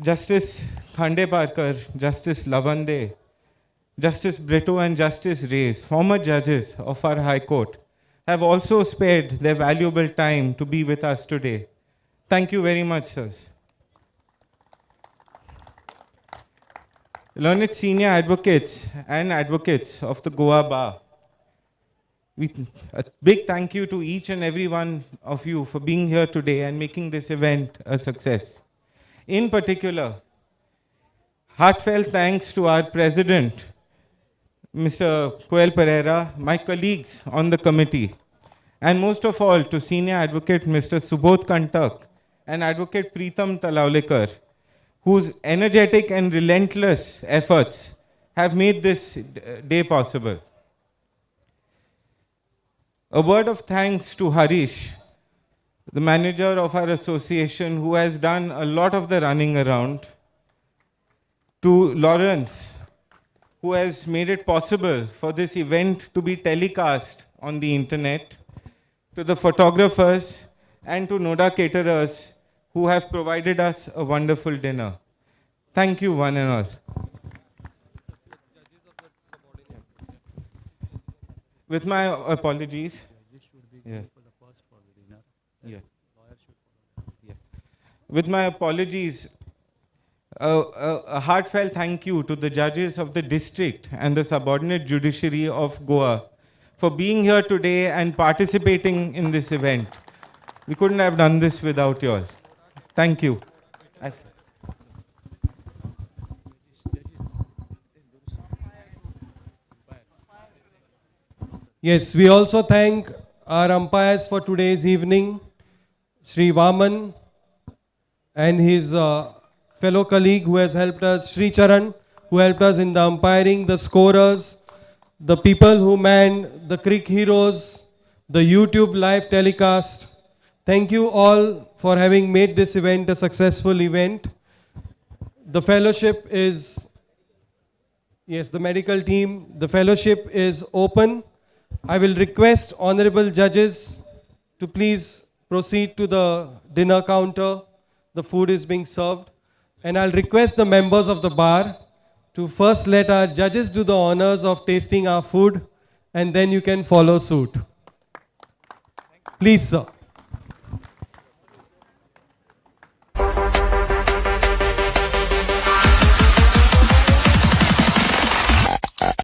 Justice Khande Parkar, Justice Lavande, Justice Brito, and Justice Reyes, former judges of our High Court, have also spared their valuable time to be with us today. Thank you very much, sirs. Learned senior advocates and advocates of the Goa Bar, a big thank you to each and every one of you for being here today and making this event a success. In particular, heartfelt thanks to our president, Mr. Coel Pereira, my colleagues on the committee, and most of all to Senior Advocate Mr. Subodh Kantak and Advocate Preetham Talaulekar, whose energetic and relentless efforts have made this day possible. A word of thanks to Harish, the manager of our association, who has done a lot of the running around, to Lawrence, who has made it possible for this event to be telecast on the internet, to the photographers, and to Noda caterers, who have provided us a wonderful dinner. Thank you, one and all. With my apologies. Yeah. Yeah. Yeah. With my apologies, a heartfelt thank you to the judges of the district and the subordinate judiciary of Goa for being here today and participating in this event. We couldn't have done this without you all. Thank you. Yes, we also thank our umpires for today's evening, Sri Vaman and his fellow colleague who has helped us, Sri Charan, who helped us in the umpiring, the scorers, the people who manned the Crick Heroes, the YouTube live telecast. Thank you all for having made this event a successful event. The fellowship is, yes, the medical team, the fellowship is open. I will request honorable judges to please proceed to the dinner counter. The food is being served. And I'll request the members of the bar to first let our judges do the honors of tasting our food, and then you can follow suit. Please, sir.